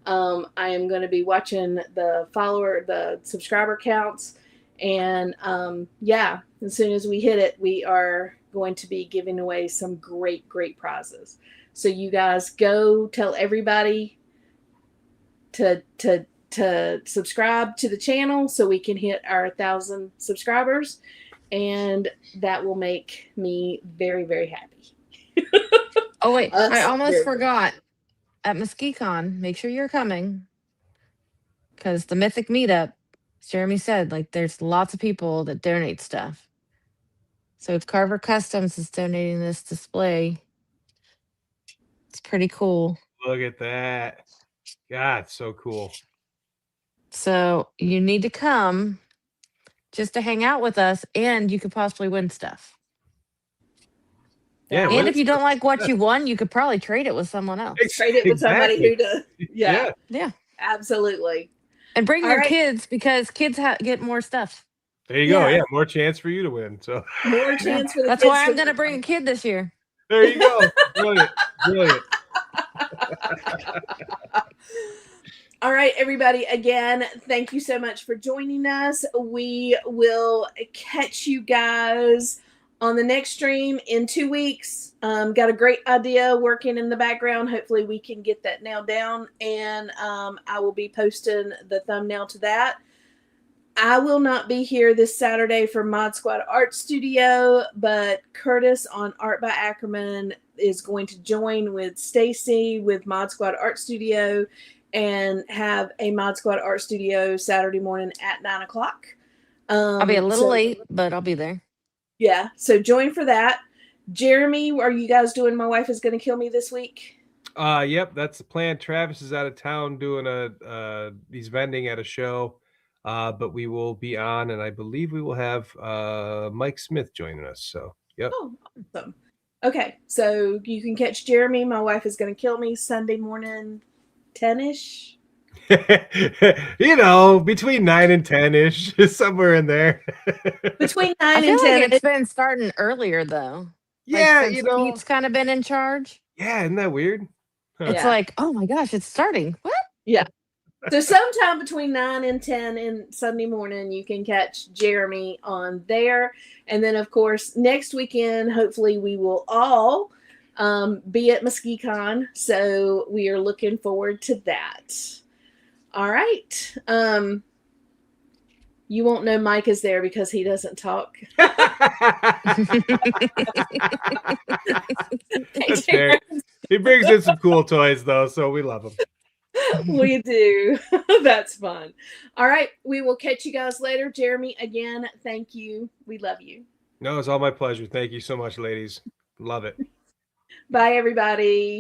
I am going to be watching the subscriber counts. And as soon as we hit it, we are going to be giving away some great, great prizes. So you guys go tell everybody to subscribe to the channel so we can hit our 1,000 subscribers, and that will make me very, very happy. Oh wait, I almost forgot. At MuskeCon, make sure you're coming, because the Mythic Meetup, as Jeremy said, like there's lots of people that donate stuff. So if Carver Customs is donating this display, it's pretty cool. Look at that. God, so cool. So you need to come just to hang out with us, and you could possibly win stuff. Yeah, and if you don't like what you won, you could probably trade it with someone else. Trade it with somebody who does. Yeah, absolutely. And bring your kids, because kids get more stuff. There you go. Yeah, more chance for you to win. So more chance for the That's kids. why I'm going to bring a kid this year. There you go. Brilliant. Brilliant. All right, everybody. Again, thank you so much for joining us. We will catch you guys on the next stream in 2 weeks. Got a great idea working in the background. Hopefully we can get that nailed down, and I will be posting the thumbnail to that. I will not be here this Saturday for Mod Squad Art Studio, but Curtis on Art by Ackerman is going to join with Stacy with Mod Squad Art Studio and have a Mod Squad Art Studio Saturday morning at 9 o'clock. I'll be a little late, but I'll be there. Yeah, so join for that. Jeremy, are you guys doing My Wife is Going to Kill Me this week? Yep, that's the plan. Travis is out of town doing he's vending at a show. But we will be on, and I believe we will have Mike Smith joining us. So, yep. Oh, awesome. Okay, so you can catch Jeremy, My Wife is Going to Kill Me, Sunday morning, 10-ish. Between 9 and 10-ish, somewhere in there. Between 9 I feel and 10. Like it's been starting earlier, though. Yeah, Pete's kind of been in charge. Yeah, isn't that weird? It's like, oh my gosh, it's starting. What? Yeah. So sometime between 9 and 10 in Sunday morning, you can catch Jeremy on there. And then, of course, next weekend, hopefully we will all be at MuskeCon. So we are looking forward to that. All right. You won't know Mike is there because he doesn't talk. That's fair. He brings in some cool toys, though, so we love him. We do. That's fun. All right. We will catch you guys later. Jeremy, again, thank you. We love you. No, it's all my pleasure. Thank you so much, ladies. Love it. Bye, everybody.